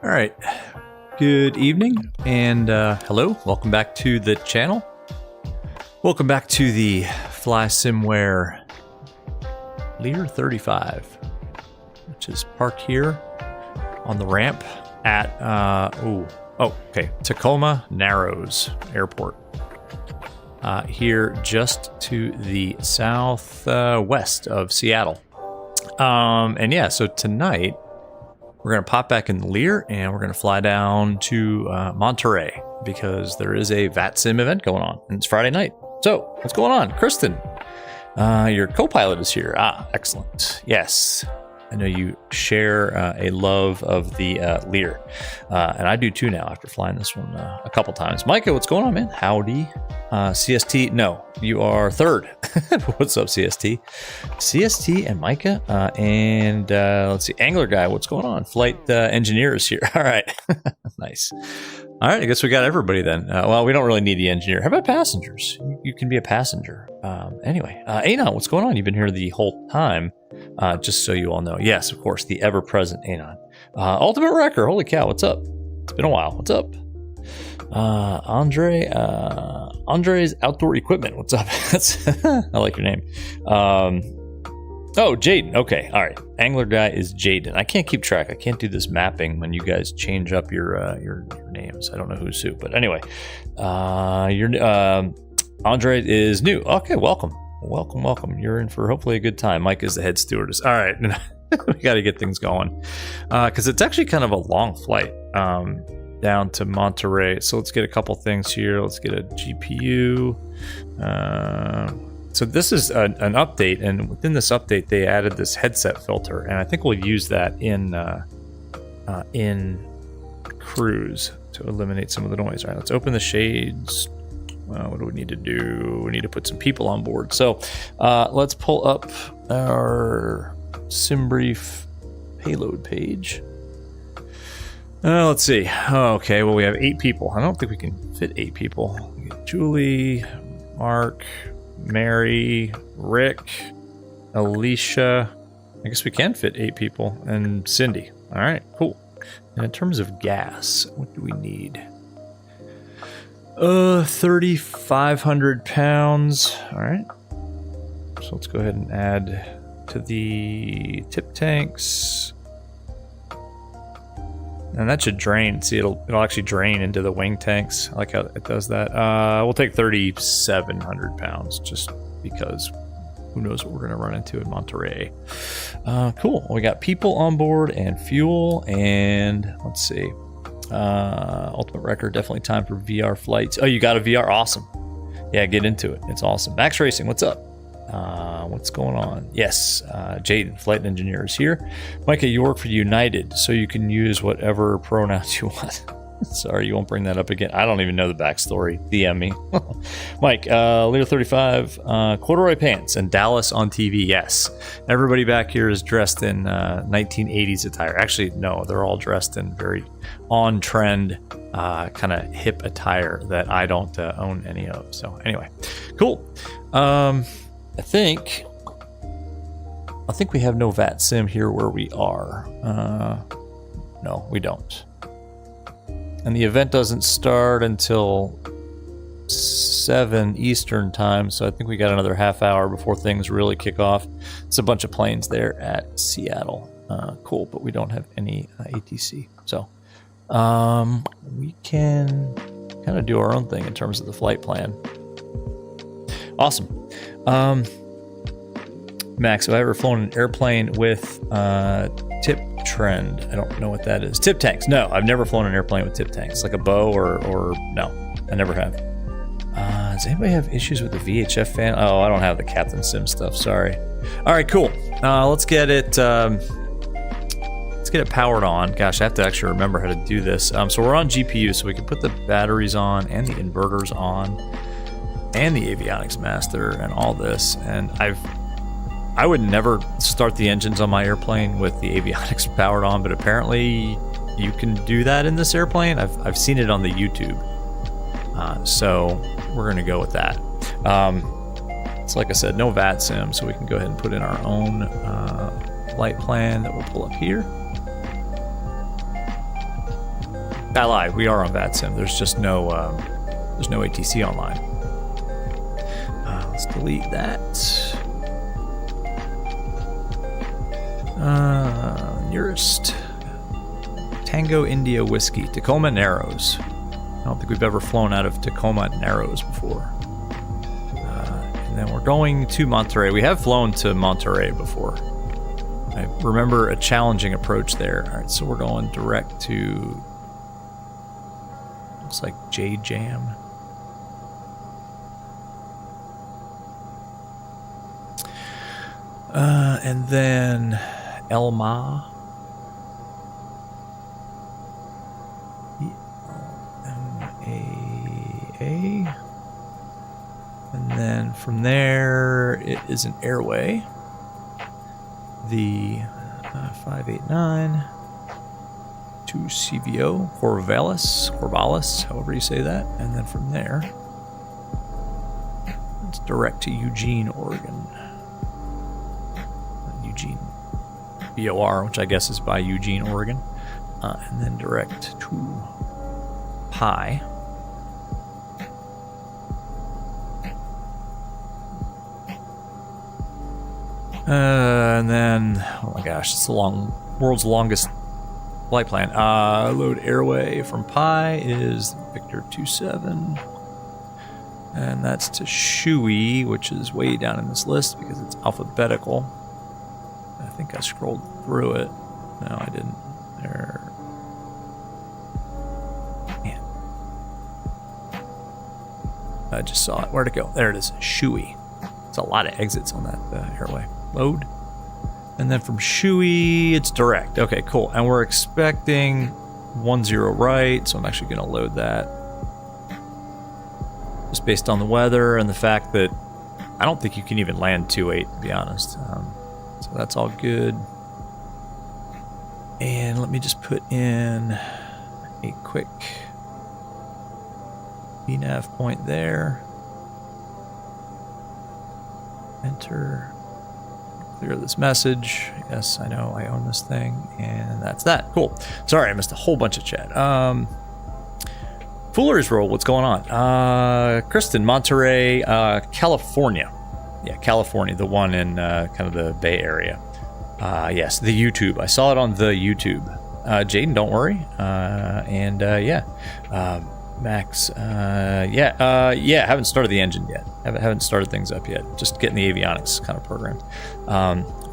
All right, good evening and hello, welcome back to the channel. Welcome back to the Flysimware Lear 35, which is parked here on the ramp at, Tacoma Narrows Airport. Here just to the southwest of Seattle. And yeah, so tonight we're going to pop back in the Lear and we're going to fly down to Monterey because there is a VATSIM event going on and it's Friday night. So what's going on? Kristen, your co-pilot is here. Ah, excellent. Yes. I know you share a love of the Lear, and I do too now after flying this one a couple times. Micah, what's going on, man? Howdy. CST, no, you are third. What's up, CST? CST and Micah, and let's see, Angler Guy, what's going on? Flight engineer is here. All right, nice. All right, I guess we got everybody then. Well, we don't really need the engineer. How about passengers? You can be a passenger. Anyway, Anon, what's going on? You've been here the whole time. Just so you all know. Yes, of course, the ever-present Anon. Ultimate Wrecker, holy cow, what's up? It's been a while. What's up? Andre's Outdoor Equipment, what's up? I like your name. Oh, Jaden. Okay, all right. Angler Guy is Jaden. I can't keep track. I can't do this mapping when you guys change up your names. I don't know who's who, but anyway, Andre is new. Okay, welcome. Welcome. You're in for hopefully a good time. Mike is the head stewardess. All right, we got to get things going because it's actually kind of a long flight down to Monterey. So let's get a couple things here. Let's get a GPU. So this is an update, and within this update, they added this headset filter, and I think we'll use that in cruise to eliminate some of the noise. All right, let's open the shades. What do we need to do? We need to put some people on board. So let's pull up our SimBrief payload page. Let's see. Okay, well, we have 8 people. I don't think we can fit 8 people. We get Julie, Mark, Mary, Rick, Alicia. I guess we can fit 8 people. And Cindy. All right, cool. And in terms of gas, what do we need? 3,500 pounds. All right. So let's go ahead and add to the tip tanks. And that should drain. See, it'll actually drain into the wing tanks. I like how it does that. We'll take 3,700 pounds just because who knows what we're going to run into in Monterey. Cool. We got people on board and fuel. And let's see. Ultimate Record, definitely time for VR flights. Oh, you got a VR? Awesome. Yeah, get into it. It's awesome. Max Racing, what's up? What's going on? Yes, Jaden, flight engineer, is here. Micah, you work for United, so you can use whatever pronouns you want. Sorry, you won't bring that up again. I don't even know the backstory. DM me. Mike, Lear 35, corduroy pants and Dallas on TV. Yes. Everybody back here is dressed in 1980s attire. Actually, no, they're all dressed in very on-trend, kind of hip attire that I don't own any of. So anyway, cool. I think we have no VATSIM here where we are. No, we don't. And the event doesn't start until 7 Eastern time, so I think we got another half hour before things really kick off. It's a bunch of planes there at Seattle. Cool, but we don't have any ATC. So we can kind of do our own thing in terms of the flight plan. Awesome. Max, have I ever flown an airplane with tip trend? I don't know what that is. Tip tanks. No, I've never flown an airplane with tip tanks, like a bow or no, I never have. Does anybody have issues with the VHF fan? Oh, I don't have the Captain Sim stuff. Sorry. All right, cool. Let's get it powered on. Gosh, I have to actually remember how to do this. So we're on GPU, so we can put the batteries on and the inverters on and the avionics master and all this. And I would never start the engines on my airplane with the avionics powered on, but apparently you can do that in this airplane. I've seen it on the YouTube. So we're going to go with that. So like I said, no VATSIM, so we can go ahead and put in our own flight plan that we'll pull up here. I lied. We are on VATSIM. There's just no ATC online. Let's delete that. Nearest Tango India Whiskey, Tacoma Narrows. I don't think we've ever flown out of Tacoma Narrows before. And then we're going to Monterey. We have flown to Monterey before. I remember a challenging approach there. All right, so we're going direct to, looks like J-Jam. And then Elma. E-L-M-A-A. And then from there, it is an airway. The 589 to CVO, Corvallis, however you say that. And then from there, it's direct to Eugene, Oregon. Eugene, BOR, which I guess is by Eugene, Oregon. And then direct to Pi. And then, oh my gosh, it's the world's longest flight plan. Load airway from Pi is Victor 27. And that's to Shui, which is way down in this list because it's alphabetical. I think I scrolled through it. No, I didn't. There. Man. I just saw it. Where'd it go? There it is. Shui. It's a lot of exits on that airway. Load. And then from Shui, it's direct. Okay, cool. And we're expecting 10 right, so I'm actually going to load that. Just based on the weather and the fact that I don't think you can even land 28, to be honest. So that's all good. And let me just put in a quick VNAV point there. Enter. Clear this message. Yes, I know I own this thing. And that's that. Cool. Sorry, I missed a whole bunch of chat. Foolery's Roll, what's going on? Kristen, Monterey, California. Yeah, California, the one in kind of the Bay Area. Yes, the YouTube. I saw it on the YouTube. Jaden, don't worry. Yeah. Max, haven't started the engine yet. Haven't started things up yet. Just getting the avionics kind of programmed.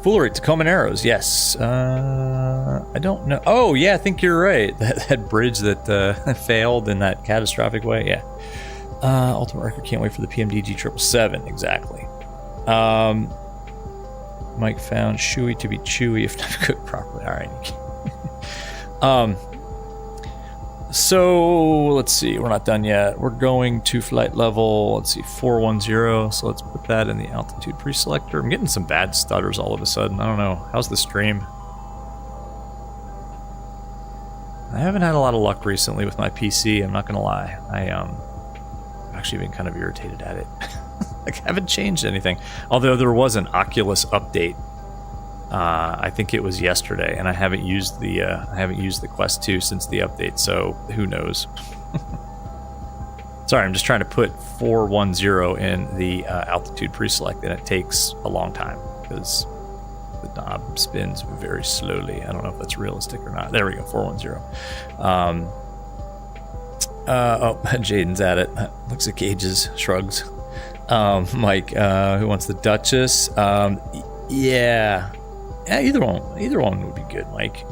Foolery, Tacoma Narrows, yes. I don't know. Oh, yeah, I think you're right. That bridge that failed in that catastrophic way, yeah. Ultimate Record, can't wait for the PMDG 777, exactly. Mike found Shui to be chewy if not cooked properly. All right. So let's see. We're not done yet. We're going to flight level. Let's see, 410. So let's put that in the altitude preselector. I'm getting some bad stutters all of a sudden. I don't know. How's the stream? I haven't had a lot of luck recently with my PC. I'm not gonna lie. I've actually been kind of irritated at it. Like, I haven't changed anything. Although there was an Oculus update. I think it was yesterday, and I haven't used the Quest 2 since the update, so who knows. Sorry, I'm just trying to put 410 in the altitude preselect, and it takes a long time because the knob spins very slowly. I don't know if that's realistic or not. There we go, 410. Jaden's at it. Looks at Gage's, shrugs. Mike, who wants the Duchess? Yeah, either one would be good, Mike.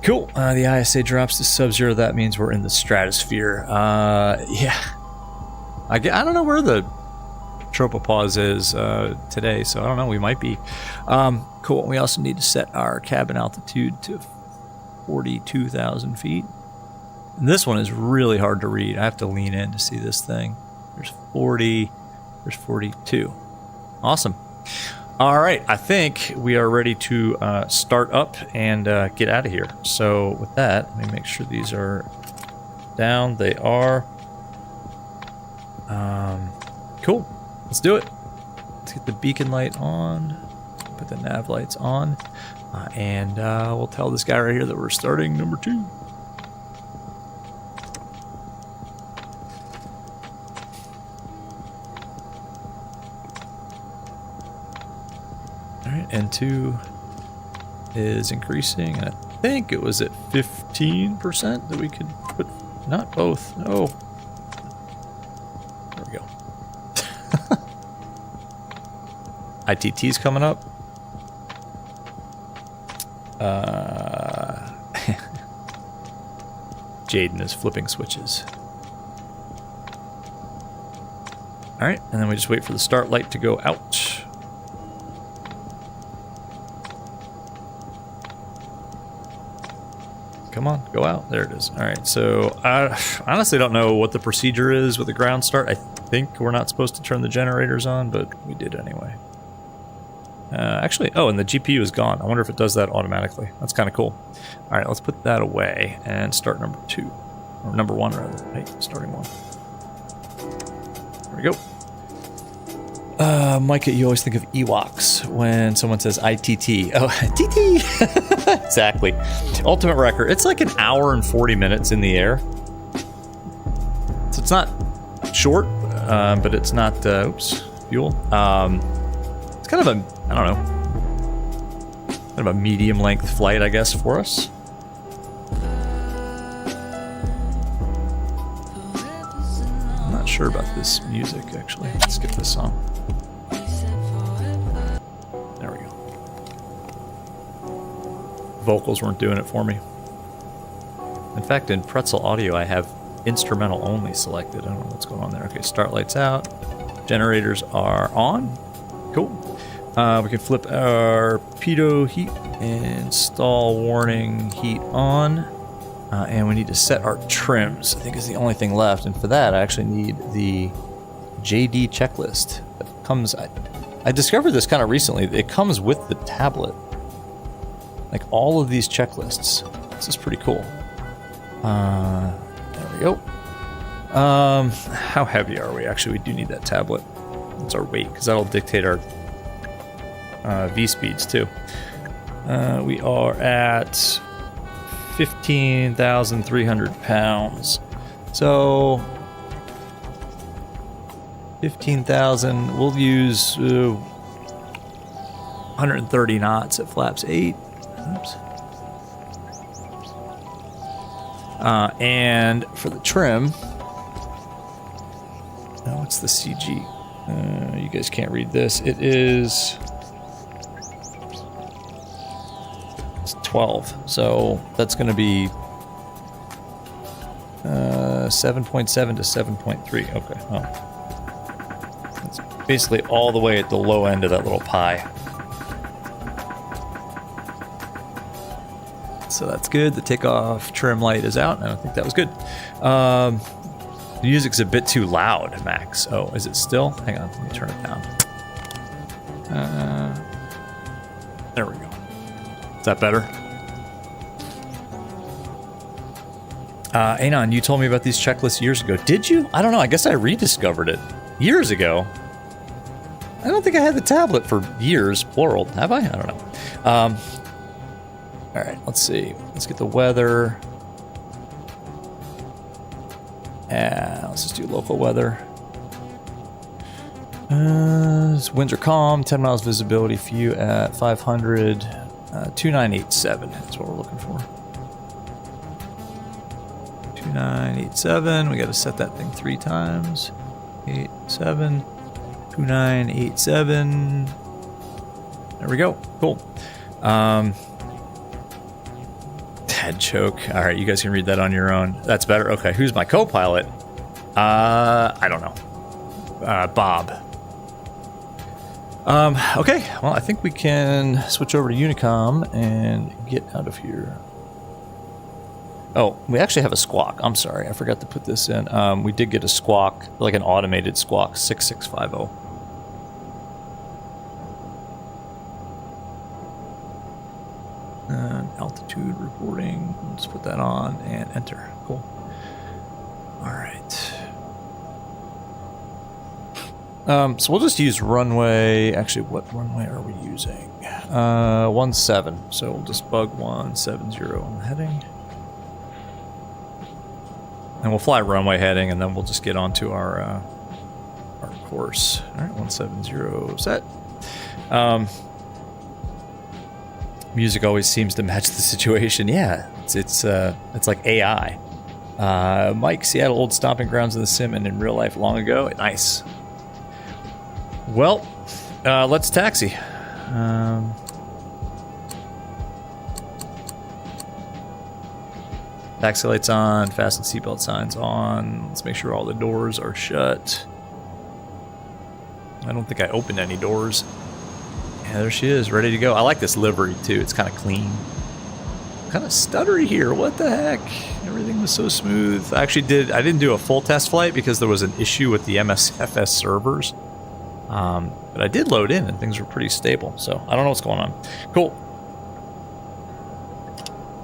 Cool. The ISA drops to sub-zero. That means we're in the stratosphere. Yeah. I don't know where the tropopause is today, so I don't know. We might be. Cool. We also need to set our cabin altitude to 42,000 feet. And this one is really hard to read. I have to lean in to see this thing. There's 40. There's 42. Awesome. All right, I think we are ready to start up and get out of here. So with that, let me make sure these are down. They are. Cool. Let's do it. Let's get the beacon light on. Put the nav lights on. And we'll tell this guy right here that we're starting number 2. N2 is increasing, and I think it was at 15% that we could put, not both, no. There we go. ITT's coming up. Jaden is flipping switches. Alright, and then we just wait for the start light to go out. Come on, go out. There it is. Alright, so I honestly don't know what the procedure is with the ground start. I think we're not supposed to turn the generators on, but we did anyway. Actually, oh, and the GPU is gone. I wonder if it does that automatically. That's kind of cool. All right, let's put that away and start number 2. Or number 1, rather. Hey, starting 1. There we go. Micah, you always think of Ewoks when someone says ITT. Oh, TT! Exactly. Ultimate record. It's like an hour and 40 minutes in the air. So it's not short, but it's not, oops, fuel. It's kind of a, I don't know, kind of a medium length flight, I guess, for us. I'm not sure about this music, actually. Let's skip this song. There we go. Vocals weren't doing it for me. In fact, in Pretzel Audio, I have instrumental only selected. I don't know what's going on there. Okay, start lights out. Generators are on. Cool. We can flip our pitot heat, install warning heat on, and we need to set our trims. I think is the only thing left, and for that I actually need the JD checklist that comes. I discovered this kind of recently. It comes with the tablet, like all of these checklists. This is pretty cool. There we go. How heavy are we? Actually, we do need that tablet. What's our weight? Because that'll dictate our V speeds too. We are at 15,300 pounds. So 15,000. We'll use 130 knots at flaps 8. Oops. And for the trim, what's the CG? You guys can't read this. It is 12. So that's going to be 7.7 to 7.3. Okay. Oh. That's basically all the way at the low end of that little pie. So that's good. The takeoff trim light is out. I don't think that was good. The music's a bit too loud, Max. Oh, is it still? Hang on, let me turn it down. There we go. Is that better? Anon, you told me about these checklists years ago. Did you? I don't know. I guess I rediscovered it years ago. I don't think I had the tablet for years, plural. Have I? I don't know. All right, let's see. Let's get the weather. Let's just do local weather. Winds are calm, 10 miles visibility, few at 500, 2987 is what we're looking for. 2987, we got to set that thing 3 times. 87, 2987. There we go, cool. Head choke. All right, you guys can read that on your own. That's better. Okay, who's my co-pilot? I don't know. Bob. Okay, well, I think we can switch over to Unicom and get out of here. Oh, we actually have a squawk. I'm sorry, I forgot to put this in. We did get a squawk, like an automated squawk, 6650. Altitude reporting. Let's put that on and enter. Cool. All right. So we'll just use runway. Actually, what runway are we using? 17. So we'll just bug 170 on the heading. And we'll fly runway heading, and then we'll just get onto our course. All right, 170 set. Music always seems to match the situation. Yeah, it's like AI. Mike, Seattle, old stomping grounds in the sim and in real life long ago. Nice. Well, let's taxi. Taxi lights on, fasten seatbelt signs on. Let's make sure all the doors are shut. I don't think I opened any doors. Yeah, there she is, ready to go. I like this livery too. It's kind of clean. Kind of stuttery here. What the heck? Everything was so smooth. I didn't do a full test flight because there was an issue with the MSFS servers. But I did load in and things were pretty stable. So I don't know what's going on. Cool.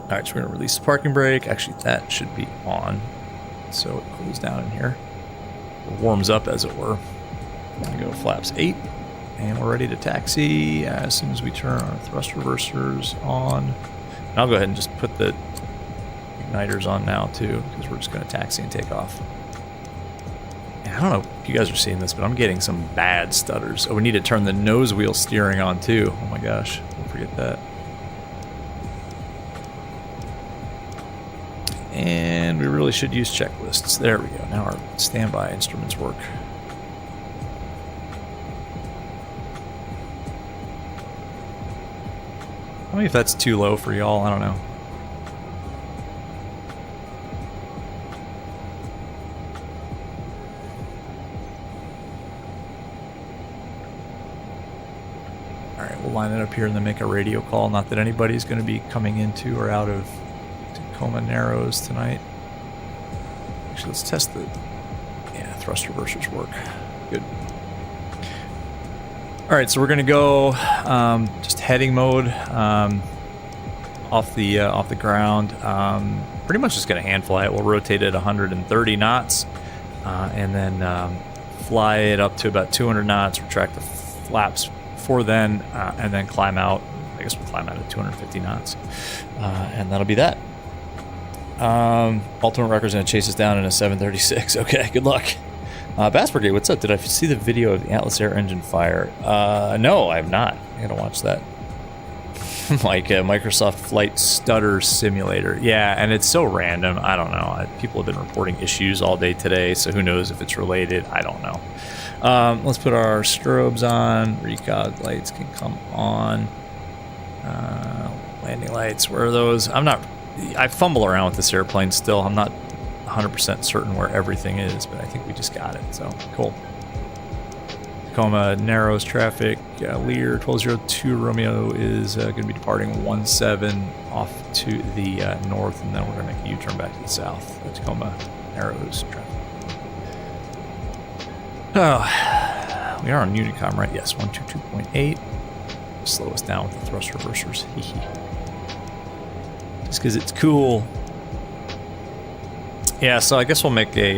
All right, so we're gonna release the parking brake. Actually, that should be on. So it cools down in here. It warms up, as it were. I'm gonna go flaps 8. And we're ready to taxi as soon as we turn our thrust reversers on. And I'll go ahead and just put the igniters on now too, because we're just going to taxi and take off. And I don't know if you guys are seeing this, but I'm getting some bad stutters. Oh, we need to turn the nose wheel steering on too. Oh my gosh, don't forget that. And we really should use checklists. There we go. Now our standby instruments work. Tell me if that's too low for y'all. I don't know. All right, we'll line it up here and then make a radio call. Not that anybody's going to be coming into or out of Tacoma Narrows tonight. Actually, let's test the thrust reversers work. Good. All right, so we're gonna go just heading mode off the ground. Pretty much just gonna hand fly it. We'll rotate it 130 knots, and then fly it up to about 200 knots. Retract the flaps for then, and then climb out. I guess we'll climb out at 250 knots, and that'll be that. Ultimate Record's gonna chase us down in a 736. Okay, good luck. Bass Brigade, what's up? Did I see the video of the Atlas Air engine fire? No, I have not. I gotta watch that. Like Microsoft Flight Stutter Simulator. Yeah, and it's so random. I don't know. People have been reporting issues all day today, so who knows if it's related. I don't know. Let's put our strobes on. Recog lights can come on. Landing lights, where are those? I fumble around with this airplane still. I'm not 100% certain where everything is, but I think we just got it, so cool. Tacoma Narrows traffic, Lear 1202 Romeo is going to be departing 17 off to the north, and then we're going to make a U-turn back to the south. Tacoma Narrows traffic. Oh, we are on Unicom, right? Yes, 122.8. Slow us down with the thrust reversers. Just because it's cool. Yeah, so I guess we'll make a,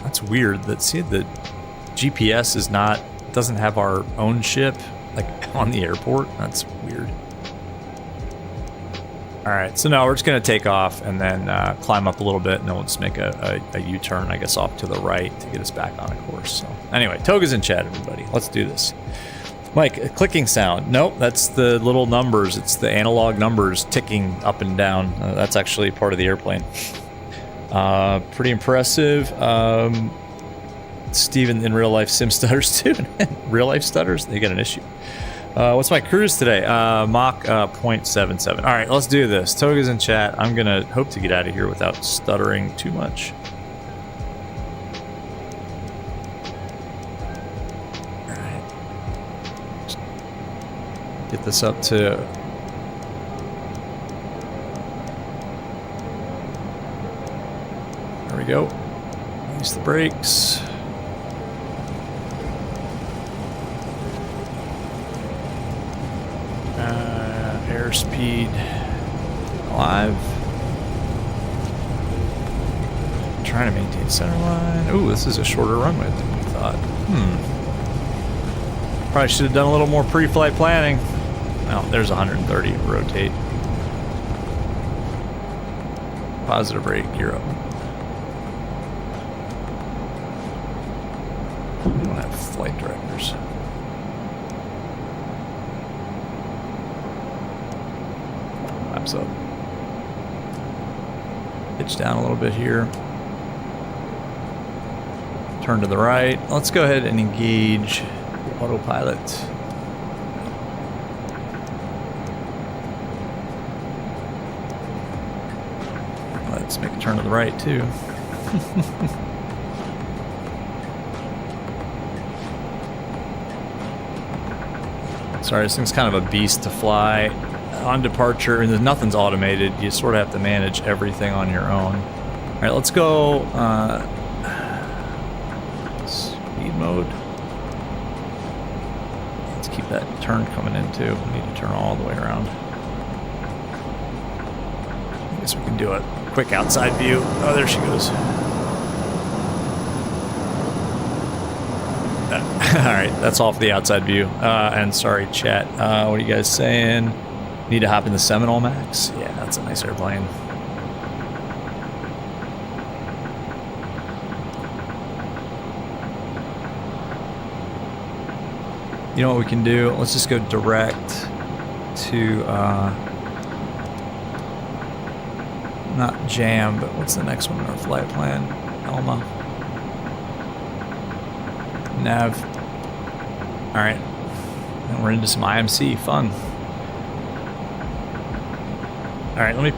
that's weird that, see, the GPS doesn't have our own ship, like, on the airport. That's weird. Alright, so now we're just going to take off and then climb up a little bit, and then we'll just make a U-turn, I guess, off to the right to get us back on a course. So, anyway, Toga's in chat, everybody. Let's do this. Mike, a clicking sound. Nope, that's the little numbers. It's the analog numbers ticking up and down. That's actually part of the airplane. Pretty impressive. Steven in real life sim stutters too. Real life stutters, they get an issue. What's my cruise today? Mach 0.77. All right, let's do this. Toga's in chat. I'm gonna hope to get out of here without stuttering too much. All right, just get this up to. There we go. Use the brakes. Airspeed alive. Trying to maintain center line. Ooh, this is a shorter runway than we thought. Probably should have done a little more pre-flight planning. Oh, there's 130. Rotate. Positive rate. Gear up. We don't have flight directors. flaps up. Pitch down a little bit here. Turn to the right. Let's go ahead and engage autopilot. Let's make a turn to the right too. Sorry, this thing's kind of a beast to fly. On departure, and nothing's automated. You sort of have to manage everything on your own. All right, let's go speed mode. Let's keep that turn coming in too. We need to turn all the way around. I guess we can do a quick outside view. Oh, there she goes. All right, that's all for the outside view. And sorry, chat. What are you guys saying? Need to hop in the Seminole Max? Yeah, that's a nice airplane. You know what we can do? Let's just go direct to, not Jam, but what's the next one in our flight plan? Elma. Nav. All right. And we're into some IMC. Fun. All right, let me.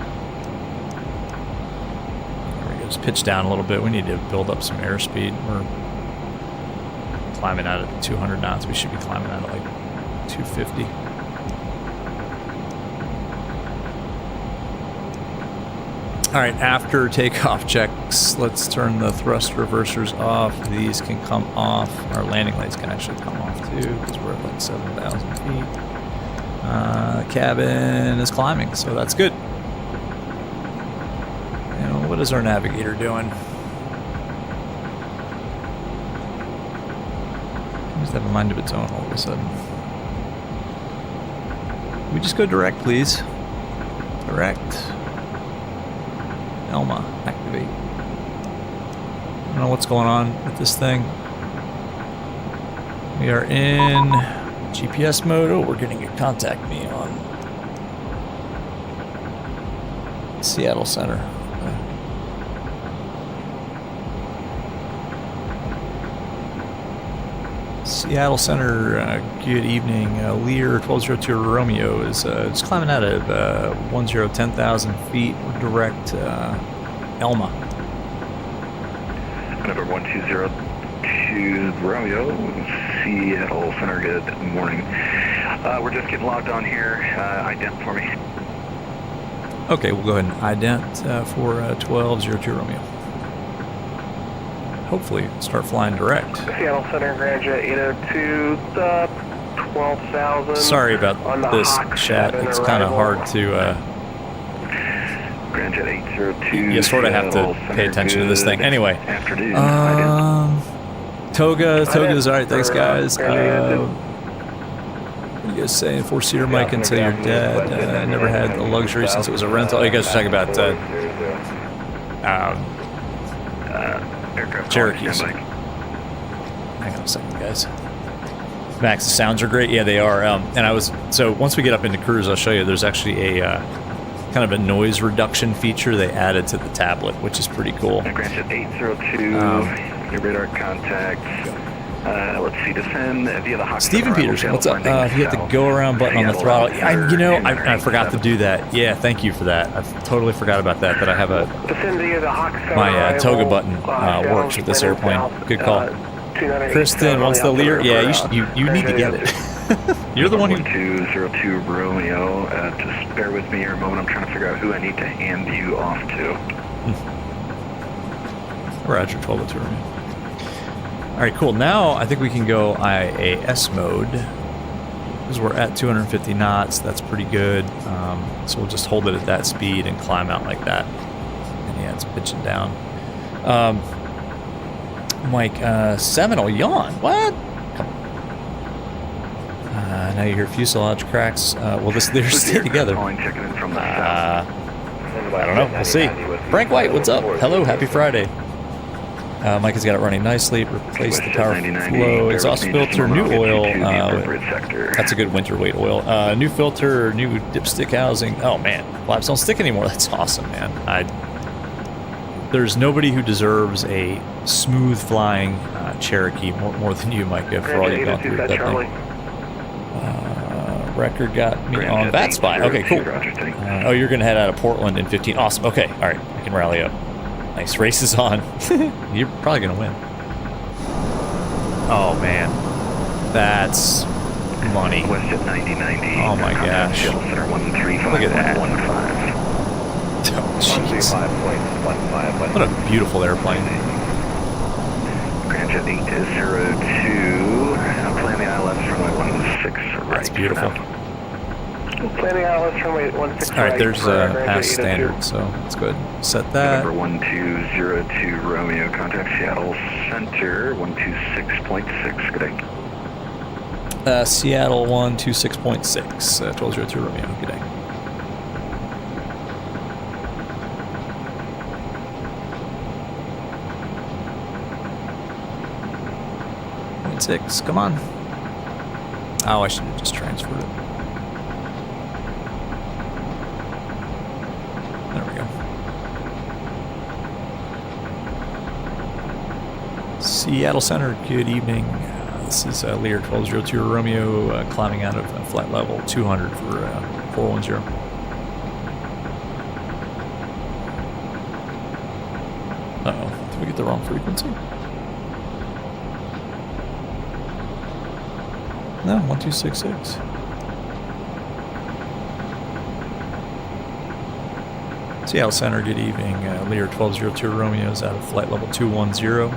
There we go. Just pitch down a little bit. We need to build up some airspeed. We're climbing out at 200 knots. We should be climbing out at like 250. All right, after takeoff checks, let's turn the thrust reversers off. These can come off. Our landing lights can actually come off too because we're at like 7,000 feet. Cabin is climbing, so that's good. And what is our navigator doing? Just have a mind of its own all of a sudden. Can we just go direct, please? Direct. Elma, activate. I don't know what's going on with this thing. We are in GPS mode. Oh, we're getting a contact me on Seattle Center. Okay. Seattle Center, good evening. Lear 1202 Romeo is just climbing out of 10,000 feet. We're direct Elma. Number 1202 Romeo, Seattle Center, good morning. We're just getting logged on here. Ident for me. Okay, we'll go ahead and ident for 1202 Romeo. Hopefully start flying direct. Seattle Center, Grandjet 802, 12,000. Sorry about this, chat. It's kind of hard to... Grandjet 802. You sort of have to pay attention to this thing. Anyway. Afternoon. Toga's alright, thanks guys. What are you guys saying? 4-seater mic until you're dead. I never had the luxury since it was a rental. You guys are talking about Cherokees. Hang on a second, guys. Max, the sounds are great. Yeah, they are. So once we get up into cruise, I'll show you. There's actually a kind of a noise reduction feature they added to the tablet, which is pretty cool. Grandjet 802, your radar contact. Let's see, descend via the Hawk. Stephen Peterson, what's up? If you hit the go around button on the throttle, I forgot to do that. Yeah, thank you for that. I totally forgot about that. That I have my toga button works with this airplane. Good call. Kristen wants the Lear. Yeah, you need to get it. You're the one who. 1202 Romeo. Just bear with me here a moment. I'm trying to figure out who I need to hand you off to. Roger, 1202 Romeo. All right, cool. Now I think we can go IAS mode because we're at 250 knots. That's pretty good. So we'll just hold it at that speed and climb out like that. And yeah, it's pitching down. Mike, Seminole yawn. What? Now you hear fuselage cracks. Well, they're stay together. I don't know. We'll see. Frank White, what's up? Hello, happy Friday. Mike has got it running nicely. Replace the power 99, flow, exhaust filter, new oil. Sector. That's a good winter weight oil. New filter, new dipstick housing. Oh man, flaps don't stick anymore. That's awesome, man. There's nobody who deserves a smooth flying Cherokee more than you, Micah, for all you've gone through with that thing. Record got me on VATSIM. Okay, cool. Oh, you're going to head out of Portland in 15. Awesome. Okay, all right. I can rally up. Nice. Race is on. You're probably going to win. Oh, man. That's money. West at 9090. Oh, my gosh. Look at that. Oh, jeez. What a beautiful airplane. Grand Jet 802. Planning ILS runway 16 right. That's beautiful. Planning ILS runway 16 All right, right. there's past standard, so that's good. Set that. Number 1202 Romeo, contact Seattle Center 126.6. Good day. Seattle 126.6, 1202 Romeo. Good day. Six, come on. Oh, I should have just transferred it. There we go. Seattle Center, good evening. This is Lear 1202 Romeo climbing out of flight level 200 for 410. Uh-oh, did we get the wrong frequency? No, 1266. Seattle Center, good evening. Lear 1202 Romeo is out of flight level 210.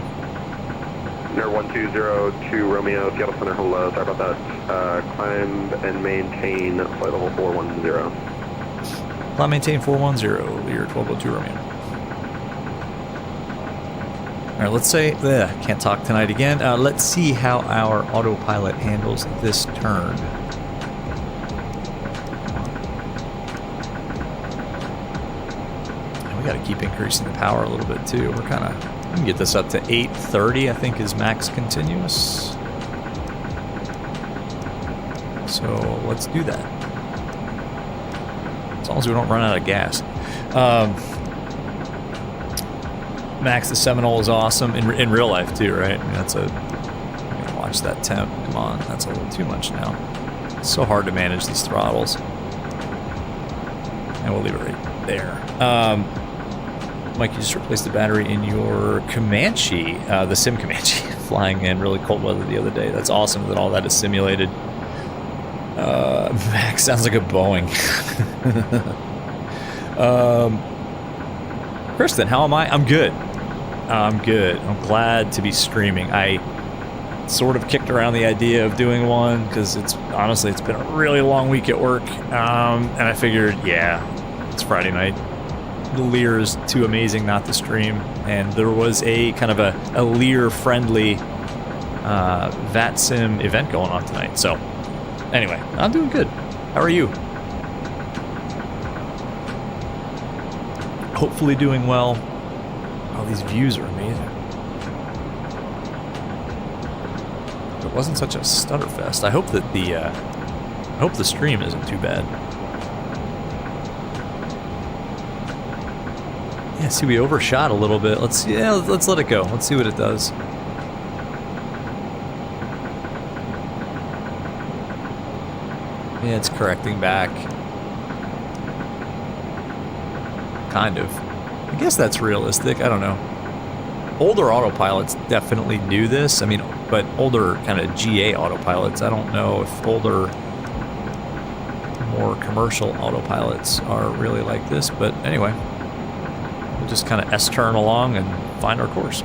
Lear 1202 Romeo, Seattle Center, hello. Sorry about that. Climb and maintain flight level 410. Climb maintain 410, Lear 1202 Romeo. All right, let's say, can't talk tonight again. Let's see how our autopilot handles this turn. And we got to keep increasing the power a little bit too. We can get this up to 830, I think is max continuous. So let's do that. As long as we don't run out of gas. Max the Seminole is awesome in real life too, right? I mean, that's watch that temp. Come on, that's a little too much now. It's so hard to manage these throttles. And we'll leave it right there. Mike, you just replaced the battery in your Comanche, the Sim Comanche, flying in really cold weather the other day. That's awesome that all that is simulated. Max sounds like a Boeing. Kristen, how am I? I'm good. I'm good. I'm glad to be streaming. I sort of kicked around the idea of doing one because honestly it's been a really long week at work, and I figured, yeah, it's Friday night. The Lear is too amazing not to stream, and there was a kind of a Lear-friendly VATSIM event going on tonight. So anyway, I'm doing good. How are you? Hopefully doing well. Oh, these views are amazing. If it wasn't such a stutterfest, I hope that the stream isn't too bad. Yeah, see, we overshot a little bit. Let's let it go. Let's see what it does. Yeah, it's correcting back. Kind of. I guess that's realistic. I don't know. Older autopilots definitely do this. I mean, but older kind of GA autopilots, I don't know if older, more commercial autopilots are really like this. But anyway, we'll just kind of S-turn along and find our course.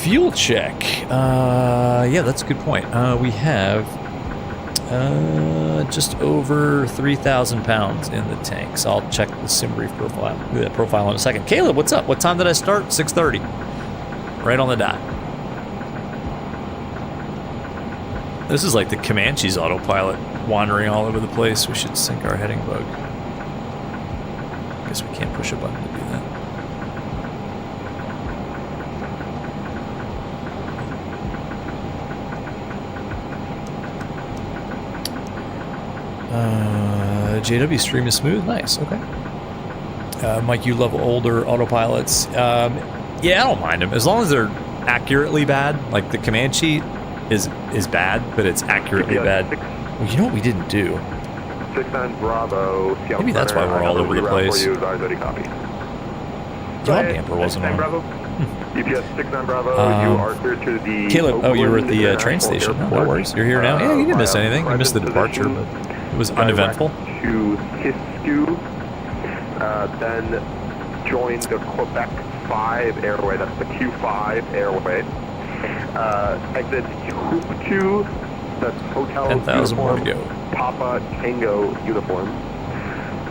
Fuel check. Yeah, that's a good point. We have just over 3,000 pounds in the tank. So I'll check the sim brief profile in a second. Caleb, what's up? What time did I start? 6:30. Right on the dot. This is like the Comanche's autopilot wandering all over the place. We should sync our heading bug. I guess we can't push a button to do that. JW stream is smooth. Nice. Okay. Mike, you love older autopilots. Yeah, I don't mind them as long as they're accurately bad. Like the command sheet is bad, but it's accurately bad. Well, you know what we didn't do? 69 Bravo. Maybe that's why we're all over the place. Yaw damper wasn't on. EPS 69 Bravo, you are clear to the... Caleb, oh, you were at the train station. No worries. You're here now. Yeah, you didn't miss anything. You missed the departure, but it was uneventful. To G.Skill, then join the Quebec 5 airway. That's the Q5 airway. Exit Hoop 2, that's Hotel 10,000 more to go. Papa Tango uniform.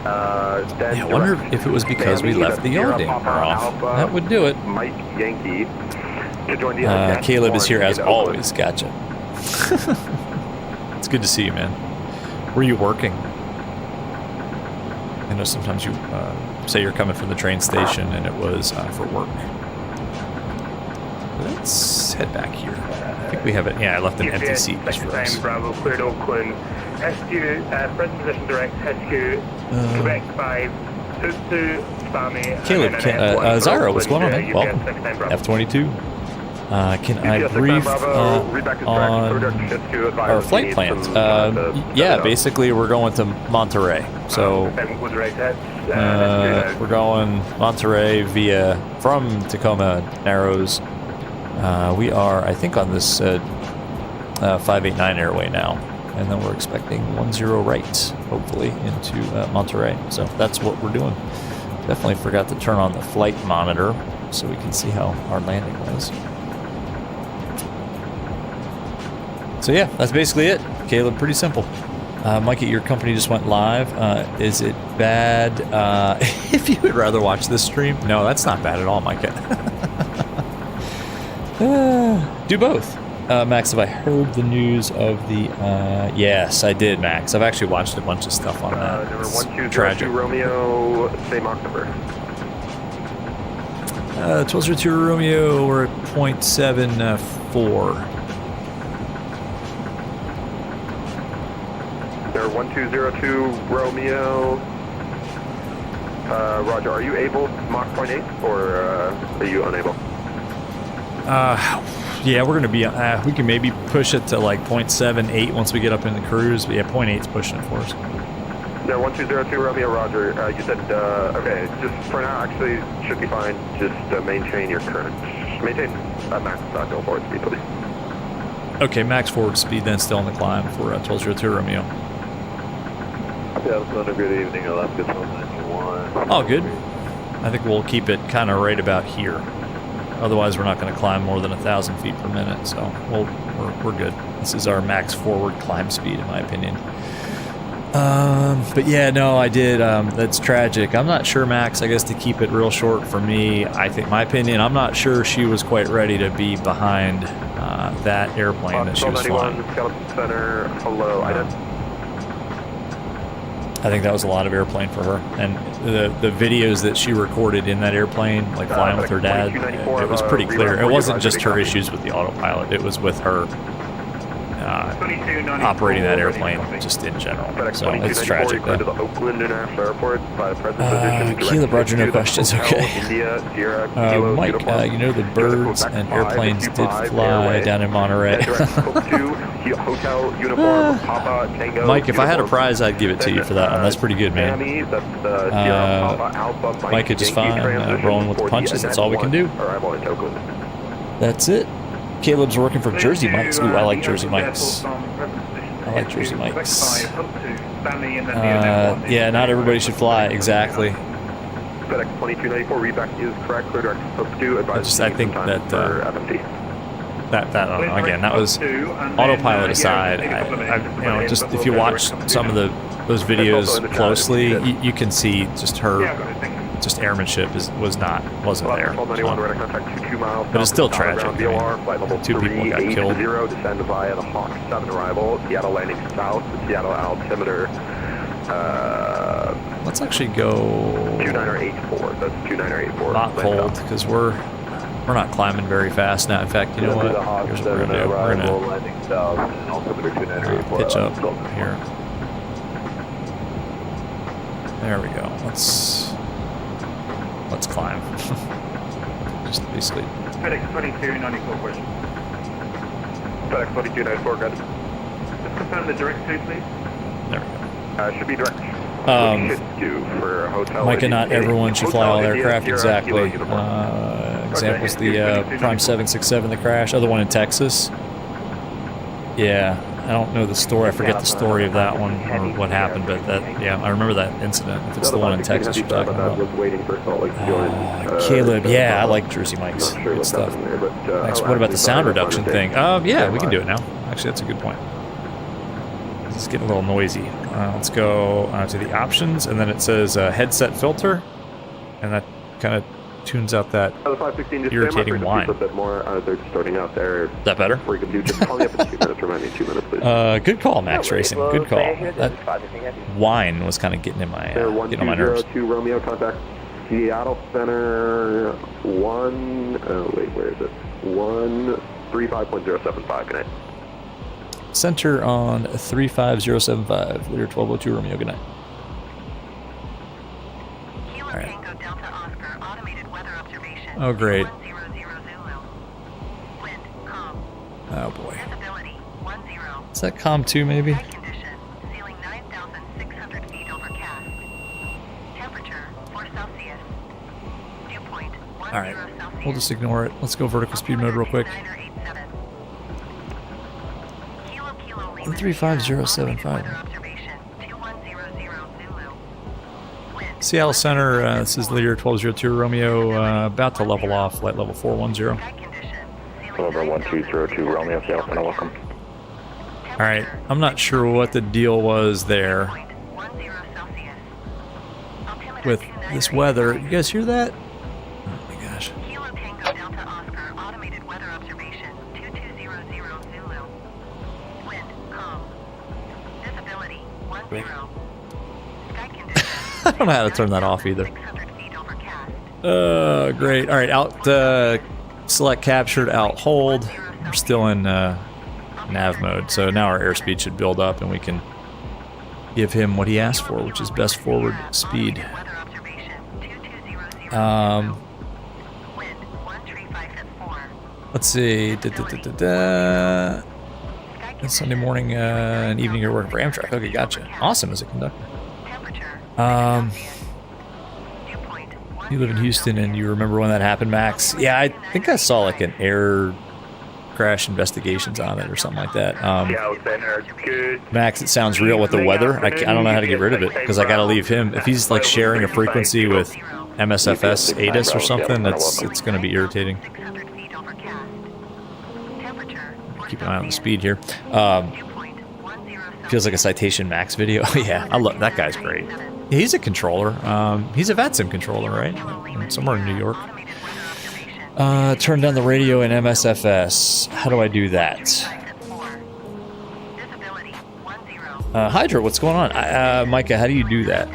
Then yeah, I wonder if it was because we left the yaw damper off. That would do it. Mike Yankee to join the Caleb is here as always. Gotcha. It's good to see you, man. Were you working? I know sometimes you say you're coming from the train station and it was for work. Let's head back here. I think we have it. Yeah, I left an empty seat just for us. Bravo, cleared Oakland. SQ, present position direct, SQ, Quebec 5, Tutsu, Spami. Caleb, Zyro, what's going on, man? Welcome. F-22. Can I brief on our flight plans? Yeah, basically we're going to Monterey. So we're going Monterey from Tacoma Narrows. We are, I think, on this 589 airway now. And then we're expecting 10 right, hopefully, into Monterey. So that's what we're doing. Definitely forgot to turn on the flight monitor so we can see how our landing was. So yeah, that's basically it. Caleb, pretty simple. Mikey, your company just went live. Is it bad if you would rather watch this stream? No, that's not bad at all, Micah. Do both. Max, have I heard the news of the... yes, I did, Max. I've actually watched a bunch of stuff on that. Number It's 1202 Romeo, same Mach number. 1202 Romeo, we're at 0.74. Number 1202 Romeo. Roger, are you able Mach 0.8 or are you unable? Yeah, we're going to be, we can maybe push it to like 0.78 once we get up in the cruise, but yeah, 0.8's pushing it for us. No, 1202 Romeo, Roger. You said, okay, just for now, actually, should be fine. Just maintain your current, maintain max go forward speed, please. Okay, max forward speed then still on the climb for 1202 Romeo. Yeah, it's a good evening, Alaska 1291. Oh, good. I think we'll keep it kind of right about here. Otherwise, we're not going to climb more than 1,000 feet per minute, so we're good. This is our max forward climb speed, in my opinion. But yeah, no, I did. That's tragic. I'm not sure, Max. I guess to keep it real short for me, I think my opinion, I'm not sure she was quite ready to be behind that airplane that she was flying. Center, hello. I think that was a lot of airplane for her, and the videos that she recorded in that airplane, like flying with her dad, it was pretty clear. It wasn't just her issues with the autopilot; it was with her operating that airplane just in general. So it's tragic. Caleb, Roger, no questions. Okay. Mike, you know the birds and airplanes did fly down in Monterey. Mike, if I had a prize, I'd give it to you for that one. That's pretty good, man. Micah just fine, rolling with the punches. That's all we can do. That's it. Caleb's working for Jersey Mike's. Ooh, I like Jersey Mike's. I like Jersey Mike's. Yeah, not everybody should fly. Exactly. FedEx 2294 reback is correct. Clear direct hook 2. I think that that I don't know. Again, that was autopilot aside. You know, just if you watch some of those videos closely, you can see just her. Just airmanship wasn't there. But it's still tragic. I mean, 2 people got killed. Descend via the Hawk 7 arrival. Seattle landing south. Seattle altimeter. Let's actually go 2984. That's 2984. Not cold because we're not climbing very fast now. In fact, you know what? Here's what we're gonna do. We're gonna pitch up here. There we go. Let's climb. Just basically. FedEx 2294 question. FedEx 2294, good. Just confirm the direct to, please. There we go. Should be direct. Should do for a hotel. Micah, not everyone should fly all aircraft. Exactly. Examples, the Prime 767, the crash. Other one in Texas. Yeah, I don't know the story. I forget the story of that one or what happened, but yeah, I remember that incident. If it's the one in Texas you're talking about. Caleb, yeah, I like Jersey Mike's. Good stuff. Next, what about the sound reduction thing? Yeah, we can do it now. Actually, that's a good point. It's getting a little noisy. Let's go to the options, and then it says headset filter, and that kind of tunes out that irritating whine. A bit more. They're starting out there. Is that better? Or you can do just call me up in 2 minutes. Remind me in 2 minutes, please. Good call, Max Racing. Good call. That whine was kind of getting in my getting on my nerves. 1202 Romeo, contact Seattle Center 1. Wait, where is it? 135.075. Good night. Center on 35075. Lear 1202 Romeo. Good night. All right. Oh, great. Oh, boy. Is that COM 2, maybe? All right. We'll just ignore it. Let's go vertical speed mode real quick. 35075. Seattle Center, this is Lear 1202 Romeo, about to level off, flight level 410. Over 1202 Romeo, Seattle Center, welcome. Alright, I'm not sure what the deal was there with this weather. You guys hear that? Oh my gosh. I don't know how to turn that off either. Great. All right, out. Select captured. Out. Hold. We're still in nav mode, so now our airspeed should build up, and we can give him what he asked for, which is best forward speed. Let's see. Sunday morning and evening you're working for Amtrak. Okay, gotcha. Awesome as a conductor. You live in Houston and you remember when that happened, Max? Yeah, I think I saw like an air crash investigations on it or something like that. Max, it sounds real with the weather. I don't know how to get rid of it because I got to leave him. If he's like sharing a frequency with MSFS ASUS or something, it's going to be irritating. Keep an eye on the speed here. Feels like a Citation Max video. Yeah, I love that guy's great. He's a controller. He's a VATSIM controller, right? Somewhere in New York. Turn down the radio in MSFS. How do I do that? Hydra, what's going on? Micah, how do you do that?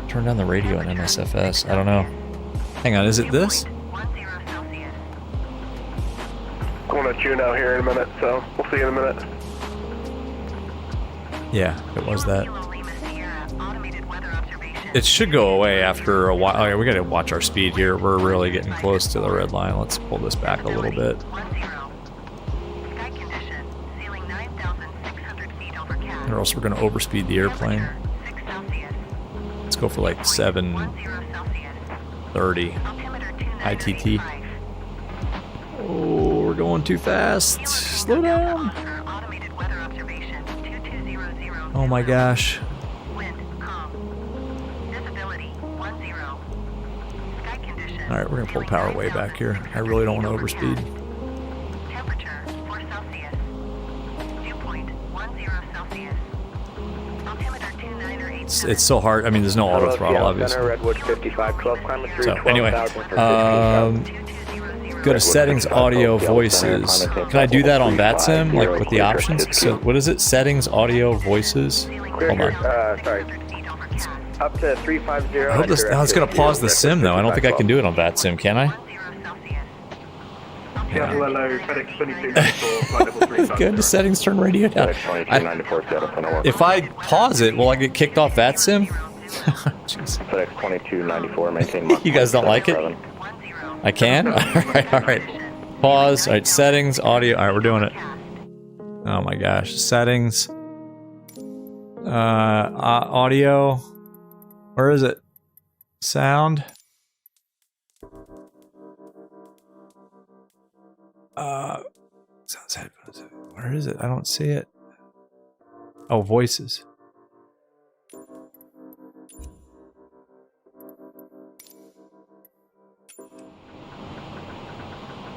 Turn down the radio in MSFS. I don't know. Hang on, is it this? I'm going to tune out here in a minute, so we'll see you in a minute. Yeah, it was that. It should go away after a while. Okay, we gotta watch our speed here. We're really getting close to the red line. Let's pull this back a little bit. Or else we're gonna overspeed the airplane. Let's go for like 730 ITT. Oh, we're going too fast. Slow down. Oh my gosh. Alright, we're going to pull the power way back here. I really don't want to overspeed. It's so hard. I mean, there's no auto throttle, obviously. So, anyway. Go to settings, audio, voices. Can I do that on VATSIM, like with the options? So, what is it? Settings, audio, voices. Hold on. Up to 350. I hope this. Oh, it's going to pause the sim, though. I don't think I can do it on VATSIM, can I? Seattle LO, FedEx 2294, flight level 350. Go into settings, turn radio down. FedEx 2294, Seattle, Center 1. If I pause it, will I get kicked off VATSIM? Jeez. FedEx 2294, maintain Mach. You guys don't like it? I can? Alright. Pause. Alright, settings, audio. Alright, we're doing it. Oh my gosh. Settings. Audio. Where is it? Sound. Sounds headphones. Where is it? I don't see it. Oh, voices.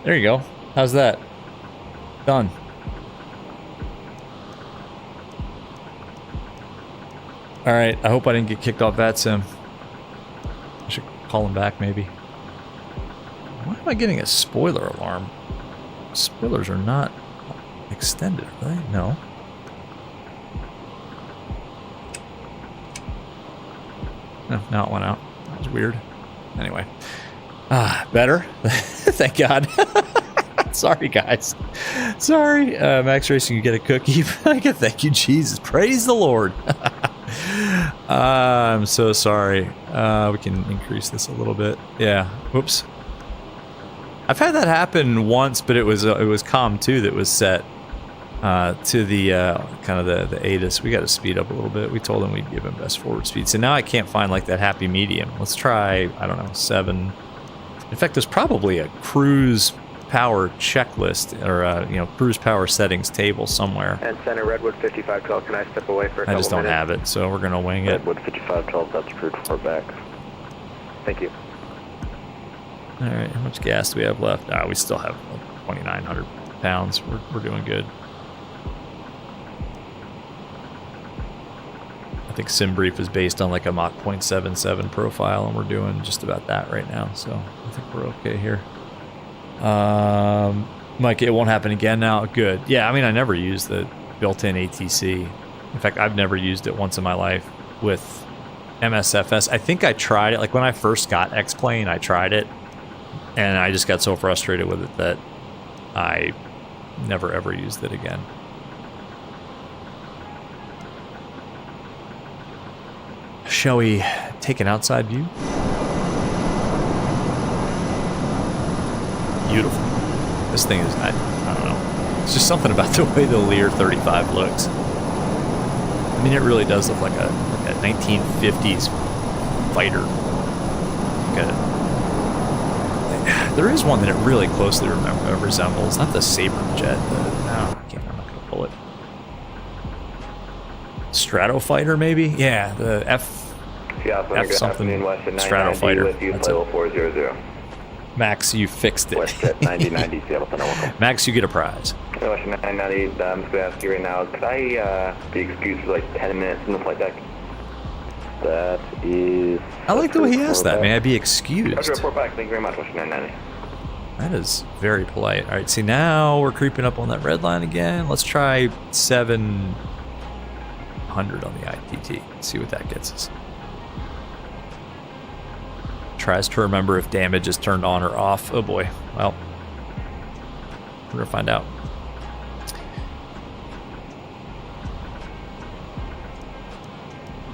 There you go. How's that? Done. Alright, I hope I didn't get kicked off VATSIM. I should call him back, maybe. Why am I getting a spoiler alarm? Spoilers are not extended, are they? No. No, now it went out. That was weird. Anyway. Better? Thank God. Sorry, guys. Sorry. Max Racing, you get a cookie. Thank you, Jesus. Praise the Lord. I'm so sorry. We can increase this a little bit. Yeah. Whoops. I've had that happen once, but it was COM 2 that was set to the kind of the ATIS. We got to speed up a little bit. We told him we'd give him best forward speed. So now I can't find like that happy medium. Let's try, I don't know, 7. In fact, there's probably a cruise power checklist or cruise power settings table somewhere. And Center Redwood 5512, can I step away for a couple minutes? I just don't have it, so we're gonna wing it. Redwood 5512, that's approved for back. Thank you. All right, how much gas do we have left? We still have like 2,900 pounds. We're doing good. I think SimBrief is based on like a Mach 0.77 profile, and we're doing just about that right now. So I think we're okay here. Mike, it won't happen again now. Good. Yeah, I mean, I never used the built-in ATC. In fact, I've never used it once in my life with MSFS. I think I tried it. Like when I first got X-Plane, I tried it. And I just got so frustrated with it that I never ever used it again. Shall we take an outside view? Beautiful. This thing is, I don't know. It's just something about the way the Lear 35 looks. I mean, it really does look like a 1950s fighter. There is one that it really closely resembles. Not the Sabre jet. No, I can't. I'm not gonna pull it. Stratofighter, maybe? Yeah, the F something Stratofighter. That's it. 400. Max, you fixed it. Westjet 9090, Seattle Center, welcome. Max, you get a prize. Westjet 990, I'm just going to ask you right now, could I be excused for like 10 minutes in the flight deck? That is... I like the way he asked that. May I be excused? Roger, report back. Thank you very much, Westjet 990. That is very polite. All right, see, now we're creeping up on that red line again. Let's try 700 on the ITT. See what that gets us. Tries to remember if damage is turned on or off. Oh boy. Well, we're gonna find out.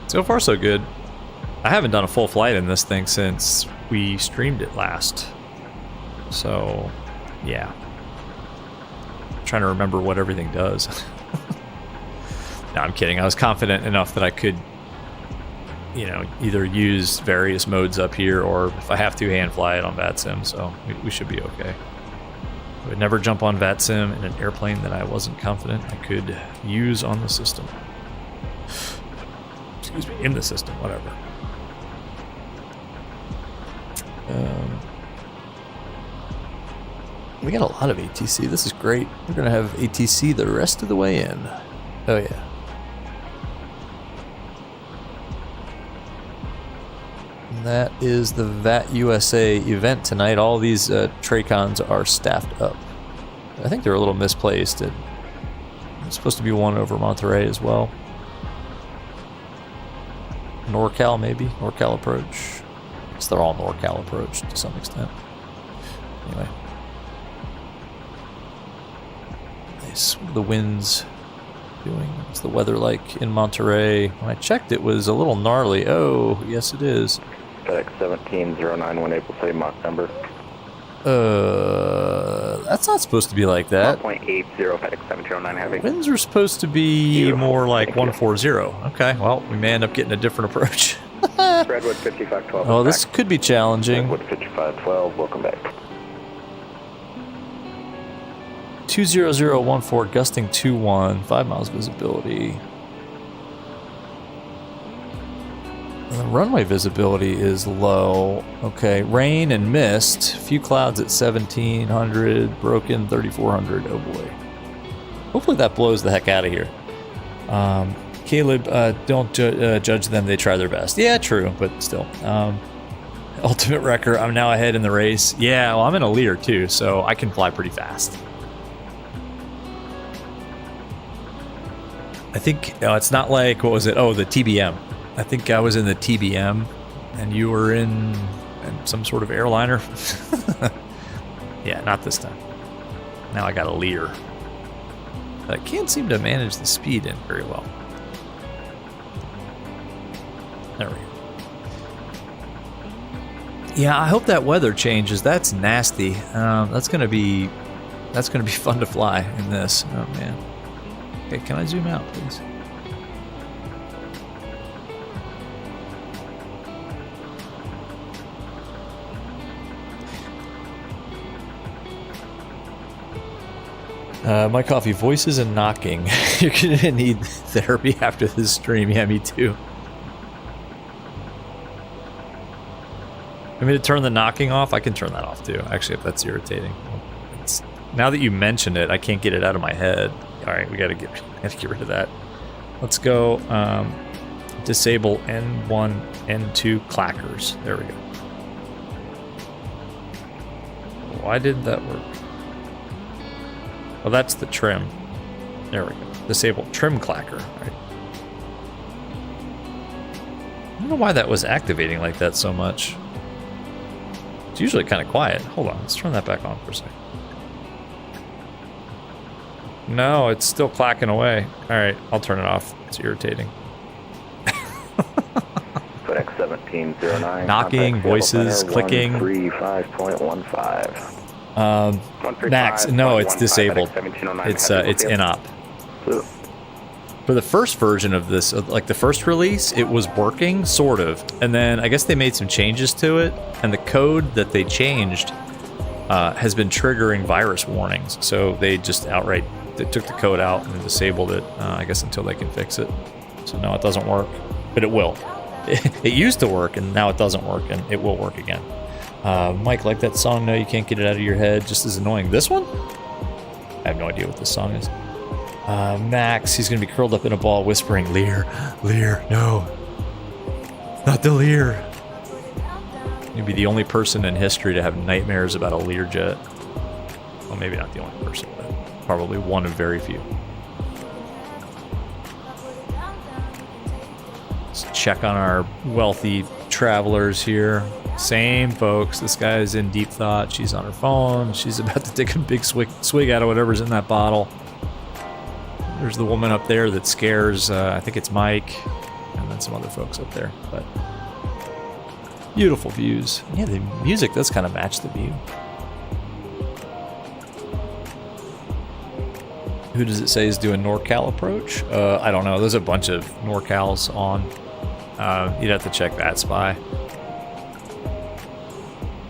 So far, so good. I haven't done a full flight in this thing since we streamed it last. So, yeah. I'm trying to remember what everything does. No, I'm kidding. I was confident enough that I could, either use various modes up here or if I have to, hand fly it on VATSIM. So we should be okay. I would never jump on VATSIM in an airplane that I wasn't confident I could use on the system. Excuse me, in the system, whatever. We got a lot of ATC. This is great. We're going to have ATC the rest of the way in. Oh, yeah. And that is the VAT USA event tonight. All these Tracons are staffed up. I think they're a little misplaced. It's supposed to be one over Monterey as well. NorCal, maybe? NorCal approach. I guess they're all NorCal approach to some extent. Anyway. nice. What are the winds doing? What's the weather like in Monterey? When I checked, it was a little gnarly. Oh, yes, it is. FedEx 1709, April, say Mach number. That's not supposed to be like that. 1.80, FedEx 1709, heavy. Winds are supposed to be more like 140. Okay, well, we may end up getting a different approach. Redwood 5512. Oh, this could be challenging. Redwood 5512, welcome back. 20014, gusting 21, 5 miles visibility. And the runway visibility is low. Okay, rain and mist. Few clouds at 1700, broken 3400. Oh boy. Hopefully that blows the heck out of here. Caleb, don't judge them. They try their best. Yeah, true, but still. Ultimate Wrecker, I'm now ahead in the race. Yeah, well, I'm in a Lear too, so I can fly pretty fast. I think it's not like, what was it? Oh, the TBM. I think I was in the TBM, and you were in some sort of airliner. Yeah, not this time. Now I got a Lear. But I can't seem to manage the speed in very well. There we go. Yeah, I hope that weather changes. That's nasty. That's gonna be fun to fly in this. Oh man. Okay, can I zoom out, please? My coffee, voices and knocking. You're gonna need therapy after this stream. Yeah, me too. Want me to turn the knocking off? I can turn that off too. Actually, if that's irritating. Now that you mention it, I can't get it out of my head. All right, we gotta get rid of that. Let's go disable N1, N2 clackers. There we go. Why did that work? Well, that's the trim. There we go. Disable trim clacker. Right. I don't know why that was activating like that so much. It's usually kind of quiet. Hold on, let's turn that back on for a second. No, it's still clacking away. All right, I'll turn it off. It's irritating. FedEx 1709. Knocking, voices, clicking. 135.15. Max, no, it's disabled. It's in-op. For the first version of this, like the first release, it was working, sort of. And then I guess they made some changes to it, and the code that they changed has been triggering virus warnings. So they just outright they took the code out and disabled it, I guess until they can fix it. So no, it doesn't work, but it will. It used to work, and now it doesn't work, and it will work again. Mike, like that song, No, You Can't Get It Out of Your Head, just as annoying. This one? I have no idea what this song is. Max, he's going to be curled up in a ball whispering, Lear, Lear, no. Not the Lear. You'd be the only person in history to have nightmares about a Learjet. Well, maybe not the only person, but probably one of very few. Let's check on our wealthy travelers here. Same folks. This guy is in deep thought. She's on her phone. She's about to take a big swig out of whatever's in that bottle. There's the woman up there that scares, I think it's Mike, and then some other folks up there. But beautiful views. Yeah, the music does kind of match the view. Who does it say is doing NorCal approach? I don't know. There's a bunch of NorCals on. You'd have to check VATSPy.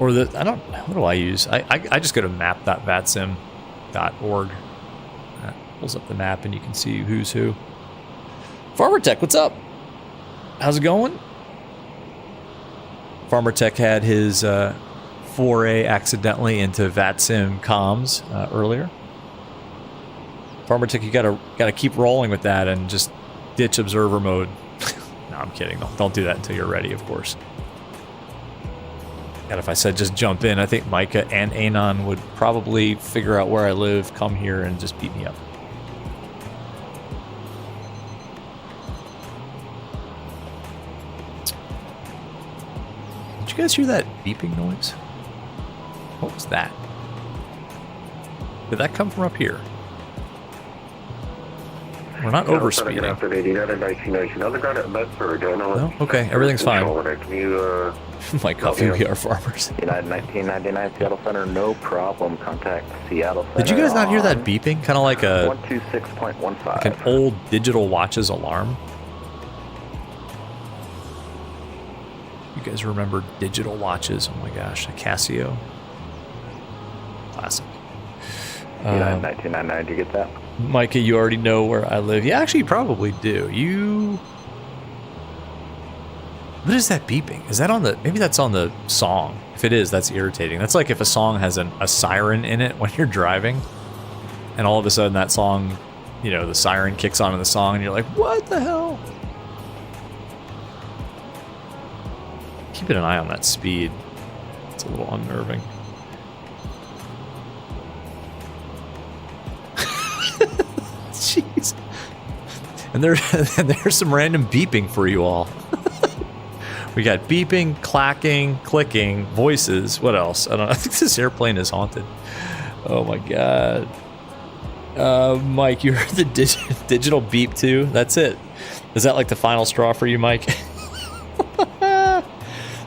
Or what do I use? I just go to map.vatsim.org. That pulls up the map and you can see who's who. Farmer Tech, what's up? How's it going? Farmer Tech had his foray accidentally into VATSIM comms earlier. Farmer Tech, you gotta keep rolling with that and just ditch observer mode. No, I'm kidding. Don't do that until you're ready, of course. And if I said just jump in, I think Micah and Anon would probably figure out where I live, come here, and just beat me up. Did you guys hear that beeping noise? What was that? Did that come from up here? We're not overspeeding. No? Okay, everything's fine. My coffee, we are farmers. United 1999 Seattle Center, no problem. Contact Seattle Center. Did you guys not hear that beeping? Kind of like a 126.15. like an old digital watches alarm. You guys remember digital watches? Oh my gosh, a Casio. Classic. United 1999, did you get that? Micah, you already know where I live. Yeah, actually, you probably do. You... What is that beeping? Is that on the... Maybe that's on the song. If it is, that's irritating. That's like if a song has a siren in it when you're driving, and all of a sudden that song, you know, the siren kicks on in the song, and you're like, what the hell? Keeping an eye on that speed. It's a little unnerving. Jeez. And there's some random beeping for you all. We got beeping, clacking, clicking, voices. What else? I don't know. I think this airplane is haunted. Oh my god. Mike, you heard the digital beep too? That's it. Is that like the final straw for you, Mike?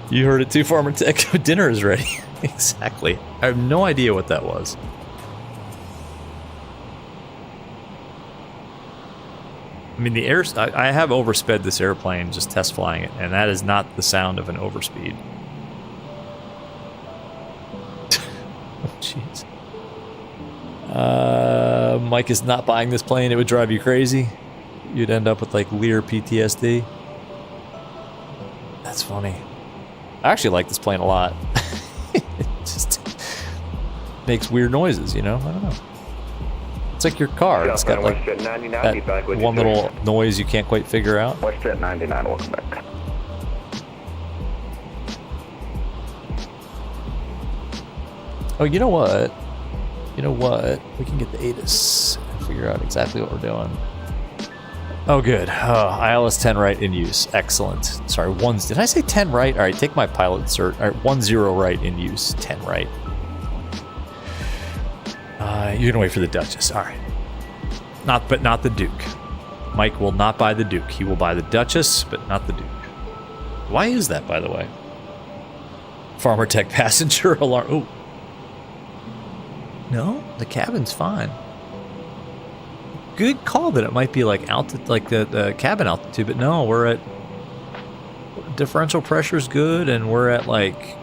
You heard it too, Farmer Tech. Dinner is ready. Exactly. I have no idea what that was. I mean, the air. I have oversped this airplane just test flying it, and that is not the sound of an overspeed. Oh, jeez. Mike is not buying this plane. It would drive you crazy. You'd end up with like Lear PTSD. That's funny. I actually like this plane a lot. It just makes weird noises, you know? I don't know. It's like your car. It's got like that one little noise you can't quite figure out. WestJet 99, welcome back. Oh, you know what? You know what? We can get the ATIS and figure out exactly what we're doing. Oh, good. Oh, ILS 10 right in use. Excellent. Sorry, did I say 10 right? All right, take my pilot cert. All right, 10 right in use. 10 right. You're gonna wait for the Duchess. All right. But not the Duke. Mike will not buy the Duke. He will buy the Duchess, but not the Duke. Why is that, by the way? Farmer Tech passenger alarm. Oh. No, the cabin's fine. Good call that it might be like the cabin altitude, but no, we're at differential pressure's good, and we're at like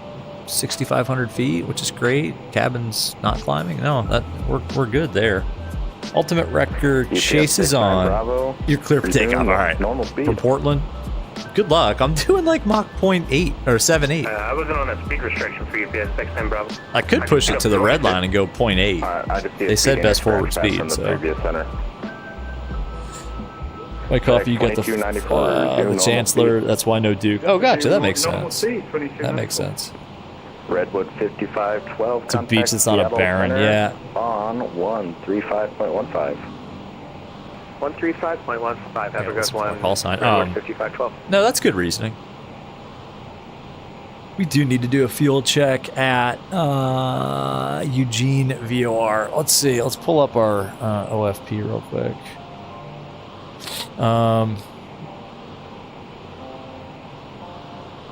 6,500 feet, which is great. Cabin's not climbing. No, we're good there. Ultimate record chase is on. Bravo. You're clear for takeoff. All right. Normal speed. From Portland. Good luck. I'm doing like Mach 0.8 or 7.8. I wasn't on a speed restriction for UPS 610 Bravo. I could push it to the red line and go 0.8. They said best forward speed, so. My coffee, you got the Chancellor. That's why no Duke. Oh, gotcha. That makes sense. That makes sense. Redwood 5512. It's a beach that's not a barren. Yeah. On 135.15. 135.15. Have a good one. Call sign. 5512. No, that's good reasoning. We do need to do a fuel check at Eugene VOR. Let's see. Let's pull up our OFP real quick. I'm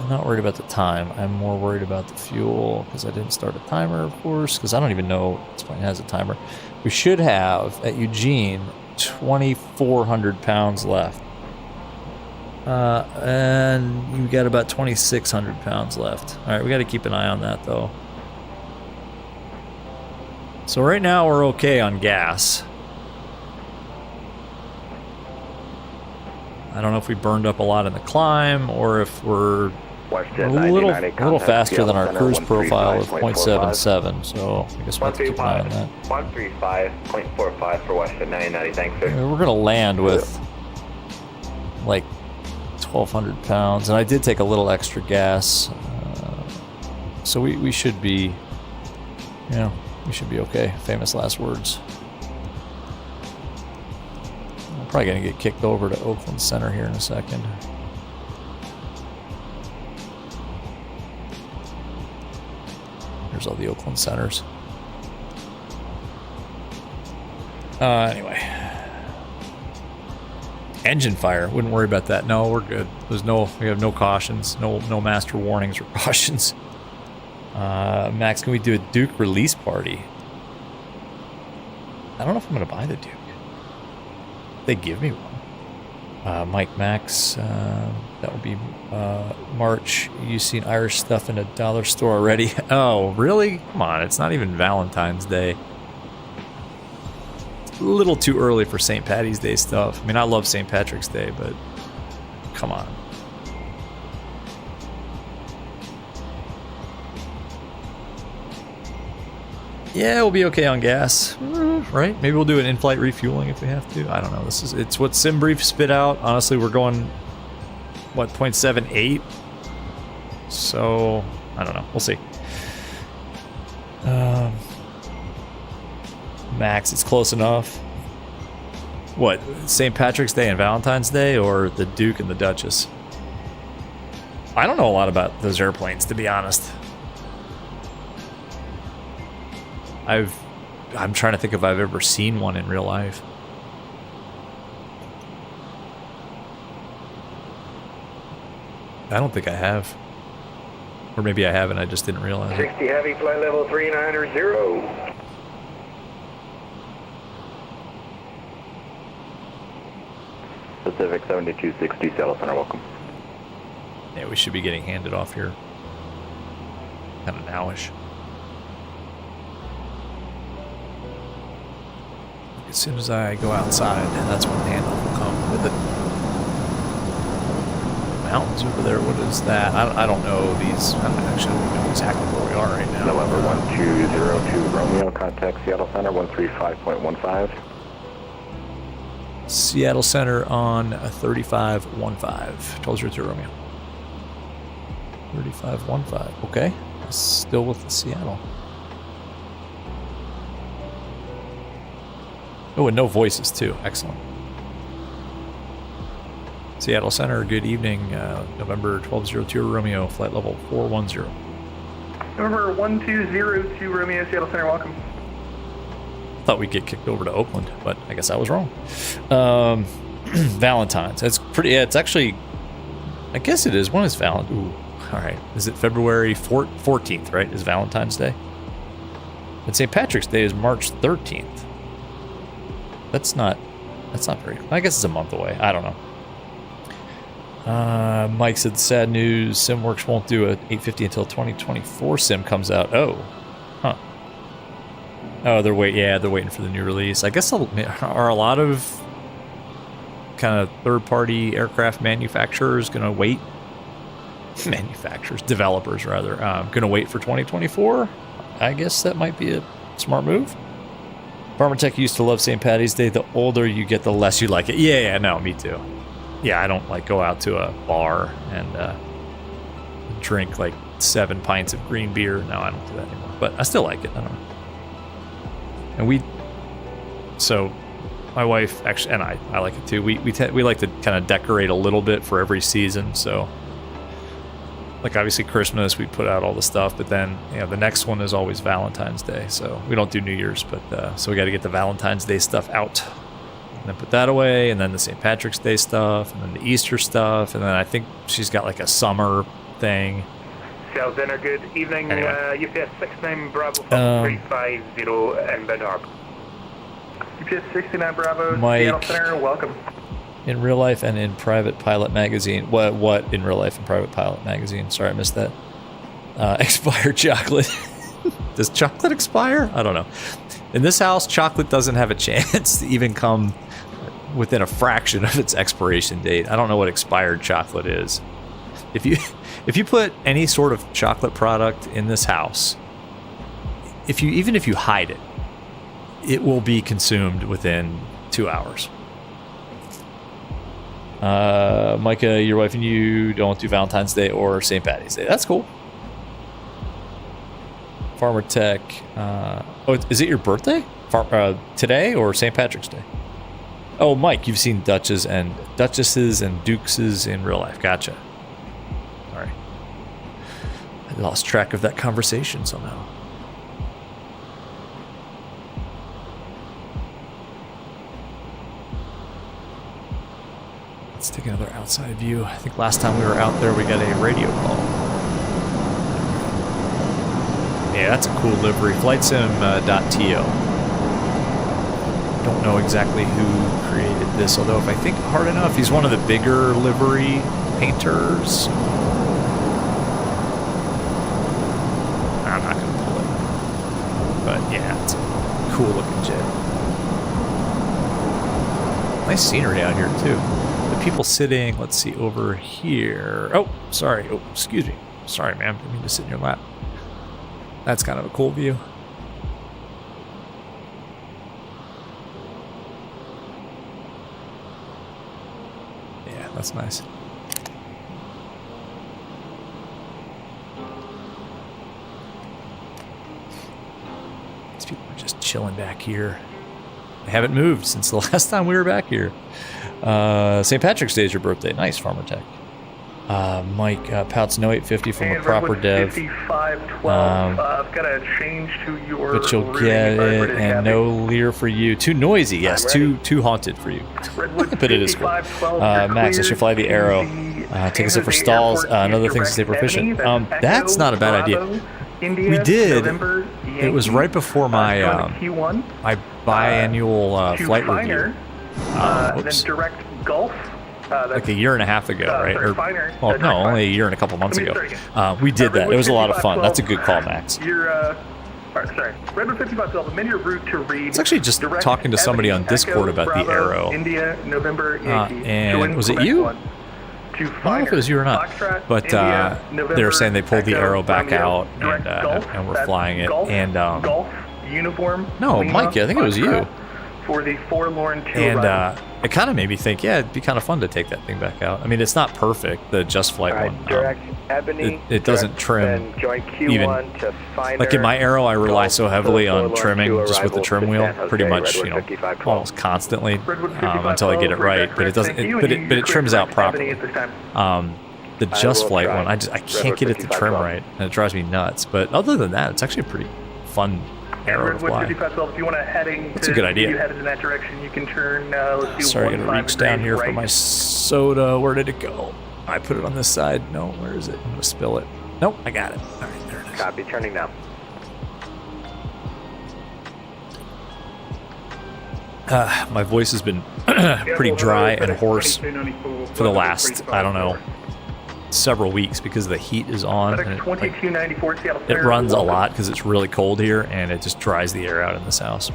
not worried about the time. I'm more worried about the fuel because I didn't start a timer, of course, because I don't even know this plane has a timer. We should have, at Eugene, 2,400 pounds left. And you got about 2,600 pounds left. All right, we got to keep an eye on that, though. So right now we're okay on gas. I don't know if we burned up a lot in the climb or if we're a little faster than our cruise profile of 0.77, so I guess we'll have to keep an eye on that. 135.45 for WestJet 9090, thanks sir. We're going to land with like 1,200 pounds, and I did take a little extra gas, so we should be, we should be okay. Famous last words. I'm probably going to get kicked over to Oakland Center here in a second. Here's all the Oakland Centers. Engine fire. Wouldn't worry about that. No, we're good. We have no cautions. No master warnings or cautions. Max, can we do a Duke release party? I don't know if I'm going to buy the Duke. They give me one. Mike Max, that would be March. You seen Irish stuff in a dollar store already? Oh, really? Come on, it's not even Valentine's Day. It's a little too early for St. Patty's Day stuff. I mean, I love St. Patrick's Day, but come on. Yeah, we'll be okay on gas, right? Maybe we'll do an in-flight refueling if we have to. I don't know. It's what SimBrief spit out. Honestly, we're going, what, 0.78? So, I don't know. We'll see. Max, it's close enough. What, St. Patrick's Day and Valentine's Day, or the Duke and the Duchess? I don't know a lot about those airplanes, to be honest. I'm trying to think if I've ever seen one in real life. I don't think I have. Or maybe I haven't, I just didn't realize it. 60 Heavy, flight level 390. Pacific 7260, Seattle Center, welcome. Yeah, we should be getting handed off here. Kind of nowish. As soon as I go outside, that's when the handoff will come with it. Mountains over there, what is that? I don't know these. I don't actually know exactly where we are right now. November 1202 Romeo, contact Seattle Center 135.15. Seattle Center on 3515. 1202 Romeo. 3515. Okay. Still with Seattle. Oh, and no voices, too. Excellent. Seattle Center, good evening. November 1202 Romeo, flight level 410. November 1202 Romeo, Seattle Center, welcome. Thought we'd get kicked over to Oakland, but I guess I was wrong. Valentine's. It's pretty, yeah, it's actually, I guess it is. When is Valentine's? Ooh, all right. Is it February 14th, right? Is Valentine's Day? And St. Patrick's Day is March 13th. That's not very, I guess it's a month away. I don't know. Mike said, sad news, SimWorks won't do a 850 until 2024 Sim comes out. Oh, huh. Oh, they're waiting for the new release. I guess are a lot of kind of third-party aircraft manufacturers going to wait? Developers rather, going to wait for 2024? I guess that might be a smart move. Farmer Tech used to love St. Patty's Day. The older you get, the less you like it. Yeah, no, me too. Yeah, I don't like go out to a bar and drink like 7 pints of green beer. No, I don't do that anymore. But I still like it. I don't know. And so my wife actually, and I like it too. We like to kind of decorate a little bit for every season. So, like obviously Christmas, we put out all the stuff, but then the next one is always Valentine's Day. So we don't do New Year's, but so we got to get the Valentine's Day stuff out, and then put that away, and then the St. Patrick's Day stuff, and then the Easter stuff, and then I think she's got like a summer thing. Seattle Center, good evening. Anyway. UPS 69 Bravo 350 inbound arc. UPS 69 Bravo, Mike, Seattle Center, welcome. In real life and in Private Pilot magazine. What in real life and Private Pilot magazine? Sorry, I missed that. Expired chocolate. Does chocolate expire? I don't know. In this house, chocolate doesn't have a chance to even come within a fraction of its expiration date. I don't know what expired chocolate is. If you put any sort of chocolate product in this house, even if you hide it, it will be consumed within 2 hours. Micah, your wife and you don't do Valentine's Day or St. Patty's Day. That's cool. Farmer Tech. Is it your birthday? Today or St. Patrick's Day? Oh, Mike, you've seen Duchesses and Dukeses in real life. Gotcha. All right. I lost track of that conversation somehow. Let's take another outside view. I think last time we were out there, we got a radio call. Yeah, that's a cool livery. Flysim.to. Don't know exactly who created this, although if I think hard enough, he's one of the bigger livery painters. I'm not going to pull it. But yeah, it's a cool looking jet. Nice scenery out here too. The people sitting, let's see, over here. Oh, sorry. Oh, excuse me. Sorry, ma'am. Didn't mean to sit in your lap. That's kind of a cool view. Yeah, that's nice. These people are just chilling back here. I haven't moved since the last time we were back here. St. Patrick's Day is your birthday. Nice, Farmer Tech. Mike, Pouts No 850 from a proper dev. 5512. I've got to change to your. But you'll get it, and no Lear for you. Too noisy, yes. Too haunted for you. But it is cool. Max, I should fly the Arrow. Take us up for stalls. Another thing to stay proficient. That's not a bad idea. We did. It was right before my my biannual flight review. Then direct Gulf. Like a year and a half ago, right? Or, well, no, only a year and a couple months ago. We did that. It was a lot of fun. That's a good call, Max. Sorry. Redwood 5512, amend your route to read. It's actually just talking to somebody on Discord about the Arrow. India, November, and was it you? I don't know if it was you or not, but they were saying they pulled the Arrow back out and we're flying it. And uniform. No, Mike, I think it was you. For the forlorn tail and it kind of made me think, yeah, it'd be kind of fun to take that thing back out. I mean, it's not perfect, the Just Flight one. It doesn't trim even. Like in my Arrow, I rely so heavily on trimming, just with the trim wheel, pretty much, you know, almost constantly until I get it right. But it doesn't. But it trims out properly. The Just Flight one, I can't get it to trim right, and it drives me nuts. But other than that, it's actually a pretty fun Arrow to fly. If you want to heading That's a good idea. You headed in that direction, you can turn. Let's do Sorry, I gotta reach down here for my soda. Where did it go? I put it on this side. No, where is it? I'm gonna spill it. Nope, I got it. All right, there it is. Copy, turning now. My voice has been pretty dry and hoarse for the last, I don't know, several weeks because the heat is on. And it runs a lot because it's really cold here and it just dries the air out in this house,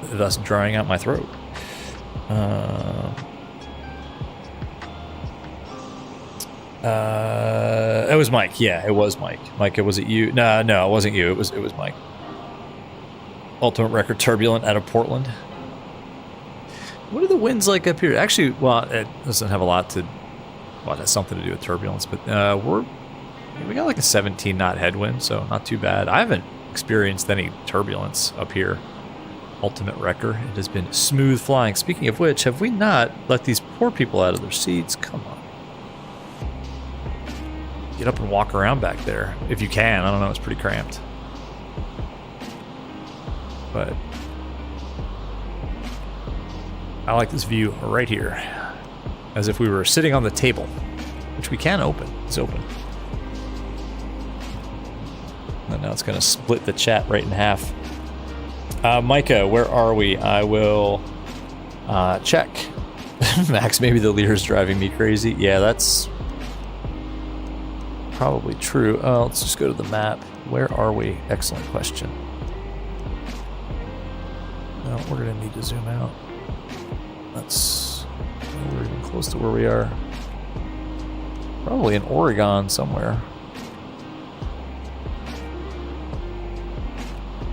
thus drying out my throat. It was Mike. Yeah, it was Mike. Mike, was it you? No, it wasn't you. It was Mike. Ultimate record turbulent out of Portland. What are the winds like up here? Actually, well, it doesn't have a lot to. Well, it has something to do with turbulence, but we got like a 17 knot headwind, so not too bad. I haven't experienced any turbulence up here. Ultimate wrecker. It has been smooth flying. Speaking of which, have we not let these poor people out of their seats? Come on. Get up and walk around back there if you can. I don't know. It's pretty cramped, but I like this view right here. As if we were sitting on the table, which we can open. It's open. And now it's going to split the chat right in half. Micah, where are we? I will check. Max, maybe the Lear's driving me crazy. Yeah, that's probably true. Let's just go to the map. Where are we? Excellent question. No, we're going to need to zoom out. We're even close to where we are. Probably in Oregon somewhere.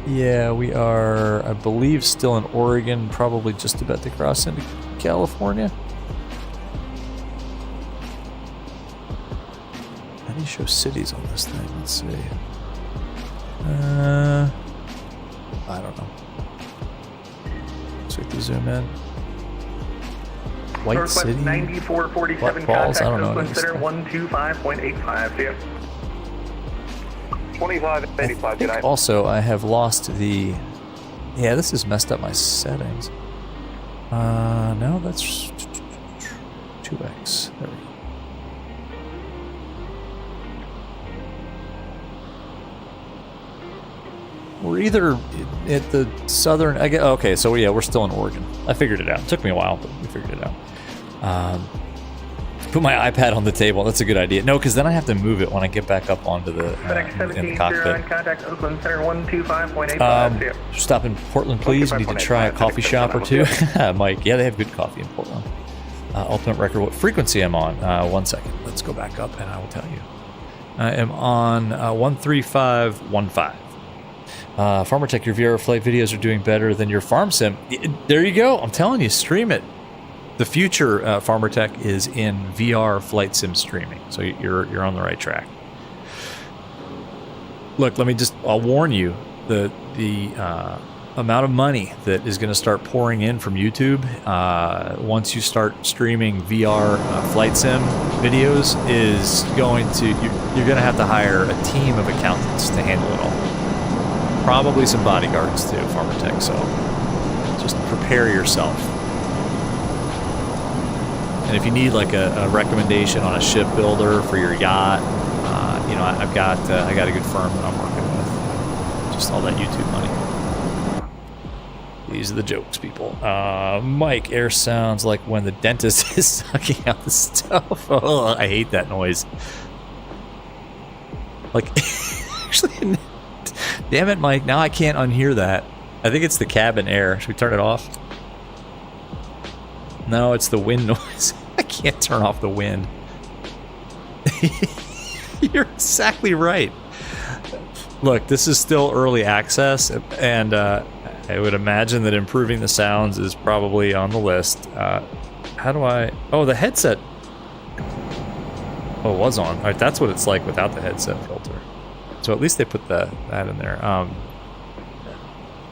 Yeah, we are, I believe, still in Oregon, probably just about to cross into California. How do you show cities on this thing? Let's see. I don't know. So we have to zoom in. White Northwest City? 9447 Falls? contact I don't know. consider 125.85. See ya. 2585, I think also I have lost the... Yeah, this has messed up my settings. No, that's 2x. There we go. We're either at the southern. Okay, so yeah, we're still in Oregon. I figured it out. It took me a while, but we figured it out. Put my iPad on the table. That's a good idea. No, because then I have to move it when I get back up onto the in the cockpit. Contact Oakland Center 125.85. Stop in Portland, please. We need to try a coffee shop or two. Mike, yeah, they have good coffee in Portland. Ultimate record, what frequency I'm on? 1 second. Let's go back up and I will tell you. I am on 13515. Farmer Tech, your VR flight videos are doing better than your farm sim. There you go. I'm telling you, stream it. The future Farmer Tech is in VR flight sim streaming, so you're on the right track. Look, I'll warn you, the amount of money that is going to start pouring in from YouTube once you start streaming VR flight sim videos is going to you're going to have to hire a team of accountants to handle it all. Probably some bodyguards too, Farmer Tech. So just prepare yourself. And if you need like a recommendation on a shipbuilder for your yacht, I got a good firm that I'm working with. Just all that YouTube money. These are the jokes, people. Mike, air sounds like when the dentist is sucking out the stuff. Oh, I hate that noise. Like, actually, damn it, Mike. Now I can't unhear that. I think it's the cabin air. Should we turn it off? No, it's the wind noise. I can't turn off the wind. You're exactly right. Look, this is still early access, and I would imagine that improving the sounds is probably on the list. How do I... Oh, the headset... Oh, it was on. All right, that's what it's like without the headset filter. So at least they put that in there.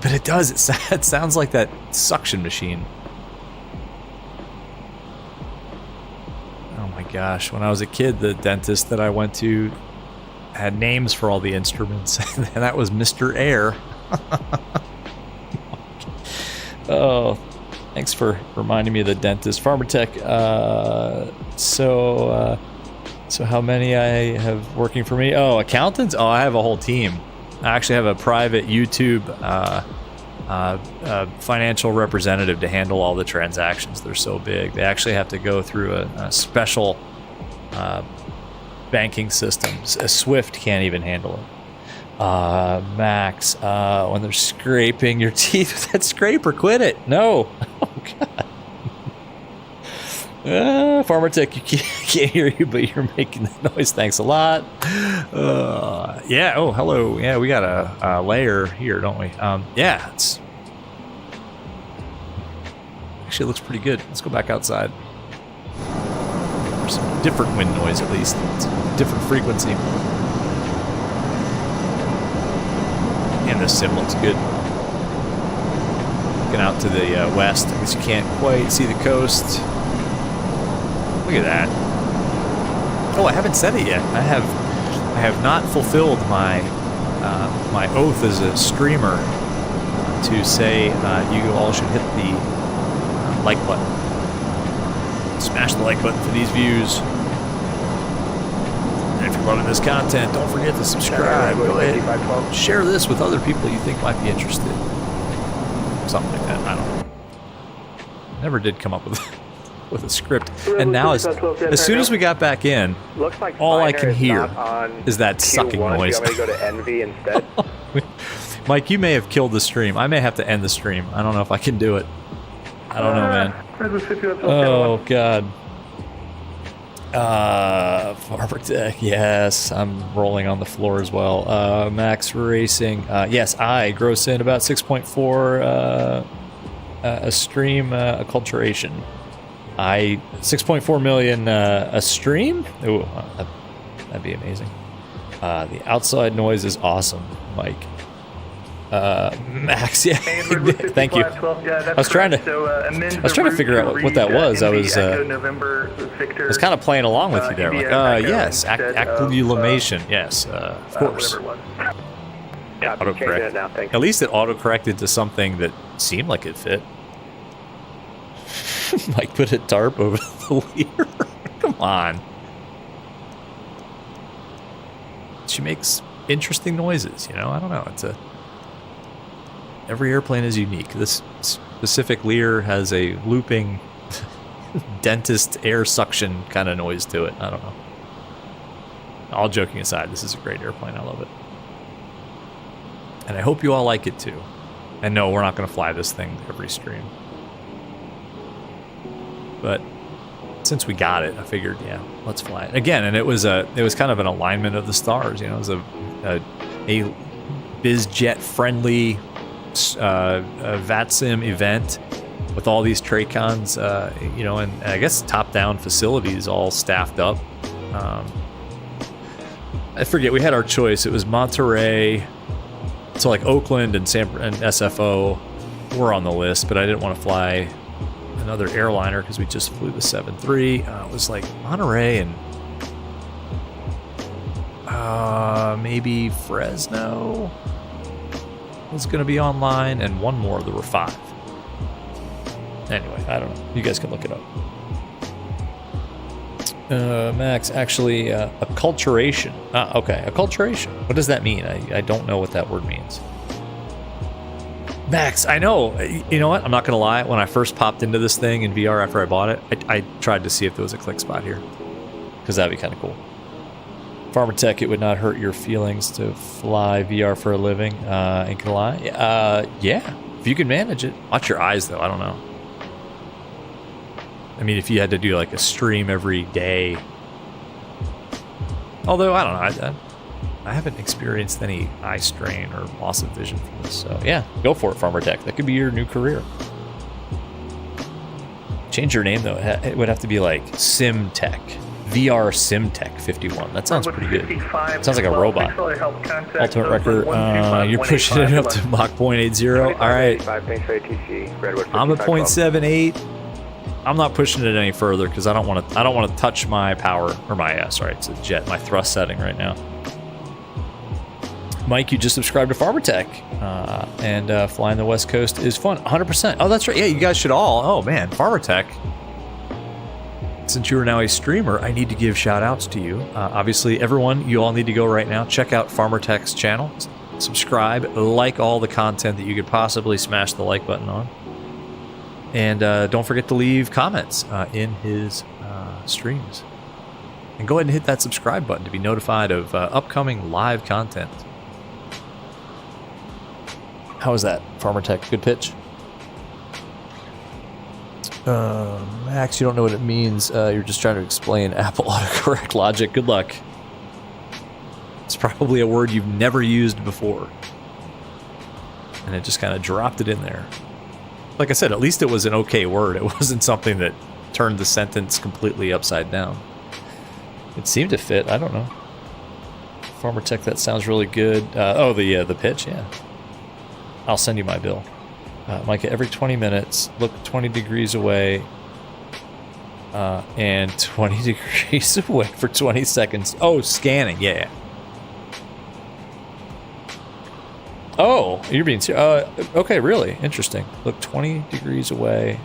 But it does. It sounds like that suction machine. Oh my gosh. When I was a kid, the dentist that I went to had names for all the instruments, and that was Mr. Air. Oh, thanks for reminding me of the dentist. Farmer Tech, so how many I have working for me? Oh, accountants? Oh, I have a whole team. I actually have a private YouTube financial representative to handle all the transactions. They're so big. They actually have to go through a special banking system. A Swift can't even handle it. Max, when they're scraping your teeth with that scraper, quit it. No. Oh, God. Farmer Tech, you can't hear you, but you're making the noise. Thanks a lot. Yeah. Oh, hello. Yeah, we got a layer here, don't we? Yeah. Actually, it looks pretty good. Let's go back outside. There's some different wind noise, at least. It's a different frequency. And this sim looks good. Looking out to the west. I guess you can't quite see the coast. Look at that. Oh, I haven't said it yet. I have not fulfilled my my oath as a streamer to say you all should hit the like button. Smash the like button for these views. And if you're loving this content, don't forget to subscribe. Go ahead. Share this with other people you think might be interested. Something like that. I don't know. Never did come up with a script. And now, as soon as we got back in, all I can hear is that sucking noise. Do you want me to go to Envy instead? Mike, you may have killed the stream. I may have to end the stream. I don't know if I can do it. I don't know, man. Oh, God. Farmer Tech, yes. I'm rolling on the floor as well. Max Racing, yes, I gross in about 6.4 a stream acculturation. 6.4 million a stream? Ooh, that'd be amazing. The outside noise is awesome, Mike. Max, yeah. Thank you. I was trying to figure out what that was. I was kind of playing along with you there. Like, yes, acclimation. Yes, of course. Autocorrect. At least it autocorrected to something that seemed like it fit. Mike put a tarp over the Lear. Come on. She makes interesting noises, you know? I don't know. Every airplane is unique. This specific Lear has a looping dentist air suction kind of noise to it. I don't know. All joking aside, this is a great airplane. I love it. And I hope you all like it too. And no, we're not going to fly this thing every stream. But since we got it, I figured, yeah, let's fly it again. And it was kind of an alignment of the stars. You know, it was a BizJet friendly VATSIM event with all these Tracons, you know, and I guess top-down facilities all staffed up. I forget, we had our choice. It was Monterey, so like Oakland and SFO were on the list, but I didn't want to fly another airliner because we just flew the 7-3. It was like Monterey and maybe Fresno was going to be online, and one more. There were 5. Anyway, I don't know. You guys can look it up. Max, actually, acculturation. Okay, acculturation. What does that mean? I don't know what that word means. Max, I know. You know what? I'm not going to lie. When I first popped into this thing in VR after I bought it, I tried to see if there was a click spot here. Because that'd be kind of cool. Farmer Tech, it would not hurt your feelings to fly VR for a living. Ain't gonna lie. Yeah. If you can manage it. Watch your eyes, though. I don't know. I mean, if you had to do like a stream every day. Although, I don't know. I haven't experienced any eye strain or loss of vision from this. So, yeah, go for it, Farmer Tech. That could be your new career. Change your name, though. It would have to be like SimTech. VR SimTech 51. That sounds pretty good. Sounds like a robot. Ultimate record. You're pushing it up to Mach 0.80. All right. I'm at 0.78. I'm not pushing it any further because I don't want to touch my power or my sorry, it's a jet, my thrust setting right now. Mike, you just subscribed to Farmer Tech, and flying the West Coast is fun. 100%. Oh, that's right. Yeah, you guys should all. Oh man, Farmer Tech. Since you are now a streamer, I need to give shout outs to you. Obviously, everyone, you all need to go right now. Check out Farmer Tech's channel. Subscribe, like all the content that you could possibly smash the like button on. And don't forget to leave comments in his streams. And go ahead and hit that subscribe button to be notified of upcoming live content. How was that, Farmer Tech? Good pitch? Max, you don't know what it means. You're just trying to explain Apple autocorrect logic. Good luck. It's probably a word you've never used before. And it just kind of dropped it in there. Like I said, at least it was an okay word. It wasn't something that turned the sentence completely upside down. It seemed to fit. I don't know. Farmer Tech, that sounds really good. The pitch, yeah. I'll send you my bill. Micah, every 20 minutes, look 20 degrees away and 20 degrees away for 20 seconds. Oh, scanning, yeah. Oh, you're being serious. Okay, really? Interesting. Look 20 degrees away.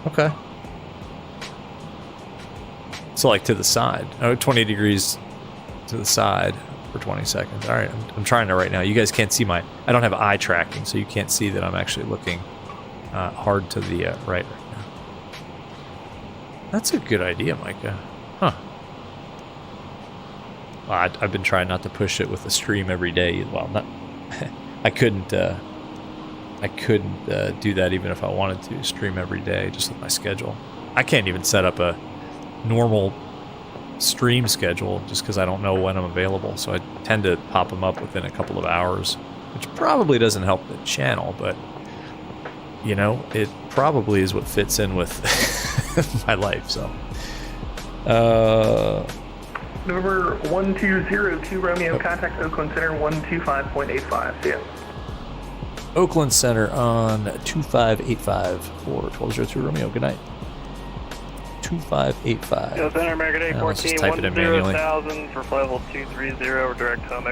Okay. So, like, to the side. Oh, 20 degrees to the side for 20 seconds. All right, I'm trying to right now. You guys can't see I don't have eye tracking, so you can't see that I'm actually looking hard to the right now. That's a good idea, Micah. Huh. Well, I've been trying not to push it with a stream every day. Well, not... I couldn't do that even if I wanted to stream every day just with my schedule. I can't even set up a normal stream schedule just because I don't know when I'm available. So I tend to pop them up within a couple of hours, which probably doesn't help the channel, but you know, it probably is what fits in with my life. So November 1202 Romeo, contact Oakland Center 125.85. See ya. Oakland Center on 2585 for 1202 Romeo. Good night. 2585. Yo, Center American Day 14, let's just type it in manually. 10,000 for flight level 230 or direct home.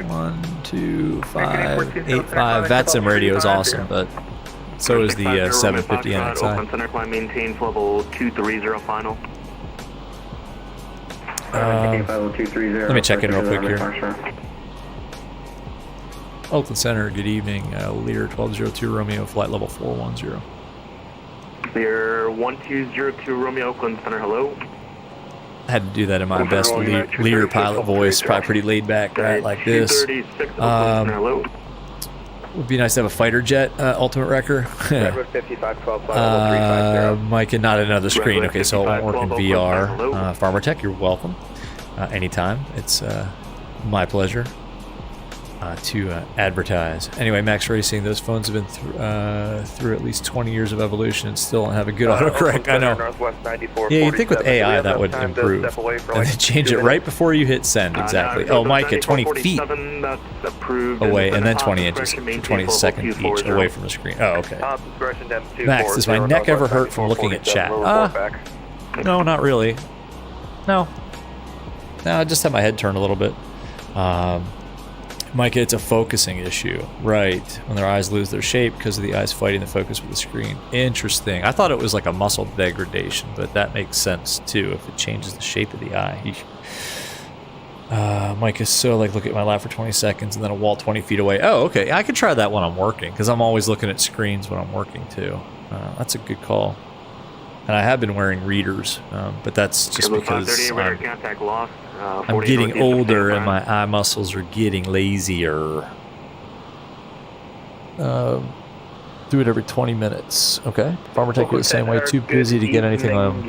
12585. VATSIM radio is awesome, but So is the 750 Oakland NXI. Center climb maintains level 230 final. Let me check in real quick here. Oakland Center, good evening. Lear 1202 Romeo, flight level 410. Lear 1202 Romeo, Oakland Center, hello. I had to do that in my best Lear pilot voice, probably pretty laid back, right, like this. 236 Oakland Center, hello. Would be nice to have a fighter jet, Ultimate Wrecker. Mike, and not another screen. Okay, so it won't work in VR. Farmer Tech, you're welcome. Anytime. It's my pleasure to advertise. Anyway, Max Racing, those phones have been through at least 20 years of evolution and still don't have a good autocorrect. I know. Yeah, you'd think with AI that would improve. And then change it right before you hit send, exactly. Oh, Mike, at 20 feet away, and then 20 inches, 20 seconds each away from the screen. Oh, okay. Max, does my neck ever hurt from looking at chat? No, not really. No, I just have my head turned a little bit. Mike, it's a focusing issue, right? When their eyes lose their shape because of the eyes fighting the focus with the screen. Interesting. I thought it was like a muscle degradation, but that makes sense too if it changes the shape of the eye. Mike is so like, look at my lap for 20 seconds and then a wall 20 feet away. Oh, okay. I could try that when I'm working because I'm always looking at screens when I'm working too. That's a good call. And I have been wearing readers, but that's just because I'm getting older and my eye muscles are getting lazier. Do it every 20 minutes. Okay. Farmer Tech, you're the same way. Too busy to get anything on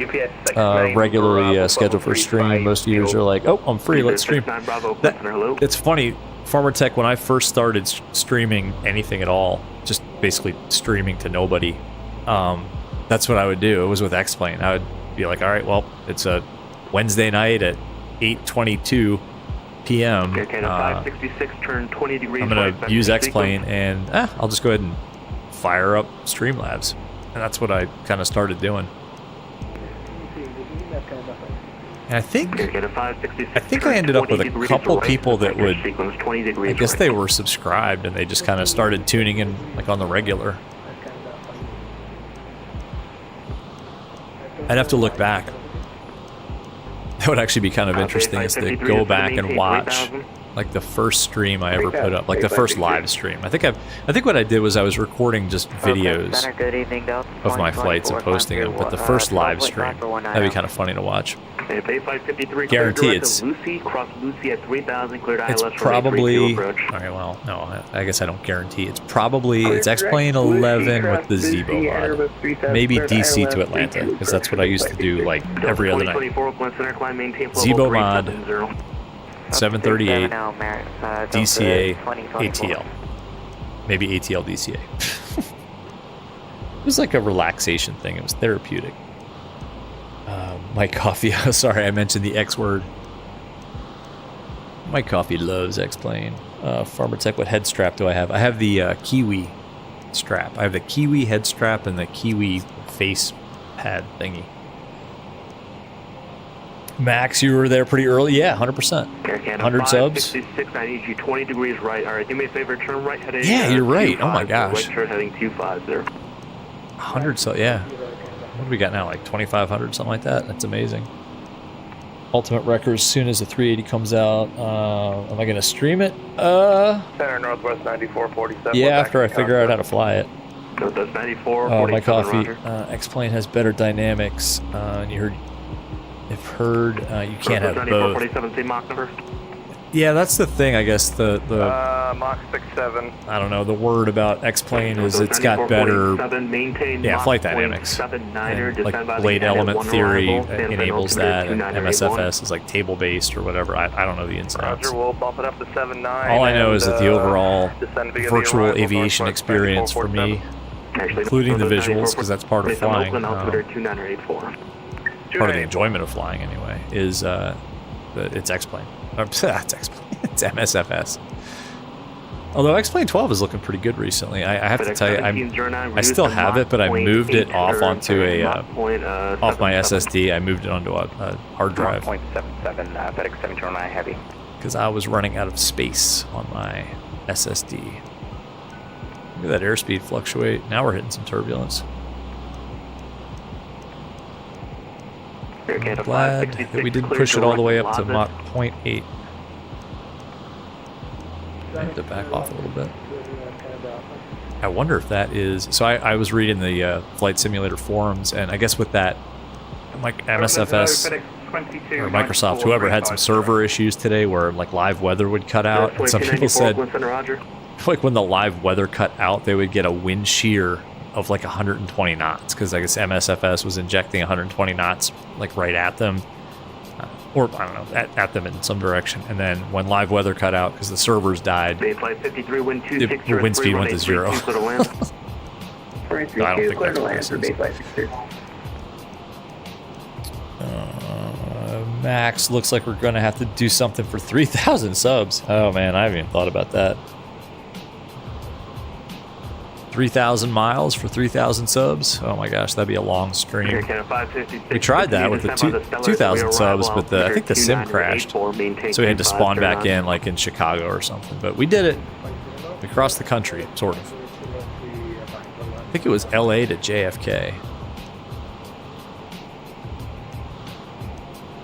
regularly scheduled for a stream. Most users are like, oh, I'm free, let's stream. It's funny. Farmer Tech, when I first started streaming anything at all, just basically streaming to nobody, that's what I would do. It was with X-Plane. I would be like, all right, well, it's a Wednesday night at 8:22 p.m. I'm going to use X-Plane, and I'll just go ahead and fire up Streamlabs. And that's what I kind of started doing. And I think I ended up with a couple people that would, I guess they were subscribed, and they just kind of started tuning in like on the regular. I'd have to look back. That would actually be kind of interesting, is to go back and watch like the first stream I ever put up, like the first live stream. I think what I did was I was recording just videos of my flights and posting them, but the first live stream, that'd be kind of funny to watch. Guarantee it's probably, alright, well, no, I guess I don't guarantee. It's probably, it's X-Plane 11 with the Zebo mod. Maybe DC to Atlanta, because that's what I used to do like every other night. Zebo mod, 738, DCA, ATL. Maybe ATL, DCA. It was like a relaxation thing. It was therapeutic. My coffee, sorry, I mentioned the X word. My coffee loves X-Plane. Farmer Tech, what head strap do I have? I have the Kiwi strap. I have the Kiwi head strap and the Kiwi face pad thingy. Max, you were there pretty early. Yeah, 100%. 100 subs. 66, I need you 20 degrees right. All right, do me a favor, turn right heading. Yeah, you're right. Oh my gosh. Right turn heading 25 there. 100 subs, yeah. What do we got now? Like 2,500, something like that? That's amazing. Ultimate Wrecker, as soon as the 380 comes out. Am I going to stream it? Center Northwest 9447. Yeah, after I figure out how to fly it. Northwest 94, my coffee. Roger. X-Plane has better dynamics. And you heard you can't have both. 47, same Mach number. Yeah, that's the thing, I guess. The Mach 67. I don't know, the word about X-Plane is it's got better flight dynamics. And, like blade element theory enables that, and MSFS is like table based or whatever. I don't know the ins and outs. Roger, we'll bump it up to 79. All I know is that the overall virtual aviation experience for me, including the visuals, because that's part of flying, part of the enjoyment of flying anyway, is it's X-Plane. It's X-Plane. It's MSFS. Although X-Plane 12 is looking pretty good recently. I have to tell you, I still have it, but I moved it off onto off my SSD. I moved it onto a hard drive. 0.77, FedEx 709 heavy. Because I was running out of space on my SSD. Look at that airspeed fluctuate. Now we're hitting some turbulence. I'm glad that we didn't push it all the way up to Mach 0.8. I have to back off a little bit. I wonder if that is... So I was reading the flight simulator forums, and I guess with that, like MSFS or Microsoft, whoever had some server issues today where like live weather would cut out. And some people said, like when the live weather cut out, they would get a wind shear of like 120 knots because I guess MSFS was injecting 120 knots like right at them. Or, I don't know, at them in some direction. And then when live weather cut out because the servers died, the wind speed went to 0. I don't think that's what this is. Max, looks like we're going to have to do something for 3,000 subs. Oh, man, I haven't even thought about that. 3,000 miles for 3,000 subs? Oh my gosh, that'd be a long stream. We tried that with the 2,000 subs, but I think the sim crashed. So we had to spawn back in like in Chicago or something. But we did it. We crossed the country, sort of. I think it was LA to JFK.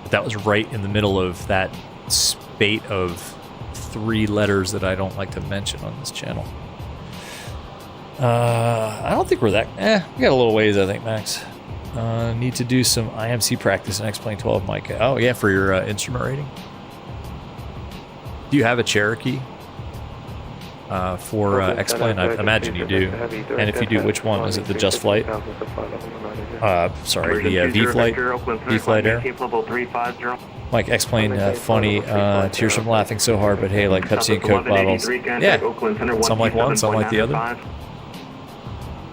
But that was right in the middle of that spate of 3 letters that I don't like to mention on this channel. I don't think we're that... we got a little ways, I think, Max. Need to do some IMC practice in X-Plane 12, Mike. Oh, yeah, for your instrument rating. Do you have a Cherokee for X-Plane? I imagine you do. And if you do, which one? Is it the Just Flight? Sorry, the V-Flight? V-Flight Air? Mike, X-Plane, funny. Tears from laughing so hard, but hey, like Pepsi and Coke bottles. Yeah, some like one, some like the other.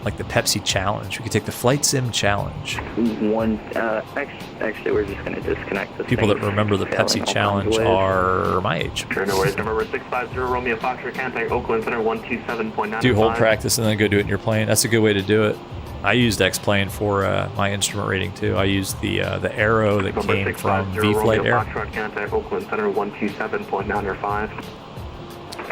Like the Pepsi challenge. We could take the Flight Sim challenge. Actually, we're just going to disconnect this. People that remember the Pepsi challenge are my age. Do hold practice and then go do it in your plane. That's a good way to do it. I used X-Plane for my instrument rating too. I used the arrow that came from V-Flight Air.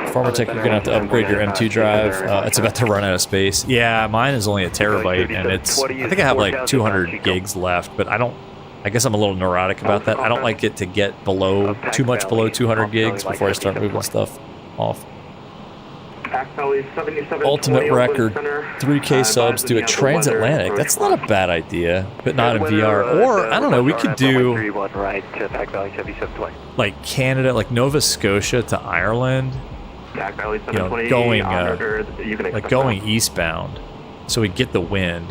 Farmer Tech, you're going to have to upgrade your M2 drive. It's about to run out of space. Yeah, mine is only a terabyte, and it's... I think I have like 200 gigs left, but I guess I'm a little neurotic about that. I don't like it to get too much below 200 gigs before I start moving stuff off. Ultimate record, 3K subs, do a transatlantic. That's not a bad idea, but not in VR. Or, I don't know, we could do like Canada, like Nova Scotia to Ireland. You know, going eastbound, so we get the wind.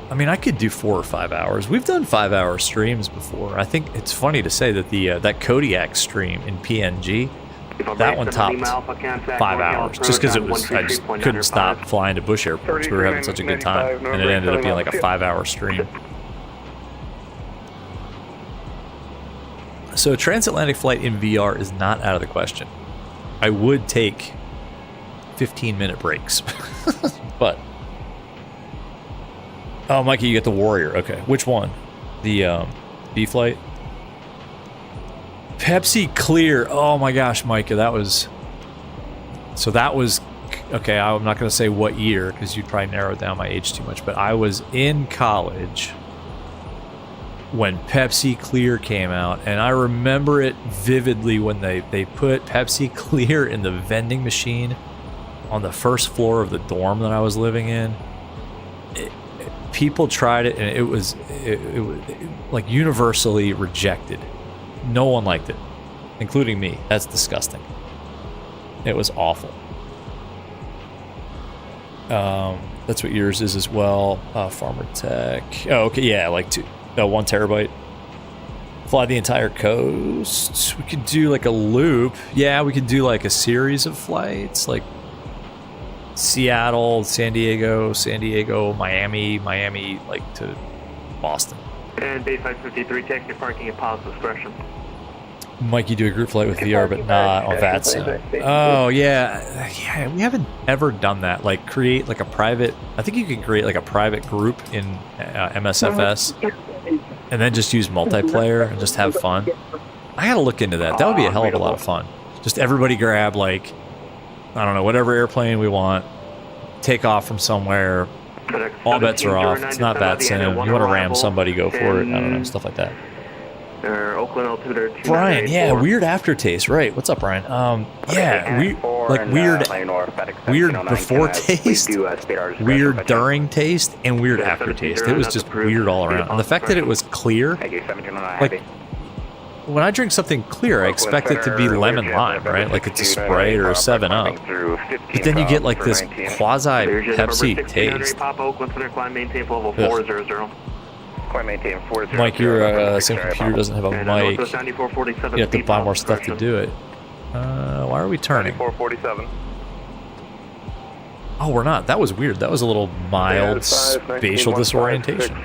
I mean, I could do 4 or 5 hours. We've done 5-hour streams before. I think it's funny to say that that Kodiak stream in PNG, that one topped 5 hours, just because I just couldn't stop flying to Bush airports. We were having such a good time, and it ended up being like a 5-hour stream. So a transatlantic flight in VR is not out of the question. I would take 15-minute breaks, but... Oh, Mikey, you get the Warrior. Okay, which one? The B-Flight? Pepsi Clear. Oh my gosh, Micah, that was... So that was... Okay, I'm not going to say what year, because you'd probably narrow down my age too much, but I was in college when Pepsi Clear came out, and I remember it vividly when they put Pepsi Clear in the vending machine on the first floor of the dorm that I was living in. People tried it, and it was like universally rejected. No one liked it, including me. That's disgusting. It was awful. That's what yours is as well. Farmer Tech. Oh, okay, yeah, like 1 terabyte. Fly the entire coast. We could do like a loop. Yeah, we could do like a series of flights, like Seattle, San Diego, Miami, like to Boston. And Bayside 53, take your parking at positive discretion. Mikey, do a group flight with VR, but not on VATSIM. Oh, yeah, we haven't ever done that. Like, create like a private... I think you can create like a private group in MSFS, and then just use multiplayer and just have fun. I gotta look into that. That would be a hell of a lot of fun. Just everybody grab like I don't know, whatever airplane we want, take off from somewhere. All bets are off. It's not VATSIM. You want to ram somebody, go for it. I don't know, stuff like that. Oakland altimeter Brian, yeah, weird aftertaste, right? What's up, Brian? Yeah, weird before taste, weird during taste, and weird aftertaste. It was just weird all around. And the fact that it was clear, like when I drink something clear, I expect it to be lemon lime, right? Like it's a Sprite or a 7-Up. But then you get like this quasi Pepsi taste. Mike, your same computer doesn't have a mic. You have to buy more stuff to do it. Why are we turning? Oh, we're not. That was weird. That was a little mild spatial disorientation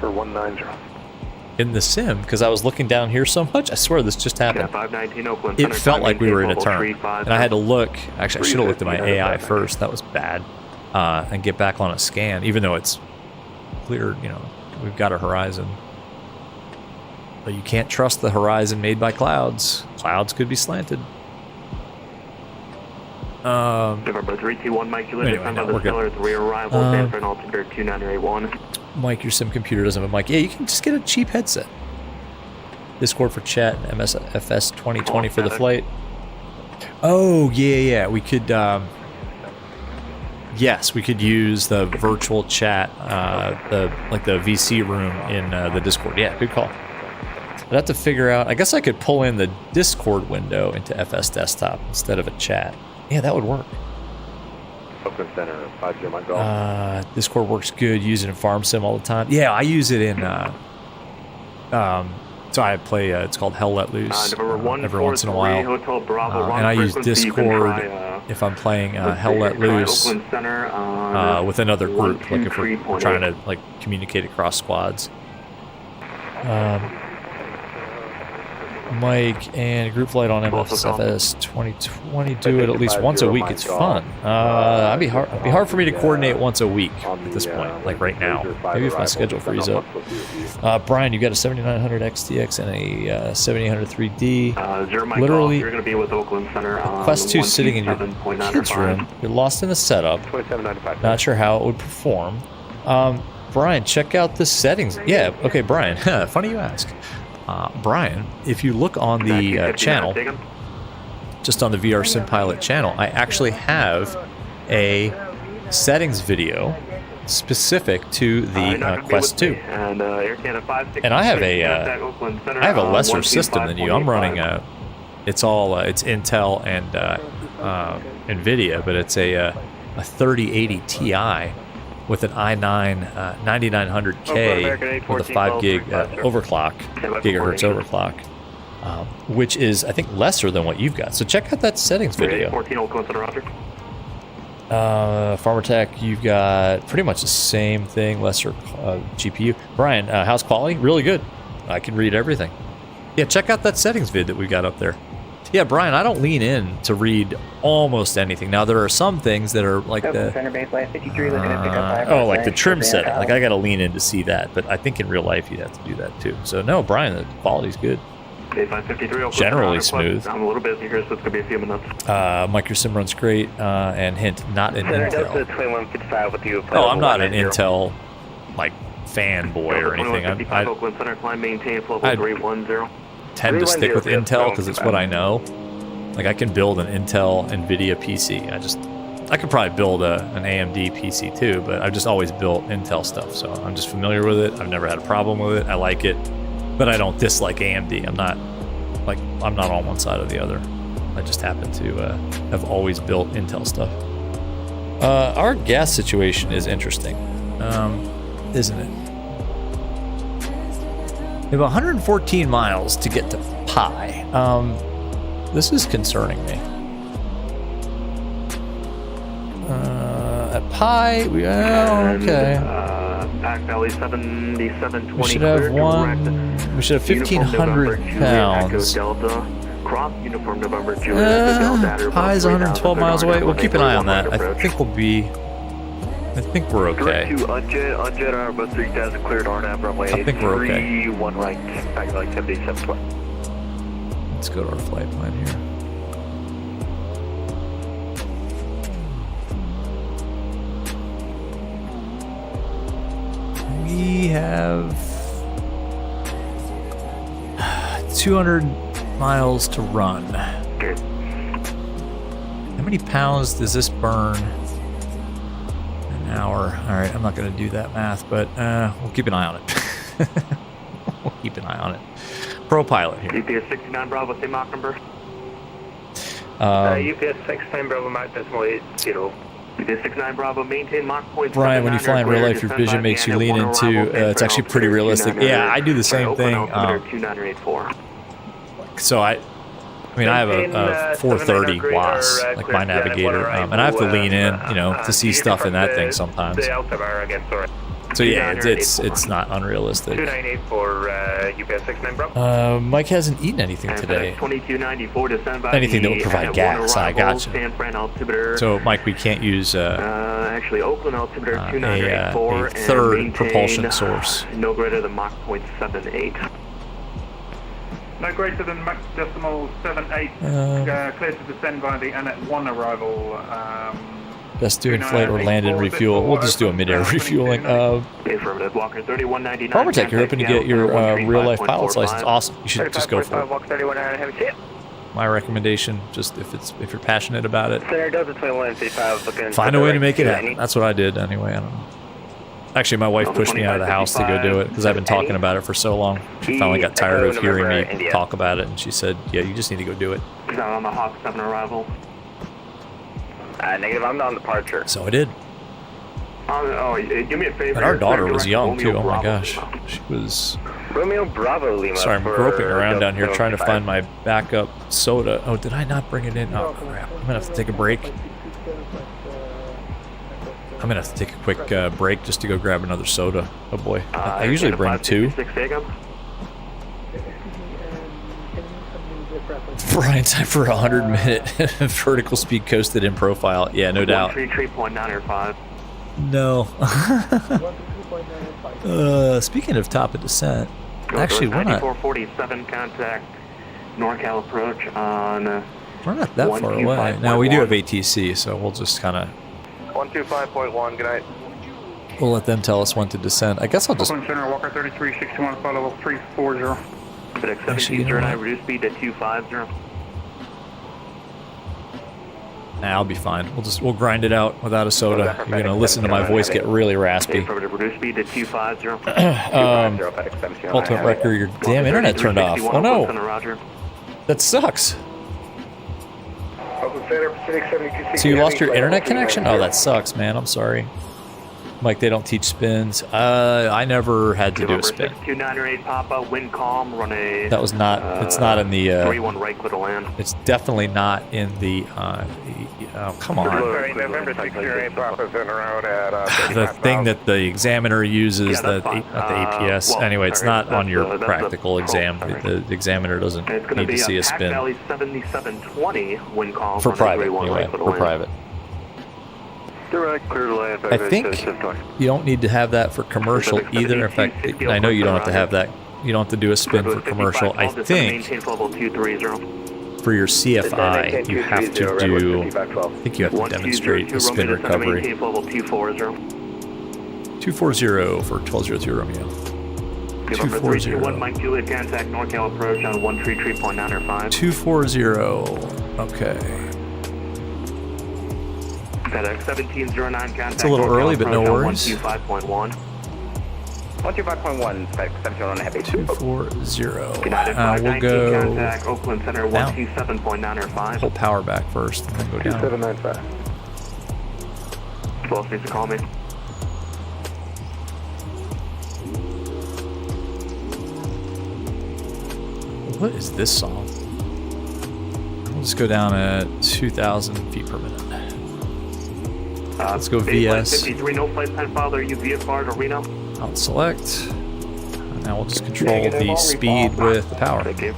in the sim, because I was looking down here so much. I swear this just happened. It felt like we were in a turn, and I had to look. Actually, I should have looked at my AI first. That was bad. And get back on a scan, even though it's clear. You know, we've got a horizon, but you can't trust the horizon made by clouds. Clouds could be slanted. November 321, Mike, you Anyway, no, we're good. rear arrival, Sanford altimeter 2981. Mike, your sim computer doesn't have a mic. Yeah, you can just get a cheap headset. Discord for chat, MSFS 2020 for the flight. Oh, yeah. We could, yes, we could use the virtual chat, the VC room in the Discord. Yeah, good call. I'd have to figure out, I guess I could pull in the Discord window into FS Desktop instead of a chat. Yeah, that would work. Oakland Center, 50 Mike Golf. Discord works good. Use it in Farm Sim all the time. Yeah, I use it in. So I play. It's called Hell Let Loose every once in a while, and I use Discord if I'm playing Hell Let Loose with another group, like if we're trying to like communicate across squads. Mike and group flight on MSFS 2020. Do it at least once a week. It's fun. It'd be hard for me to coordinate once a week at this point, like right now. Maybe if my schedule frees up. Brian, you got a 7900 XTX and a 7800 3D. Literally, you're going to be with Oakland Center. Quest 2 sitting in your kids' room. You're lost in the setup. Not sure how it would perform. Brian, check out the settings. Yeah, okay, Brian. Funny you ask. Brian, if you look on the channel, just on the VR Sim Pilot channel, I actually have a settings video specific to the Quest 2. And I have a lesser system than you. I'm running it's Intel and NVIDIA, but it's a 3080 Ti with an i9 9900K with a 5 gig gigahertz overclock, which is, I think, lesser than what you've got. So check out that settings video. Farmer Tech, you've got pretty much the same thing, lesser GPU. Brian, how's quality? Really good. I can read everything. Yeah, check out that settings vid that we've got up there. Yeah, Brian, I don't lean in to read almost anything. Now, there are some things that are like like the trim setting. Like, I got to lean in to see that. But I think in real life, you'd have to do that, too. So, no, Brian, the quality's good. Generally smooth. I'm a little busy here, so it's going to be a few minutes. Mike, your sim runs great. And hint, not an Intel. Oh, I'm not an Intel, like, fanboy or anything. I tend to stick with Intel because it's what I know. Like, I can build an Intel NVIDIA PC. I could probably build an AMD PC too, but I've just always built Intel stuff, so I'm just familiar with it. I've never had a problem with it. I like it, but I don't dislike AMD. I'm not on one side or the other. I just happen to have always built Intel stuff. Our gas situation is interesting, isn't it? We have 114 miles to get to Pi. This is concerning me. At Pi, okay. We should have We should have 1,500 pounds. Pi's 112 miles away. We'll keep an eye on that. I think we're okay. I think we're okay. Let's go to our flight plan here. 200 miles to run. Good. How many pounds does this burn an hour? All right, I'm not going to do that math, but we'll keep an eye on it. We'll keep an eye on it. Pro pilot here. UPS 69 Bravo, same Mach number. UPS 69 Bravo, Mach decimal 80. UPS 69 Bravo, maintain Mach point. Brian, when you fly in real life, your vision makes you lean into. It's actually pretty realistic. Yeah, I do the same thing. 2984. So I mean, I have a 430 WAS, like my navigator, and I have to lean in, you know, to see stuff in that thing sometimes. So yeah, it's not unrealistic. 2984 UPS 69 Bravo. Mike hasn't eaten anything today. 2294 to send by anything that would provide gas. I got you. San Fran altimeter. So Mike, we can't use actually Oakland altimeter 2984 a third propulsion source. No greater than Mach 0.78. No greater than Mach decimal 78. Clear to descend by the Anet 1 arrival. Best do in flight or land and refuel. We'll just do a mid-air refueling. Affirmative. Walker 3199. Farmertech, you're hoping to get your real-life pilot's license. Awesome. You should just go for it. Walker 3199. My recommendation, just if you're passionate about it, Center Delta 2155. find a way to make it happen. That's what I did anyway. I don't know. Actually, my wife pushed me out of the house to go do it because I've been talking about it for so long. She finally got tired of hearing me talk about it, and she said, "Yeah, you just need to go do it." He's on the Hawk 7 arrival. Negative, I'm on departure. So I did. Do me a favor. And our daughter was young too. Oh my gosh, she was. Romeo Bravo Lima. Sorry, I'm groping around down here trying to find my backup soda. Oh, did I not bring it in? Oh crap! I'm gonna have to take a break. I'm gonna have to take a quick break just to go grab another soda. Oh boy, I usually bring two. Brian, time for a 100-minute vertical speed coasted in profile. Yeah, no doubt. 133.905. No. Speaking of top of descent, actually we're not. 9447 contact NorCal approach on. We're not that far away. Now we do have ATC, so we'll just kind of. 125.1. Good night. We'll let them tell us when to descend. I guess I'll just. Center Walker 3361 follow 340. FedEx 1709 reduce speed to 250. Nah, I'll be fine. We'll grind it out without a soda. You're gonna listen to my voice get really raspy. Reduce speed to 250. Ultimate Wrecker, your damn internet turned off. Oh no, that sucks. So you lost your internet connection? Oh, that sucks, man. I'm sorry. Mike, they don't teach spins. I never had to do a spin. 298 Papa, wind calm, run a. That was not. It's not in the. 31 right, clear to land. It's definitely not in the. Oh, come on. November 608 Papa's in around at. The thing that the examiner uses, not the APS. Well, anyway, it's not on your practical exam. The examiner doesn't need to see a spin. Valley 7720 wind calm. For private, anyway. For private. Direct, clear to land. I think you don't need to have that for commercial either. In fact, I know you don't have to have that. You don't have to do a spin for commercial. I think for your CFI, you have to do. I think you have to demonstrate a spin recovery. 240 for 1203 Romeo. 240. Mike Juliet, contact NorCal approach on 133.905. 240. Okay. FedEx 1709 contact. It's a little early, but no worries. 125.1. 125.1, FedEx 1709 heavy. 240. We'll go contact Oakland Center 127.905. Pull power back first, and then go down. 2795. Who else needs to call me? What is this song? We'll just go down at 2,000 feet per minute. Let's go VS. 53, no flight time father, you VFR to Reno. Out select. And now we'll just control the speed with the power. Thank you.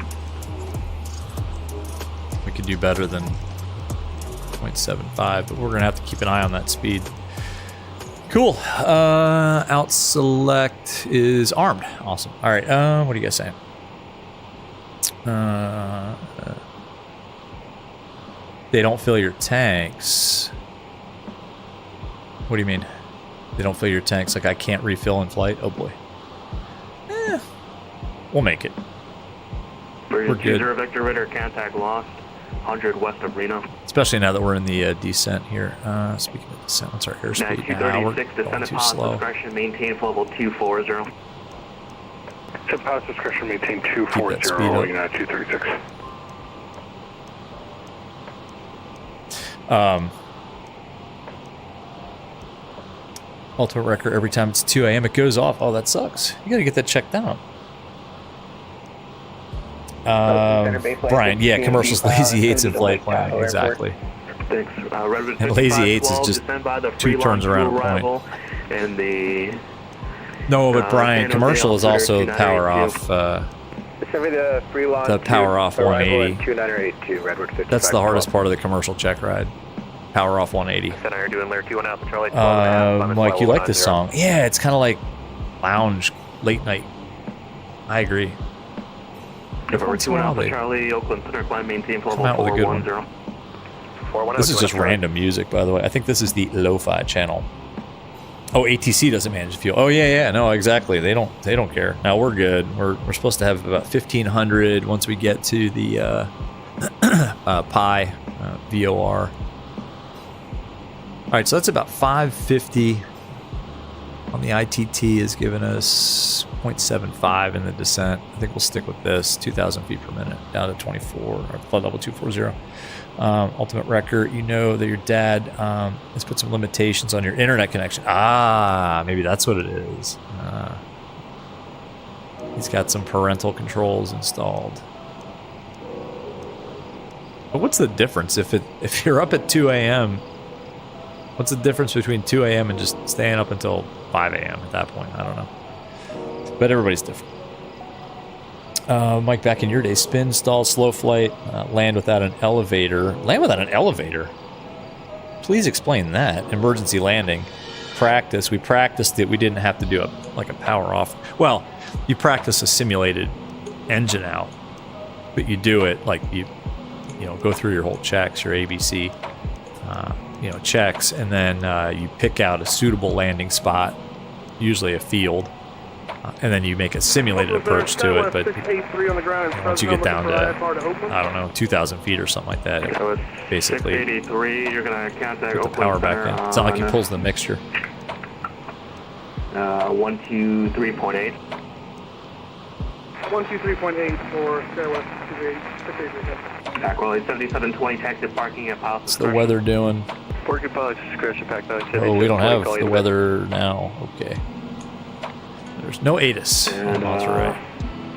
We could do better than 0.75, but we're gonna have to keep an eye on that speed. Cool. Out select is armed. Awesome. All right. What are you guys saying? They don't fill your tanks. What do you mean? They don't fill your tanks? Like I can't refill in flight? Oh boy. We'll make it. we're good. 20 Victor Ritter, contact lost. 100 west of Reno. Especially now that we're in the descent here. Speaking of descent, what's our airspeed now? We're 236, going descend too at pilot's slow. discretion, maintain level 240. Set pilot's discretion, maintain Keep that speed 240, up. United 236. Ultimate record every time it's 2 a.m. it goes off. Oh, that sucks. You gotta get that checked out. Brian, yeah, commercials, lazy eights and flight planning, exactly. Thanks. Redwood And lazy eights is just descend by the 2 turns around a arrival, and the No, but Brian, San commercial is Jose also Altimeter power 2982. off. Send me the free launch. The power off 180. 2982, Redwood 55. That's the hardest part of the commercial check ride. Power off 180. Center, you're doing Lear 21 Alpha Charlie 12 Mike, you like this song? Yeah, it's kind of like lounge, late night. I agree. Every November once in a 21 while Alpha they Charlie, Oakland Center, climb, maintain level come out with a good one. 410. This is just random music, by the way. I think this is the lo-fi channel. Oh, ATC doesn't manage fuel. Oh yeah, no, exactly. They don't care. Now we're good. We're supposed to have about 1,500 once we get to the Pi VOR. All right, so that's about 550 on the ITT is giving us 0.75 in the descent. I think we'll stick with this, 2,000 feet per minute, down to 24, or flight level 240. Ultimate record, you know that your dad has put some limitations on your internet connection. Ah, maybe that's what it is. He's got some parental controls installed. But what's the difference if you're up at 2 a.m.? What's the difference between 2 a.m. and just staying up until 5 a.m. at that point? I don't know. But everybody's different. Mike, back in your day, spin, stall, slow flight, land without an elevator. Land without an elevator? Please explain that. Emergency landing. Practice. We practiced it. We didn't have to do a power off. Well, you practice a simulated engine out, but you do it like you go through your whole checks, your ABC, checks, and then you pick out a suitable landing spot, usually a field. And then you make a simulated approach to it, but once you get down to, I don't know, 2,000 feet or something like that, it basically 683, you're going to contact put the power back in. It's not like he pulls the mixture. 123.8. 123.8 for Fairwest. Backwell 7720, taxi parking at Palace. What's the weather doing? Working pilot discretion, pack 9. Oh, we don't have the weather now. Okay. There's no ATIS in Monterey.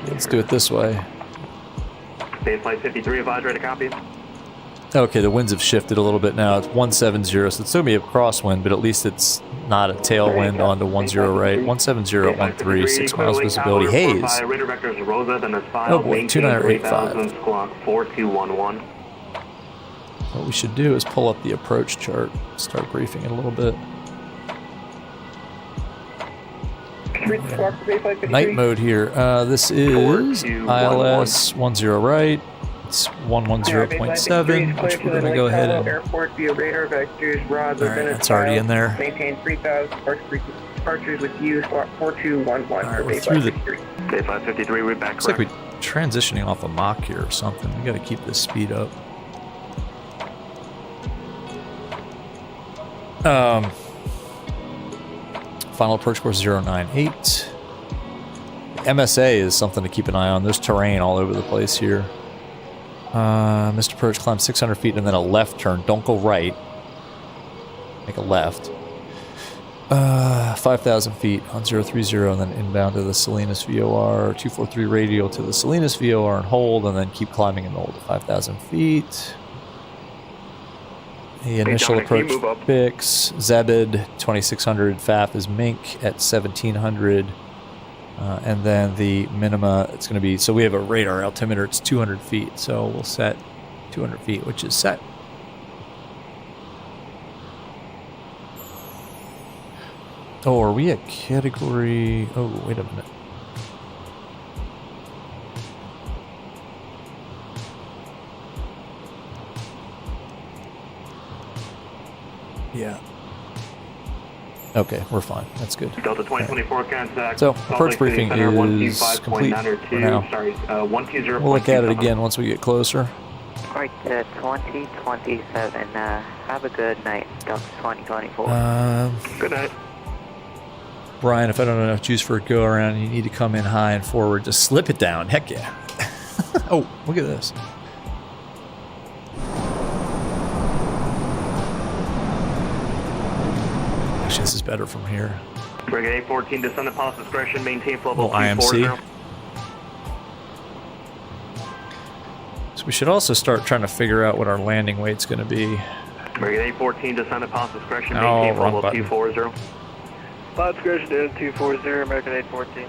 Let's do it this way. Base flight 53, advisory to copy. Okay, the winds have shifted a little bit now. It's 170, so it's still be a crosswind, but at least it's not a tailwind onto 10 right. 170 6 miles visibility. Haze. Oh boy, 2985. Squawk 4211. What we should do is pull up the approach chart, start briefing it a little bit. Night mode here. This is ILS 10 right. It's 110.7, which we're going to go ahead and... Alright, that's already in there. Maintain 3,000 departures with you, 4211. Alright, we're through the... Base flight 53, we're back. Looks like we're transitioning off a Mach here or something. We got to keep this speed up. Final approach course 098. MSA is something to keep an eye on. There's terrain all over the place here. Missed approach, climb 600 feet and then a left turn. Don't go right. Make a left. 5,000 feet on 030 and then inbound to the Salinas VOR. 243 radial to the Salinas VOR and hold, and then keep climbing and hold to 5,000 feet. The initial approach fix, Zebed 2600, FAF is Mink at 1700, and then the minima, it's going to be, so we have a radar altimeter, it's 200 feet, so we'll set 200 feet, which is set. Oh, are we at category, oh, wait a minute. Yeah. Okay, we're fine. That's good. Delta 2024 contact. So, Salt approach Lake City briefing Center, is 125.9 complete or for 2. now. Sorry, 120. We'll look at it again once we get closer. Alright, 2027, have a good night, Delta 2024. Good night. Brian, if I don't have enough juice for a go around, you need to come in high and forward. Just slip it down. Heck yeah. Oh, look at this. Actually, this is better from here. Brigade 814, descend at pilot's discretion, maintain level Little IMC. 240. So we should also start trying to figure out what our landing weight's going to be. Brigade 814, descend at pilot's discretion, Oh, maintain wrong level button. 240. Pilot discretion to 240, American 814.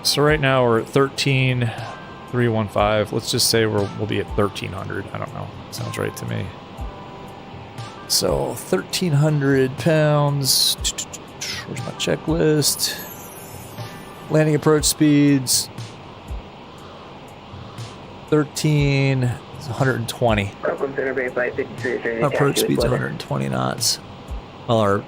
So right now we're at 13,315. Let's just say we'll be at 1,300. I don't know. Sounds right to me. So 1,300 pounds. Where's my checklist? Landing approach speeds. 13 is 120. Oakland Center Bay Flight 53. Our approach speed's 120 knots. Well,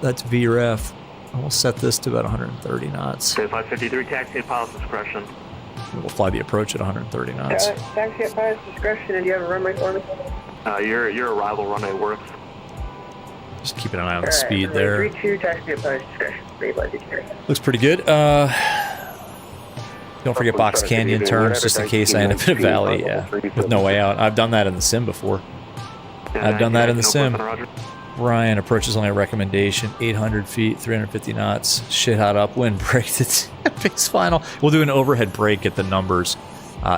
that's VREF. We'll set this to about 130 knots. 553, taxi at pilot's discretion. We'll fly the approach at 130 knots. Taxi at pilot's discretion, and do you have a runway for me? Your arrival runway works. Just keeping an eye on the speed there. 32, taxi at pilot's discretion. Bay Flight 53. Looks pretty good. Don't forget box canyon turns just in case I end up in a valley. Yeah, with no way out. I've done that in the sim before. I've done that in the sim. Ryan, approach is only a recommendation. 800 feet, 350 knots. Shit hot upwind, braked at base final. We'll do an overhead brake at the numbers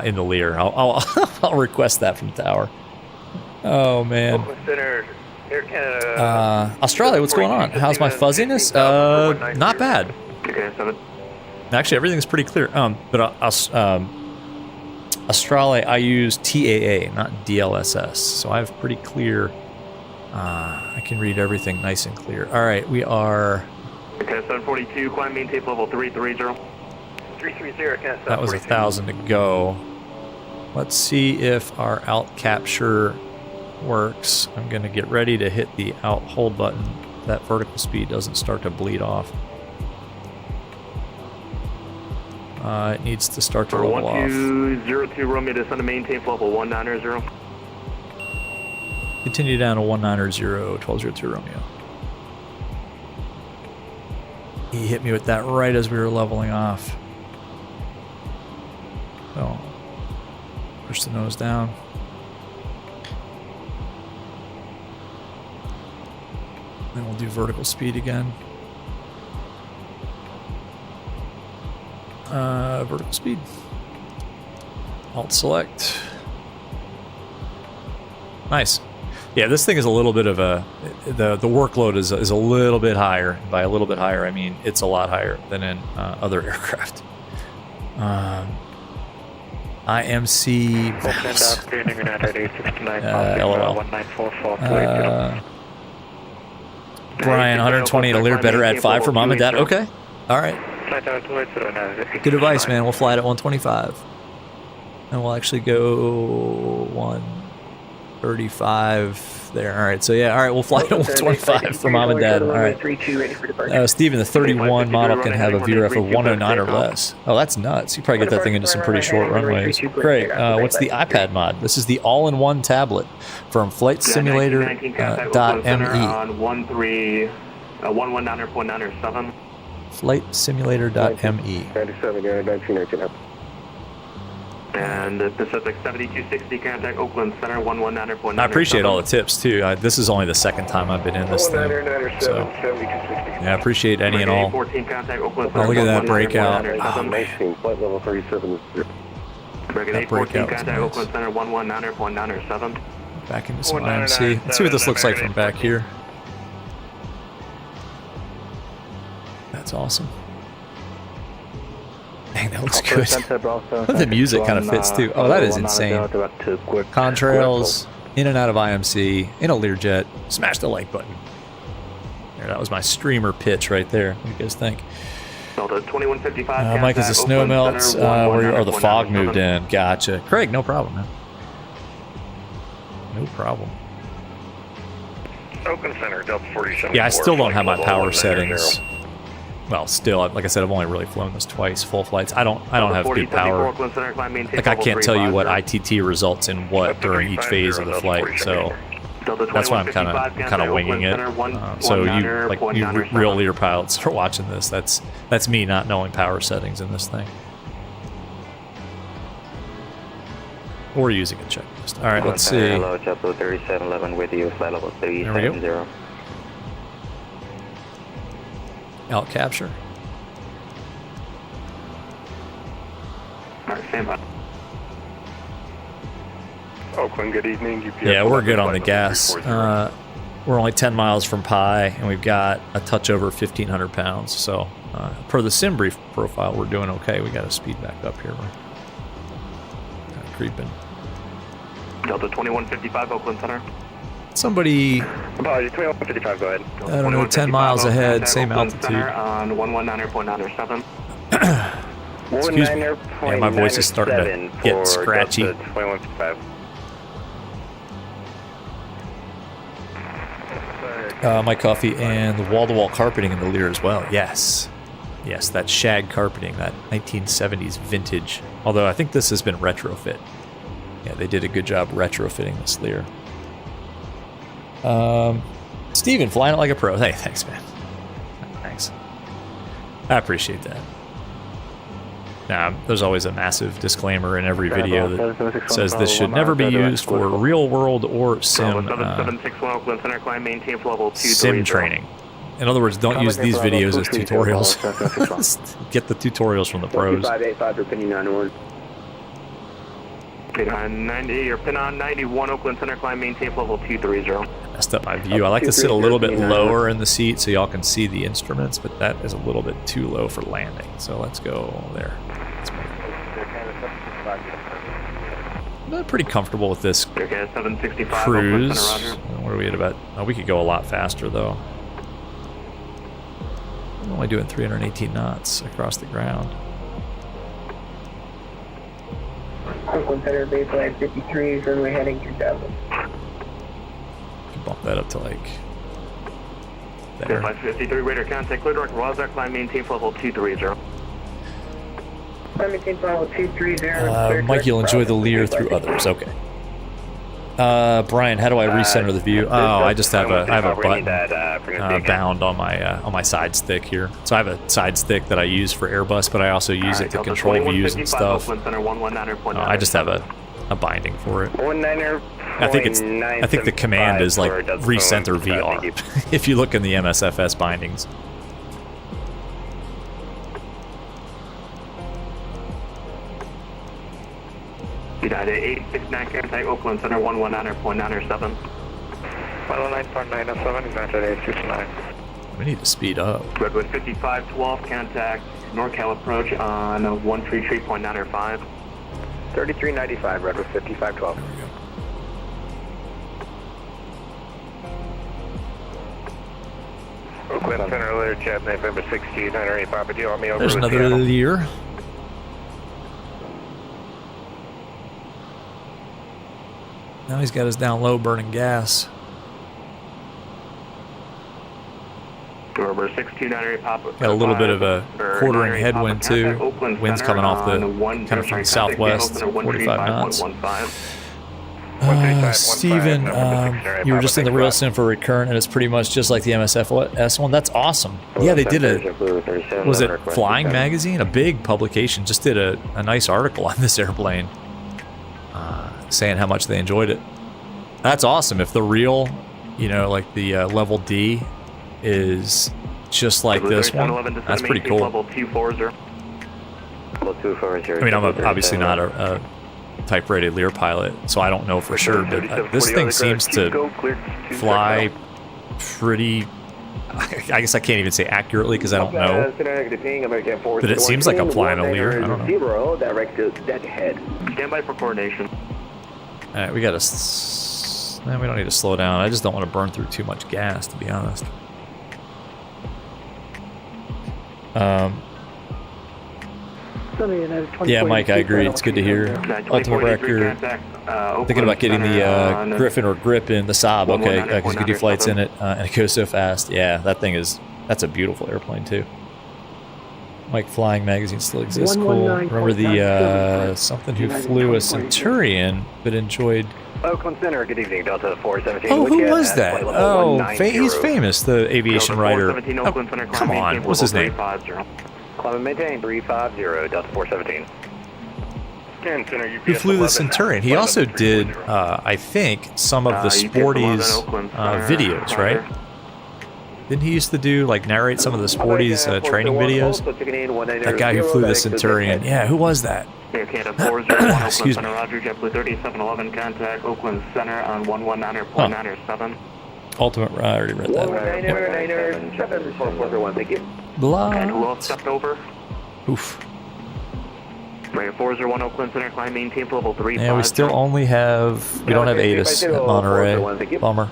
in the Lear. I'll request that from tower. Oh man. Australia, what's going on? How's my fuzziness? Not bad. Actually, everything's pretty clear. But Australia, I use TAA, not DLSS, so I have pretty clear. I can read everything nice and clear. All right, we are. Okay, 742, climb maintain level 330. 330, That was 1,000 to go. Let's see if our alt capture works. I'm going to get ready to hit the alt hold button. That vertical speed doesn't start to bleed off. It needs to start to roll off. 1202 Romeo, descend to maintain level 190. Continue down to 190, 1202 Romeo. He hit me with that right as we were leveling off. So, push the nose down. Then we'll do vertical speed again. Vertical speed. Alt select. Nice. Yeah, this thing is a little bit of a... The workload is a little bit higher. By a little bit higher, I mean it's a lot higher than in other aircraft. IMC... LOL. Brian, 120 to Lear, better at 5 for mom and dad. Okay. All right. Good advice, man. We'll fly it at 125. And we'll actually go 135 there. All right. So, yeah. All right. We'll fly it at 125 for mom and dad. All right. Steven, the 31 model can have a VREF of 109 or less. Oh, that's nuts. You probably get that thing into some pretty short runways. Great. What's the iPad mod? This is the all-in-one tablet from Flysimware Learjet. 119.907. Flysimware.me. 97, you're 1919. And Pacific 7260, contact Oakland Center 119.9. I appreciate all the tips too. This is only the second time I've been in this thing. So, yeah, I appreciate any and all. 14, contact Oakland Oh, look at that breakout. Oh, man. Flight level 37. Brigade 14, contact Oakland Center 119.907. Back into some IMC. Let's see what this looks like from back here. That's awesome. Dang, that looks good. The music kind of fits too. Oh, that is insane. Contrails, in and out of IMC, in a Learjet. Smash the like button. There, that was my streamer pitch right there. What do you guys think? Mike, is the snow melts or the fog moved in? Gotcha. Craig, no problem, man. No problem. Oakland Center, Delta 47. Yeah, I still don't have my power settings. Well, still, like I said, I've only really flown this twice, full flights. I don't have good power. Like I can't tell you what ITT results in what during each phase of the flight, so that's why I'm kind of winging it. So you real Lear pilots are watching this. That's me not knowing power settings in this thing. Or using a checklist. All right, let's see. Hello, JetBlue 3711 with you, flight level 370. Out capture. Alright, stand by. Oakland, good evening. UPS Yeah, we're good on the flight gas. 340. We're only 10 miles from Pi, and we've got a touch over 1,500 pounds. So, per the sim brief profile, we're doing okay. We got to speed back up here. We're kind of creeping. Delta 2155, Oakland Center. Somebody, Apologies, 2155, go ahead. I don't know, 10 miles ahead, same Oakland altitude. Center on 119.97. Excuse me. Yeah, my voice is starting to get scratchy. 2155. Mike Coffee and the wall-to-wall carpeting in the Lear as well. Yes. Yes, that shag carpeting, that 1970s vintage. Although I think this has been retrofit. Yeah, they did a good job retrofitting this Lear. Steven, flying it like a pro. Hey, thanks, man. Thanks. I appreciate that. Now, there's always a massive disclaimer in every video that says this should never be used for real world or sim training. In other words, don't use these videos as tutorials. Get the tutorials from the pros. 585 for Penny 91. Pin on 90 or pin on 91 Oakland Center, climb maintain level 230. Messed up my view. I like to sit a little bit lower in the seat so y'all can see the instruments, but that is a little bit too low for landing. So let's go there. I'm pretty comfortable with this Okay, 765 cruise. Oakland Center, Roger. What are we at about? Oh, we could go a lot faster though. I'm only doing 318 knots across the ground. Oakland Center, baseline 53, runway heading 2000. Bump that up to like there. 53 radar contact, clear direct Roswell, climb maintain level 230. Climb maintain level 230. Mike, you'll enjoy the Lear through others. Okay. Brian, how do I recenter the view? Oh, I just have a button bound on my side stick here. So I have a side stick that I use for Airbus, but I also use it to control views and stuff. I just have a binding for it. I think the command is like recenter VR. If you look in the MSFS bindings. United 869 contact Oakland Center 119.97. 119.97, United 869. We need to speed up. Redwood 5512 contact NorCal approach on 133.95. 3395, Redwood 5512. There we go. Oakland Center Learjet, November 16, 908 Papa. Do you want me over There's with another Seattle? Lear. Now he's got us down low burning gas. November 629 Papa. Got a little bit of a quartering headwind too. Wind's coming off the kind of from the southwest, 45 knots. Steven, you were just in the real sim for Recurrent, and it's pretty much just like the MSFS one. That's awesome. Yeah, they did was it Flying Magazine? A big publication just did a nice article on this airplane, saying how much they enjoyed it. That's awesome. If the real, like the level D is just like this one, that's pretty cool. Level 240. I mean, I'm obviously not a type-rated Lear pilot, so I don't know for sure, but this thing seems to fly pretty... I guess I can't even say accurately because I don't know, but it seems like I'm flying a Lear. I don't know. Stand by for coordination. All right, we gotta... Man, we don't need to slow down. I just don't want to burn through too much gas, to be honest. Yeah, Mike, I agree. It's good to hear. Ultimate Wrecker. Thinking about getting the Griffin or Griffin, the Saab, okay, because you can do flights in it, and it goes so fast. Yeah, that's a beautiful airplane, too. Mike, Flying Magazine still exists. Cool. Remember the something who flew a Centurion, but enjoyed... Oakland Center, good evening, Delta 417. Oh, who was that? Oh, he's famous, the aviation writer. Oh, come on, what's his name? Climb and maintain, 350, Delta 417. Who flew the Centurion? He also did, I think, some of the Sporties videos, right? Didn't he used to do, like, narrate some of the Sporties training videos? That guy who flew the Centurion. Yeah, who was that? Excuse me. Roger, JetBlue 3711, contact Oakland Center on 119.97. Ultimate, I already read that. And who else stepped over? Oof. Right, 401 Oakland Center, climb, maintain level 3. Yeah, we still only have, we don't have ATIS at Monterey. Bummer.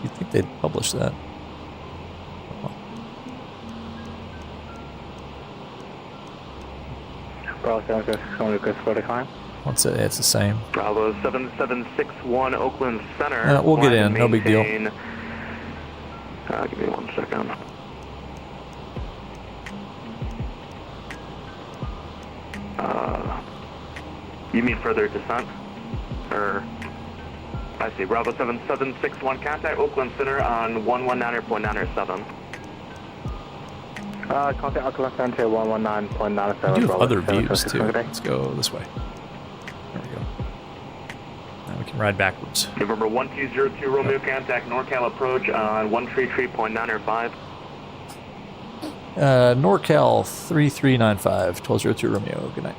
You'd think they'd publish that. What's it? It's the same. Bravo 7761 Oakland Center. We'll get in, no big deal. Give me 1 second. You mean further descent? Or, I see, Bravo 7761, contact Oakland Center on 119.97. Contact Oakland Center 119.97. We do have other views too. Let's go this way. There we go. Now we can ride backwards. November 1202 Romeo, contact NorCal approach on 133.905. NorCal 3395, 1202 Romeo. Good night.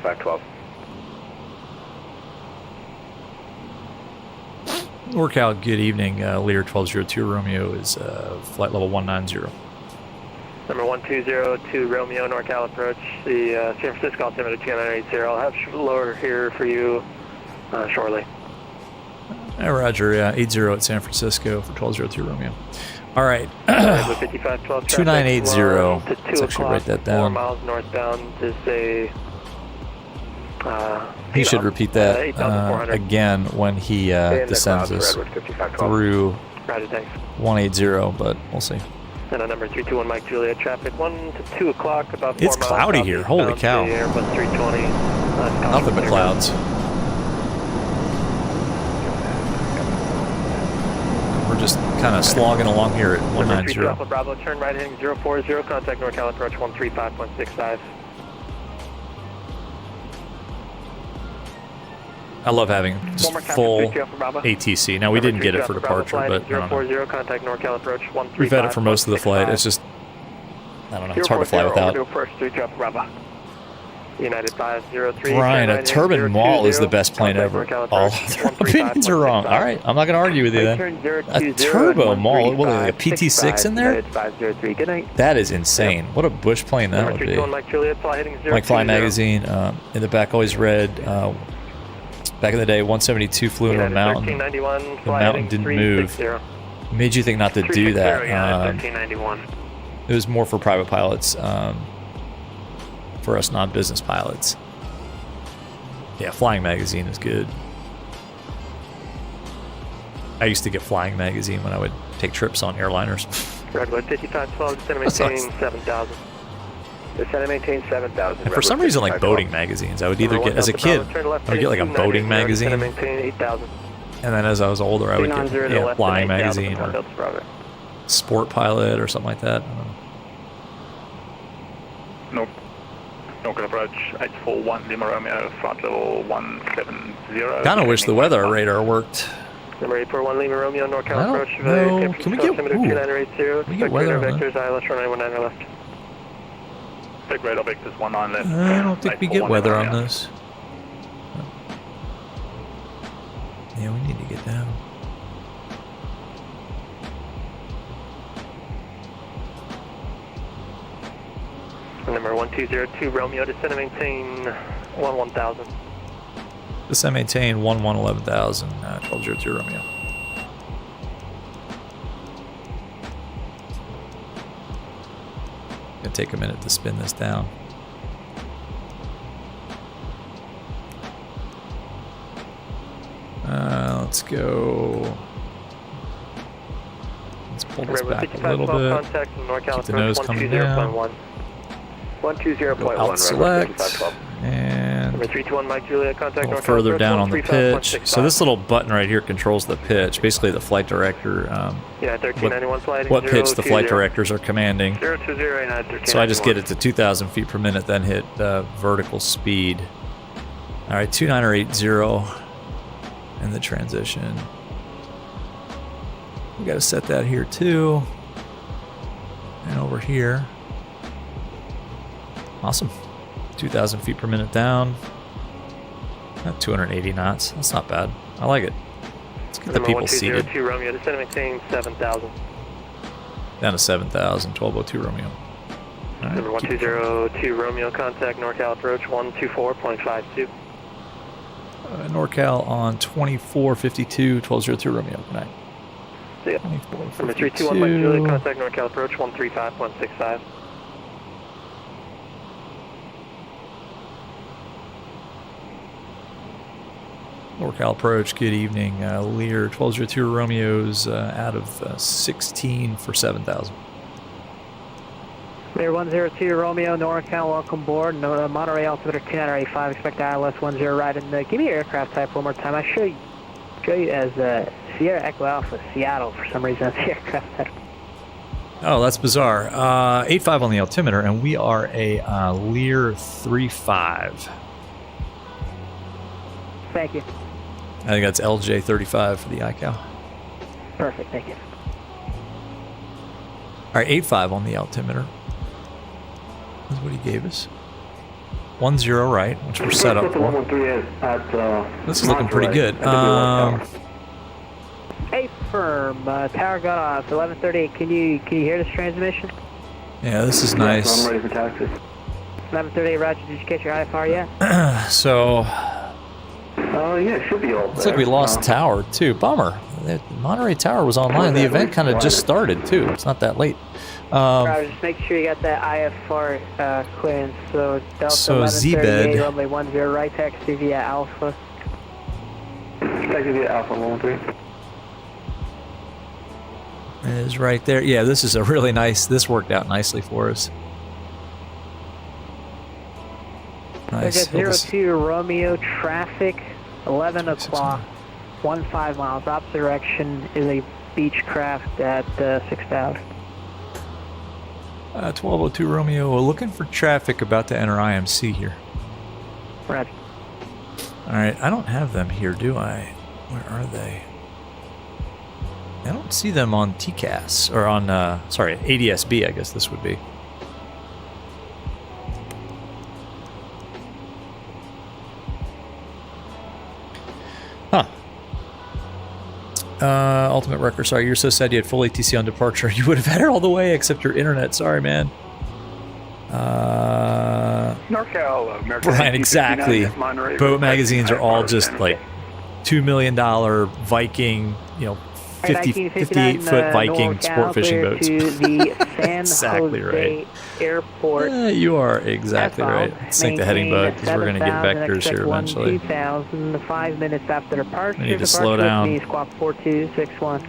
512. NorCal, good evening. Lear 1202 Romeo is flight level 190. Number 1202 Romeo, NorCal approach. The San Francisco altimeter 2980. I'll have lower here for you shortly. Roger, 80 at San Francisco for 1202 Romeo. All right. 2980. Let's actually write that down. 4 miles northbound to say... he should repeat that again when he descends us through 180, but we'll see. And on number 321 Mike Juliet, traffic 1 to 2 o'clock, about 4 It's miles cloudy here, holy cow. Airbus 320. Nothing but clouds. We're just kind of slogging along here at 190. Alpha Bravo, turn right heading 040, contact NorCal approach 135.65. I love having just full ATC. Now, we didn't get it for departure, but I don't know. Contact NorCal approach 135.65. We've had it for most of the flight. It's just, I don't know, it's hard to fly without. United 503. Brian, a turbine Mach is the best plane ever. All opinions are wrong. All right, I'm not going to argue with you then. A turbo Mach, what, like a PT6 in there? That is insane. What a bush plane that would be. Mike Fly Magazine, in the back, always read, back in the day, 172 flew into a mountain. The mountain didn't move. It made you think not to do that. It was more for private pilots. For us non-business pilots. Yeah, Flying Magazine is good. I used to get Flying Magazine when I would take trips on airliners. Redwood 5512, descend and maintain 7,000. Descend and maintain 7,000. And for some reason, like boating magazines, I would either get, as a kid, I would get like a boating magazine. And then as I was older, I would get Flying Magazine or Sport Pilot or something like that. I don't know. Nope. NorCal approach 841 Lima Romeo, flight level 170. Kind of wish the weather radar worked. Number 841 Lima Romeo, NorCal approach. No, can we get weather on vectors, ILS 919 left. Take radar vectors 19 left. I don't think we get weather on this. Yeah, we need to get down. Number 1202 Romeo, descend and maintain 11,000. Descend and maintain 11,000, 1202 Romeo. take a minute to spin this down. Let's go. Let's pull this back a little bit. Contact from NorCal Keep the nose coming down. 120.1. Go out select. And Number 321 Mike Juliet, a contact little NorCal further down on the 135.65. pitch. So this little button right here controls the pitch. Basically, the flight director, Yeah, 1391 flight. what pitch the flight directors are commanding. 02089 So I just get it to 2,000 feet per minute, then hit vertical speed. All right, 2980 in the transition. We got to set that here too. And over here. Awesome. 2,000 feet per minute down. Not 280 knots. That's not bad. I like it. Let's get the people seated. 1202 Romeo, descend and maintain 7,000. Down to 7,000. 1202 Romeo. All right, Number 1202 Romeo, contact NorCal approach 124.52. NorCal on 2452, 1202 Romeo. Good night. See ya. Number 321 Mike Juliet, contact NorCal approach 135.65. NorCal approach, good evening. Lear 1202 Romeo's out of 16 for 7,000. Lear 102 Romeo, NorCal, welcome aboard. No, Monterey altimeter 2985, expect ILS 10 right. And give me your aircraft type one more time. I show you as Sierra Echo Alpha, Seattle, for some reason. That's the aircraft type. Oh, that's bizarre. 8.5 on the altimeter, and we are a Lear 3.5. Thank you. I think that's LJ35 for the iCal. Perfect, thank you. All right, 8.5 on the altimeter. That's what he gave us. 10 right, which we're set up for. This is looking pretty good. Hey, firm. Tower got off. 11:38. Can you hear this transmission? Yeah, this is nice. I'm ready for taxi. 11:38. Roger. Did you catch your IFR yet? So, Oh, yeah, it should be all looks like we lost tower too. Bummer. The Monterey Tower was online. The event kind of just started too. It's not that late. Roger. Just make sure you got that IFR clearance. So Delta So 1138. Zbed. Runway 10 right. Taxi via Alpha. Taxi via Alpha 113. Is right there. Yeah, this is a really nice. This worked out nicely for us. Nice. Target 02 Romeo traffic, 11 o'clock, 15 miles. Opposite direction is a Beechcraft at 6,000. 1202 Romeo, looking for traffic about to enter IMC here. Roger. All right, I don't have them here, do I? Where are they? I don't see them on TCAS, or on, sorry, ADSB, I guess this would be. Huh. Ultimate Wrecker, sorry, you're so sad you had full ATC on departure. You would have had it all the way except your internet. Sorry, man. NorCal, American Right, exactly. Boat magazines are all just like $2 million Viking, you know, 58-foot Viking sport fishing boats. To the San Exactly Jose right. Airport. You are exactly right. Let's sync the heading bug because we're going to get vectors here eventually. 2,000, 5 minutes after departure. We need to slow down. Squawk 4261.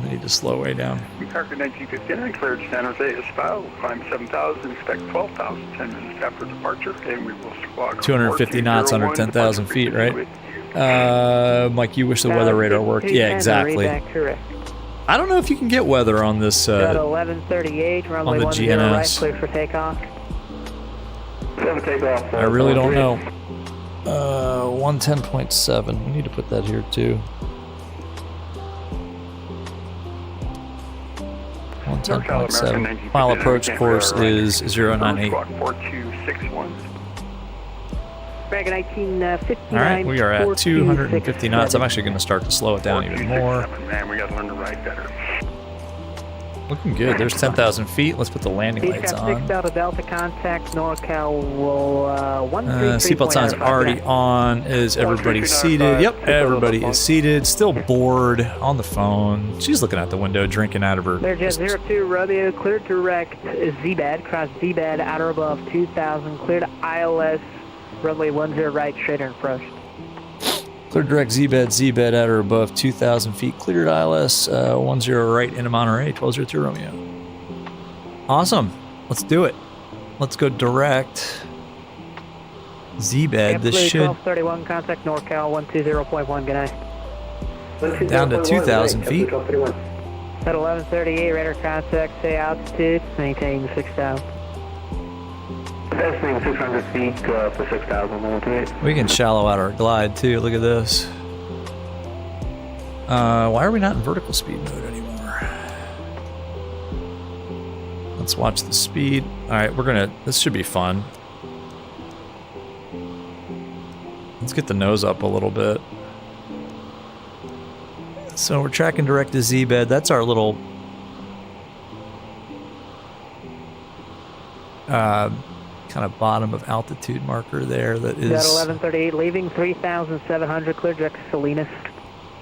We need to slow way down. American 1959 cleared San Jose Espada. Climb 7,000, expect 12,000, 10 minutes after departure, and we will squawk 250 knots under 10,000 feet, right? Mike, you wish the weather radar worked. Yeah, exactly. I don't know if you can get weather on this, At 11:38, runway on the 10 right, GNS. clear for takeoff. 7 takeoff. I really don't know. 110.7. We need to put that here too. 110.7. Final approach course is 098. All 4261. American 1959. right, we are at 250 knots. I'm actually going to start to slow it down even more. Man, we got to learn to ride better. Looking good. There's 10,000 feet. Let's put the landing lights Beechcraft 6 on. Delta Delta contact NorCal will 133.95. Seatbelt signs already on. Is everybody seated? Yep, everybody is seated. Still bored on the phone. She's looking out the window, drinking out of her. Learjet 02 Romeo, cleared direct Z-bed, cross Z-bed, outer above 2,000, cleared ILS, runway 10 right, straight in first. Cleared direct Z-bed at or above 2,000 feet. Cleared ILS 10 right into Monterey, 1202 Romeo. Awesome. Let's do it. Let's go direct Z-bed. This should 1231 contact NorCal 120.1. Good night. down to 2,000 feet. At 1138 radar contact, say altitude, maintain 6,000. Estimating 600 feet for 6,000. We can shallow out our glide too. Look at this. Why are we not in vertical speed mode anymore? Let's watch the speed. All right, this should be fun. Let's get the nose up a little bit. So we're tracking direct to Z-bed. That's our little kind of bottom of altitude marker there. That is at 1138, leaving 3,700, clear direct Salinas.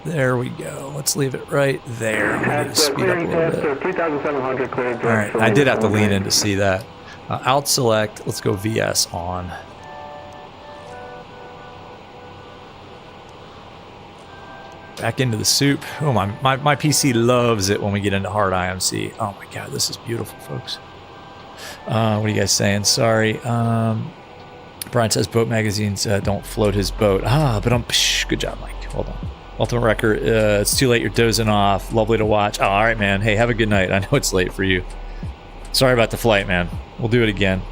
There we go. Let's leave it right there. We need to speed up a little bit. 3,700 cleared. All right, I did have to lean in to see that. Out select. Let's go VS on. Back into the soup. Oh, my PC loves it when we get into hard IMC. Oh my God, this is beautiful, folks. What are you guys saying? Sorry. Brian says boat magazines don't float his boat. But good job, Mike. Hold on. Ultimate Wrecker, it's too late. You're dozing off. Lovely to watch. Oh, all right, man. Hey, have a good night. I know it's late for you. Sorry about the flight, man. We'll do it again.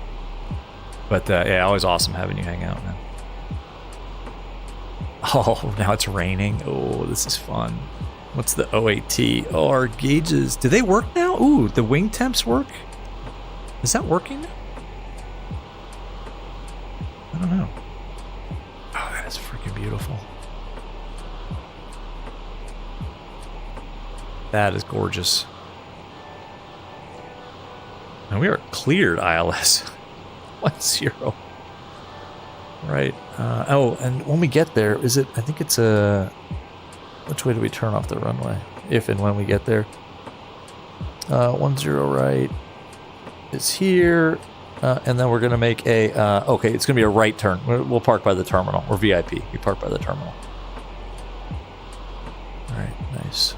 But yeah, always awesome having you hang out, man. Oh, now it's raining. Oh, this is fun. What's the OAT? Oh, our gauges. Do they work now? Ooh, the wing temps work? Is that working? I don't know. Oh, that is freaking beautiful. That is gorgeous. And we are cleared ILS 10. Right. Oh, and when we get there, is it? I think it's a. Which way do we turn off the runway? If and when we get there. 10 right is here, and then we're gonna make a. Okay, it's gonna be a right turn. We'll park by the terminal. We're VIP. We park by the terminal. All right. Nice.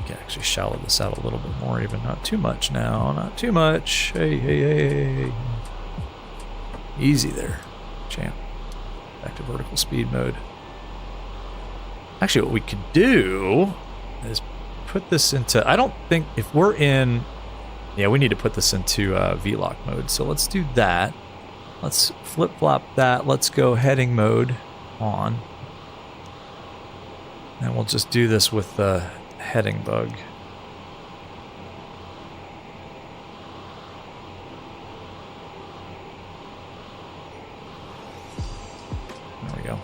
Actually shallow this out a little bit more, even not too much now, not too much. Hey. Easy there, champ. Back to vertical speed mode. Actually, what we could do is put this into, I don't think, if we're in, yeah, we need to put this into VLOC mode. So let's do that. Let's flip-flop that. Let's go heading mode on. And we'll just do this with the heading bug. There we go.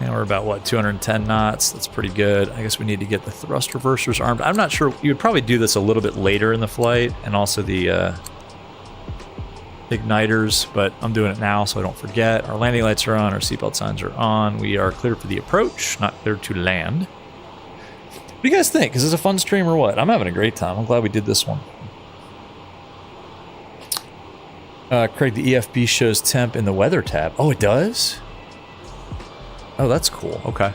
And we're about, what, 210 knots? That's pretty good. I guess we need to get the thrust reversers armed. I'm not sure. You would probably do this a little bit later in the flight, and also the igniters, but I'm doing it now so I don't forget. Our landing lights are on, our seatbelt signs are on. We are clear for the approach, not clear to land. What do you guys think? Is this a fun stream or what? I'm having a great time. I'm glad we did this one. Craig, the EFB shows temp in the weather tab. Oh, it does? Oh, that's cool. Okay.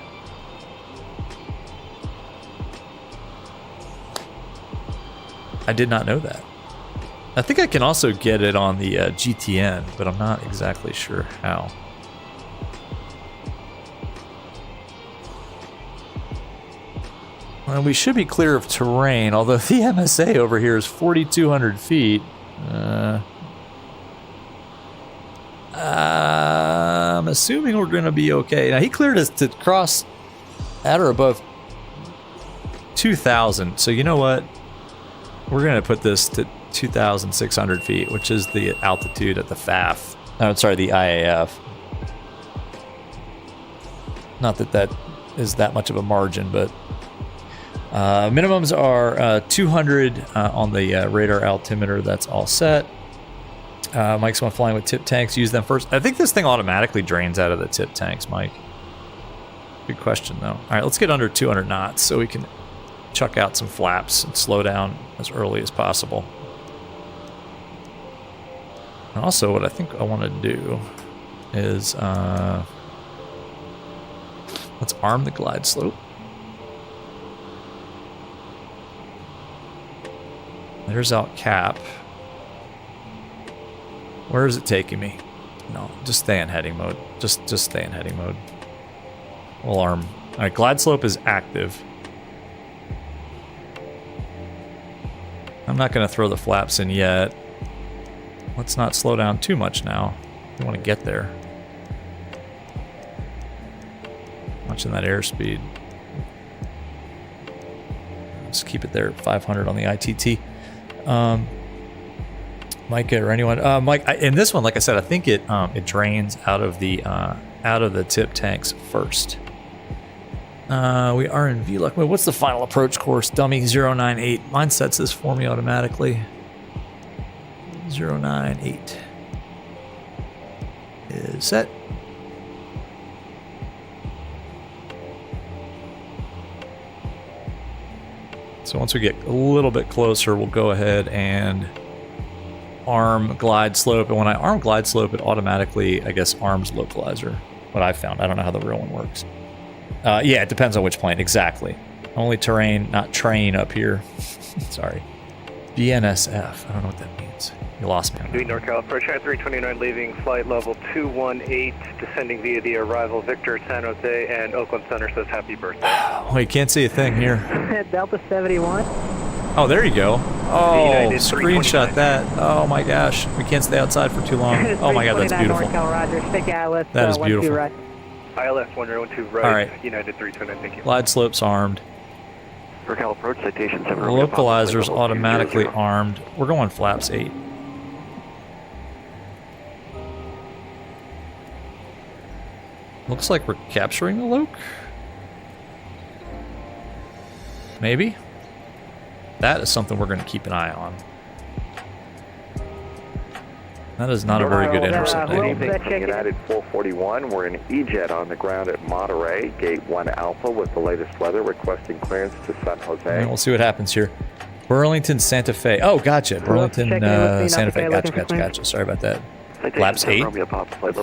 I did not know that. I think I can also get it on the GTN, but I'm not exactly sure how. Well, we should be clear of terrain, although the MSA over here is 4,200 feet. I'm assuming we're going to be okay. Now, he cleared us to cross at or above 2,000, so you know what? We're going to put this to 2,600 feet, which is the altitude at the FAF. Oh, sorry, the IAF. Not that that is that much of a margin, but minimums are 200 on the radar altimeter. That's all set. Mike's one flying with tip tanks. Use them first. I think this thing automatically drains out of the tip tanks, Mike. Good question, though. All right, let's get under 200 knots so we can chuck out some flaps and slow down as early as possible. And also, what I think I want to do is let's arm the glide slope. There's out cap. Where is it taking me? No, just stay in heading mode. Just stay in heading mode. We'll arm. All right, glide slope is active. I'm not going to throw the flaps in yet. Let's not slow down too much now. We want to get there. Watching that airspeed. Just keep it there at 500 on the ITT. Mike or anyone? Mike, in this one, like I said, I think it drains out of the tip tanks first. We are in VLOC mode. What's the final approach course? Dummy 098. Mine sets this for me automatically. 098 is set. So once we get a little bit closer, we'll go ahead and arm glide slope. And when I arm glide slope, it automatically, I guess, arms localizer. What I found. I don't know how the real one works. Yeah, it depends on which plane. Exactly. Only terrain, not train up here. Sorry. BNSF. I don't know what that means. You lost me on that. Doing NorCal approach at 329, leaving flight level 218, descending via the arrival Victor, San Jose, and Oakland Center says happy birthday. Wait, can't see a thing here. Delta 71. Oh, there you go. Oh, screenshot that. Oh my gosh. We can't stay outside for too long. Oh my god, that's beautiful. NorCal, Roger. Stick ILS, that is beautiful. Right. ILS 1012 right, all right. United 329, thank you. Glide slope's armed. NorCal approach, citation 7. Localizer's automatically armed. We're going flaps 8. Looks like we're capturing the loc. Maybe. That is something we're going to keep an eye on. That is not a very good intercept. United 441, we're in E-Jet on the ground at Monterey, Gate 1 Alpha with the latest weather, requesting clearance to San Jose. And we'll see what happens here. Burlington, Santa Fe. Oh, gotcha. Burlington, Santa Fe. Gotcha. Sorry about that. Flaps 8.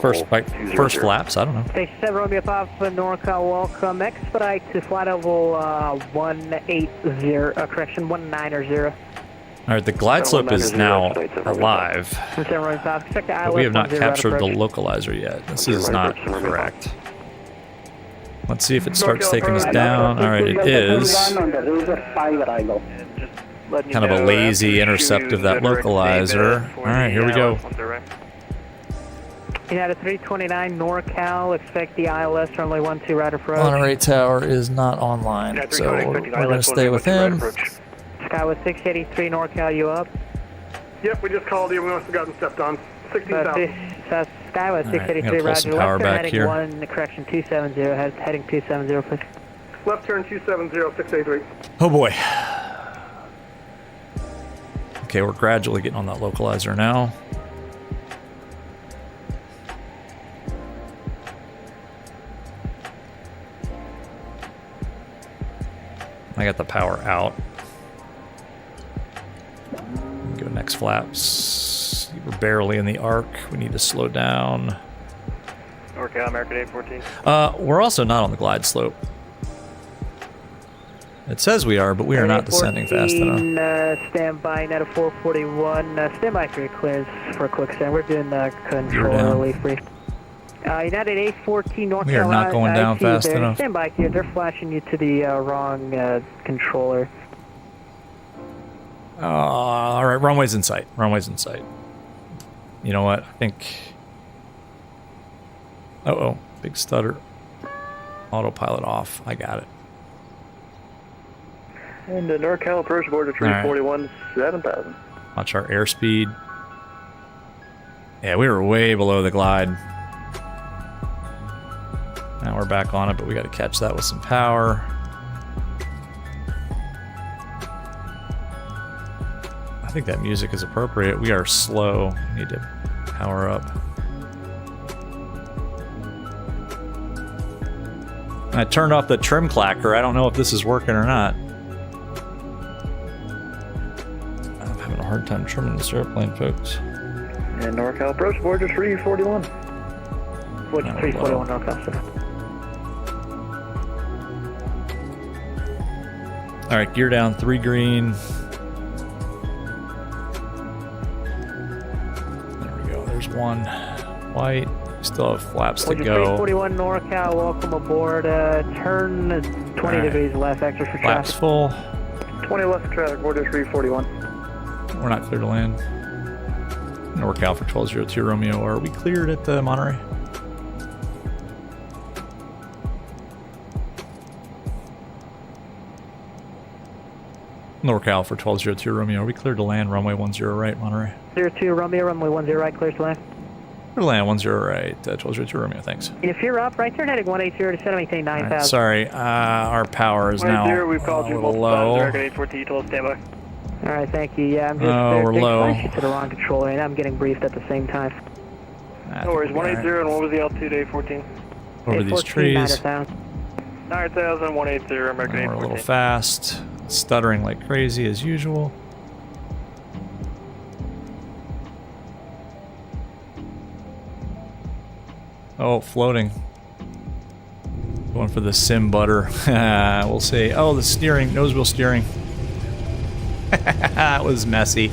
First flaps, I don't know. Station 7 Romeo Papa, NorCal, welcome. Expedite to flight level 190, correction, 190. All right, the glide slope is now alive. But we have not captured the localizer yet. This is not correct. Let's see if it starts taking us down. All right, it is. Kind of a lazy intercept of that localizer. All right, here we go. United 329 NorCal, expect the ILS runway 12 right approach. Monterey Tower is not online, so we're going to stay with him. Skyway 683 NorCal, you up? Yep, we just called you. We must have gotten stepped on. 60 south. Skyway 683, roger. Left turn heading here. 1, correction 270, heading 270, please. Left turn 270, 683. Oh boy. Okay, we're gradually getting on that localizer now. I got the power out. Go next flaps. We're barely in the arc. We need to slow down. NorCal, American 814. We're also not on the glide slope. It says we are, but we are not descending fast enough. Stand by, United 441. Stand by for your clearance for a quick stand. We're doing control relief brief. United 814 North We are not going down fast enough. Stand by here. They're flashing you to the wrong controller. All right, runway's in sight. Runway's in sight. You know what? I think. Uh-oh, big stutter. Autopilot off. I got it. And NorCal approach board to 341, 7,000. Watch our airspeed. Yeah, we were way below the glide. Now we're back on it, but we got to catch that with some power. I think that music is appropriate. We are slow. We need to power up. I turned off the trim clacker. I don't know if this is working or not. I'm having a hard time trimming this airplane, folks. And NorCal approach, Voyager 341. Voyager 341 NorCal, sir. All right, gear down, 3 green. There we go. There's 1 white. Still have flaps to go. 341 NorCal, welcome aboard. Turn 20 degrees left, extra for flaps traffic. full. 20 left for traffic, Voyager 341. We're not clear to land. NorCal for 1202 Romeo. Are we cleared at the Monterey? NorCal for 1202 Romeo. Are we cleared to land? Runway 10 right, Monterey. 02 Romeo, runway 10 right, clear to land. Clear to land 10 right, 1202 Romeo. Thanks. If you're up, right turn heading 180 to set maintain 9,000. Right, sorry, our power is now a little low. Dragon 814, you told stand by. All right, thank you. Yeah, I'm just we're low. to the wrong controller, and I'm getting briefed at the same time. No worries, 180, and what was the altitude, 814? Over these trees. 9,000, 180, American We're 814. a little fast. Stuttering like crazy as usual. Oh, floating. Going for the sim butter. We'll see. Oh, the steering. Nose wheel steering. That was messy.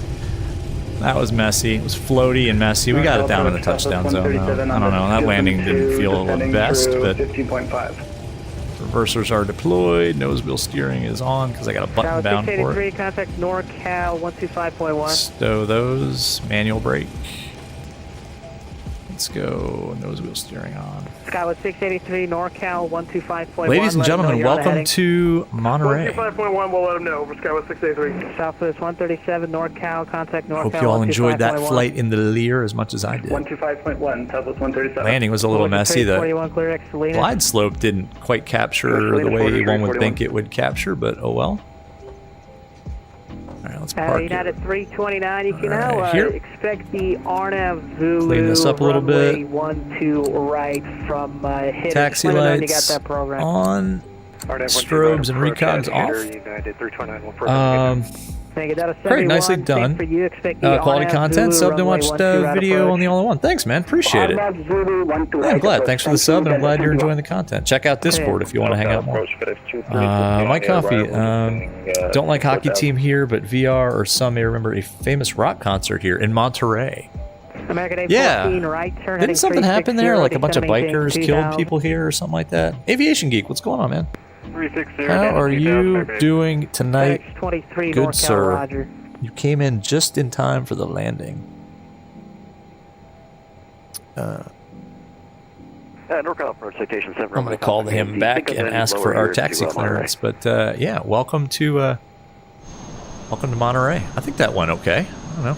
That was messy. It was floaty and messy. We got it down in the touchdown zone, though. I don't know. That landing didn't feel the best, but... 15.5. Reversers are deployed. Nose wheel steering is on because I got a button down for it. Contact NorCal 125.1. Stow those. Manual brake. Let's go. Nose wheel steering on. Skywest 683 NorCal 125.1. Ladies and gentlemen, welcome to Monterey. 125.1, we'll let them know. Over Skywest 683. Southwest 137 NorCal, contact NorCal. Hope you all enjoyed that flight in the Lear as much as I did. 125.1, Southwest 137. Landing was a little messy. The glide slope didn't quite capture the way one would think it would capture, but oh well. All right, let's park United 329, you can right, now expect the Arnav Zulu clean this up a little bit. 12 right from hit. Taxi lights on. Strobes and recogs off. United 329, Great, nicely done. Quality content, subbed and watched video on the all-in-one. Thanks, man. Appreciate it. I'm glad. Thanks for the sub, and I'm glad you're enjoying the content. Check out Discord if you want to hang out more. My coffee. Don't like hockey team here, but VR or some may remember a famous rock concert here in Monterey. Yeah. Didn't something happen there? Like a bunch of bikers killed people here or something like that? Aviation Geek, what's going on, man? 360. How are you doing tonight? 23 Good, NorCal, sir. Roger. You came in just in time for the landing. NorCal approach citation 7. I'm going to call him back and ask for our taxi clearance. But yeah, welcome to Monterey. I think that went okay. I don't know.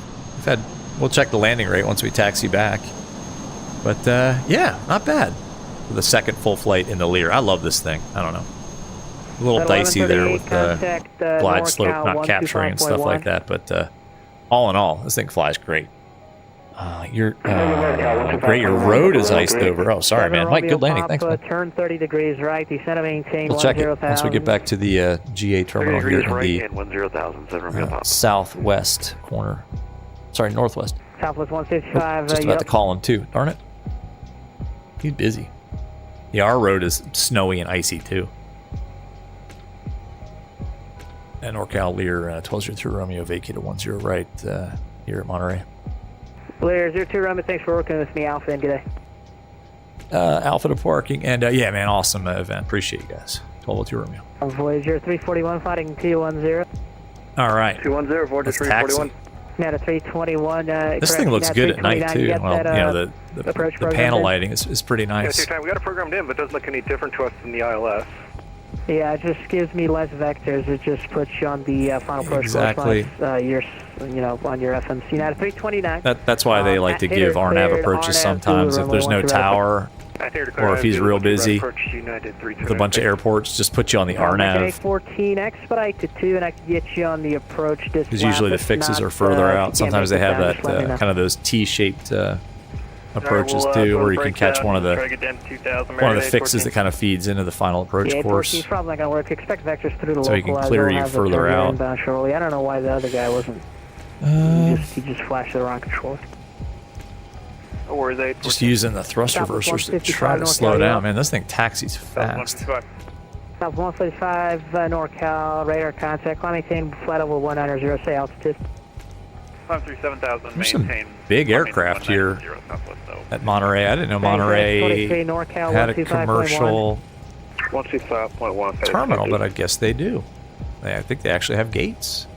We'll check the landing rate once we taxi back. But yeah, not bad for the second full flight in the Lear. I love this thing. I don't know. A little dicey there with the glide slope not capturing and stuff like that, but all in all, this thing flies great. Great, your road is iced over. Oh, sorry, man. Mike, good landing. Thanks, man. Turn 30 degrees right, descend and maintain. We'll check it once we get back to the GA terminal here in the southwest corner. Sorry, northwest. Southwest 155. Just about to call him, too. Darn it. He's busy. Yeah, our road is snowy and icy, too. And NorCal Lear 1203 Romeo vacated 10 right here at Monterey. Lear 02 Romeo, thanks for working with me, Alpha, and good day. Alpha to parking, and yeah, man, awesome event. Appreciate you guys. 1202 Romeo. Voyager 341, fighting 210. All right. 210, Voyager 341. Now 321. This thing looks good at night, too. Well, the panel lighting is pretty nice. We got it programmed in, but it doesn't look any different to us than the ILS. Yeah, it just gives me less vectors. It just puts you on the final approach. Exactly. Your you know, on your FMC now. 329. That's why they like to give RNAV approaches sometimes if there's no tower, or if he's real busy with a bunch of airports, just put you on the RNAV. A14 expedite to 2, and I can get you on the approach distance. Because usually the fixes are further out. Sometimes they have that kind of those T-shaped approaches too, where you can catch one of the fixes that kind of feeds into the final approach course. It's probably not going to work. Expect vectors through the so he can clear you further out. I don't know why the other guy wasn't. He just flashed the wrong controller. Just using the thrust reversers to try to slow down. Man, this thing taxis fast. South 145 NorCal, radar contact, climb maintain flight level 190, say altitude. 537,000, There's some big aircraft here at Monterey. I didn't know Monterey had a commercial 125.1 terminal, but I guess they do. I think they actually have gates.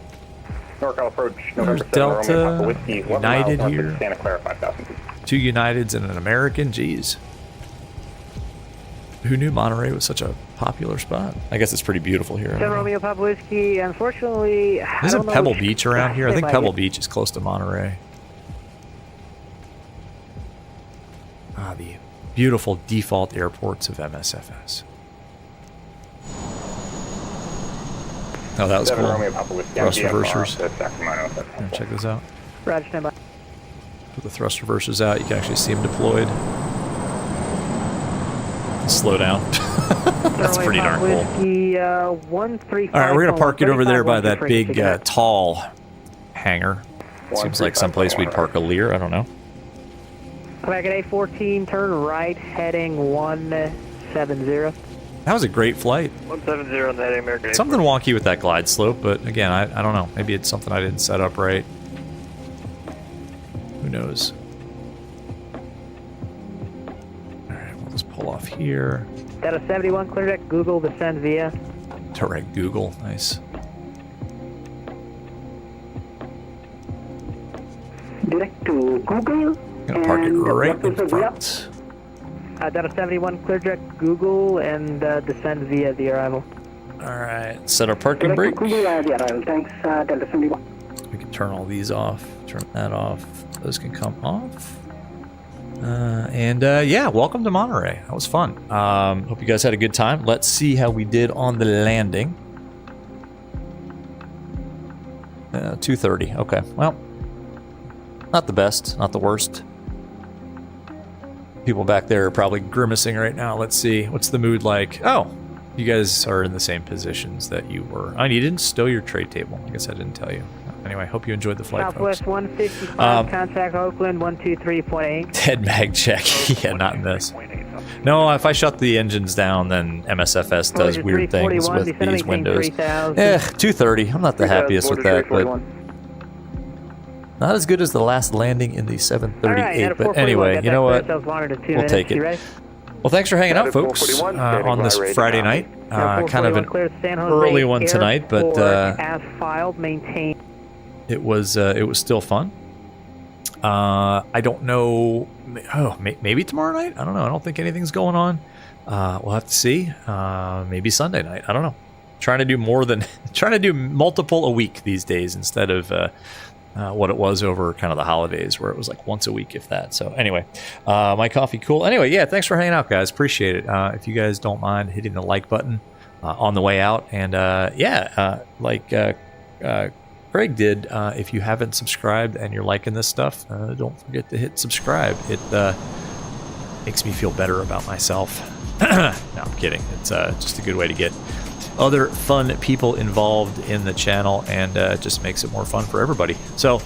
NorCal approach, There's November 7, Delta, Whiskey, United here. Santa Clara 5,000. 2 Uniteds and an American. Jeez. Who knew Monterey was such a popular spot? I guess it's pretty beautiful here. Romeo Papa Whiskey, unfortunately, isn't Pebble Beach around here? I think Pebble Beach is close to Monterey. Ah, the beautiful default airports of MSFS. Oh, that was cool. Thrust reversers. Yeah, check this out. Roger, stand by. Put the thrust reversers out, you can actually see them deployed. Slow down. That's pretty darn cool. Alright, we're gonna park it over there by that big tall hangar. Seems like someplace we'd park a Lear, I don't know. Come back at A14, turn right, heading 170. That was a great flight. 170 on that American. Something wonky with that glide slope, but again, I don't know. Maybe it's something I didn't set up right. Who knows? Alright, we'll just pull off here. Delta 71, clear deck, Google, descend via. Direct Google, nice. Direct to Google. Gonna park it right in front. Delta 71, clear direct Google and descend via the arrival. Alright, set our parking brake. Google the arrival, thanks, Delta 71. We can turn all these off, turn that off. Those can come off. Yeah, welcome to Monterey. That was fun. Hope you guys had a good time. Let's see how we did on the landing. 2:30. Okay, well, not the best, not the worst. People back there are probably grimacing right now. Let's see, what's the mood like? Oh, you guys are in the same positions that you were. Oh, you didn't stow your tray table. I guess I didn't tell you. Anyway, hope you enjoyed the flight, Southwest folks. 155, contact Oakland 123.8. Head mag check. Yeah, not in this. No, if I shut the engines down, then MSFS does weird things with these windows. 2:30. I'm not the happiest with that, but not as good as the last landing in the 738. But anyway, you know what? We'll take it. Well, thanks for hanging out, folks, on this Friday night. Kind of an early one tonight, but as filed, maintain. It was still fun. I don't know. Oh, maybe tomorrow night. I don't know. I don't think anything's going on. We'll have to see. Maybe Sunday night. I don't know. Trying to do multiple a week these days instead of what it was over kind of the holidays, where it was like once a week, if that. So anyway, my coffee cool. Anyway, yeah, thanks for hanging out, guys. Appreciate it. If you guys don't mind hitting the like button on the way out, and like Craig did, if you haven't subscribed and you're liking this stuff, don't forget to hit subscribe. It makes me feel better about myself. No, I'm kidding. It's just a good way to get other fun people involved in the channel, and it just makes it more fun for everybody. So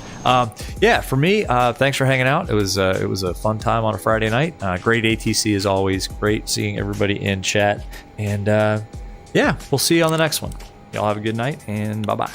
yeah, for me, thanks for hanging out. It was a fun time on a Friday night. Great ATC as always. Great seeing everybody in chat, and yeah, we'll see you on the next one. Y'all have a good night, and bye-bye.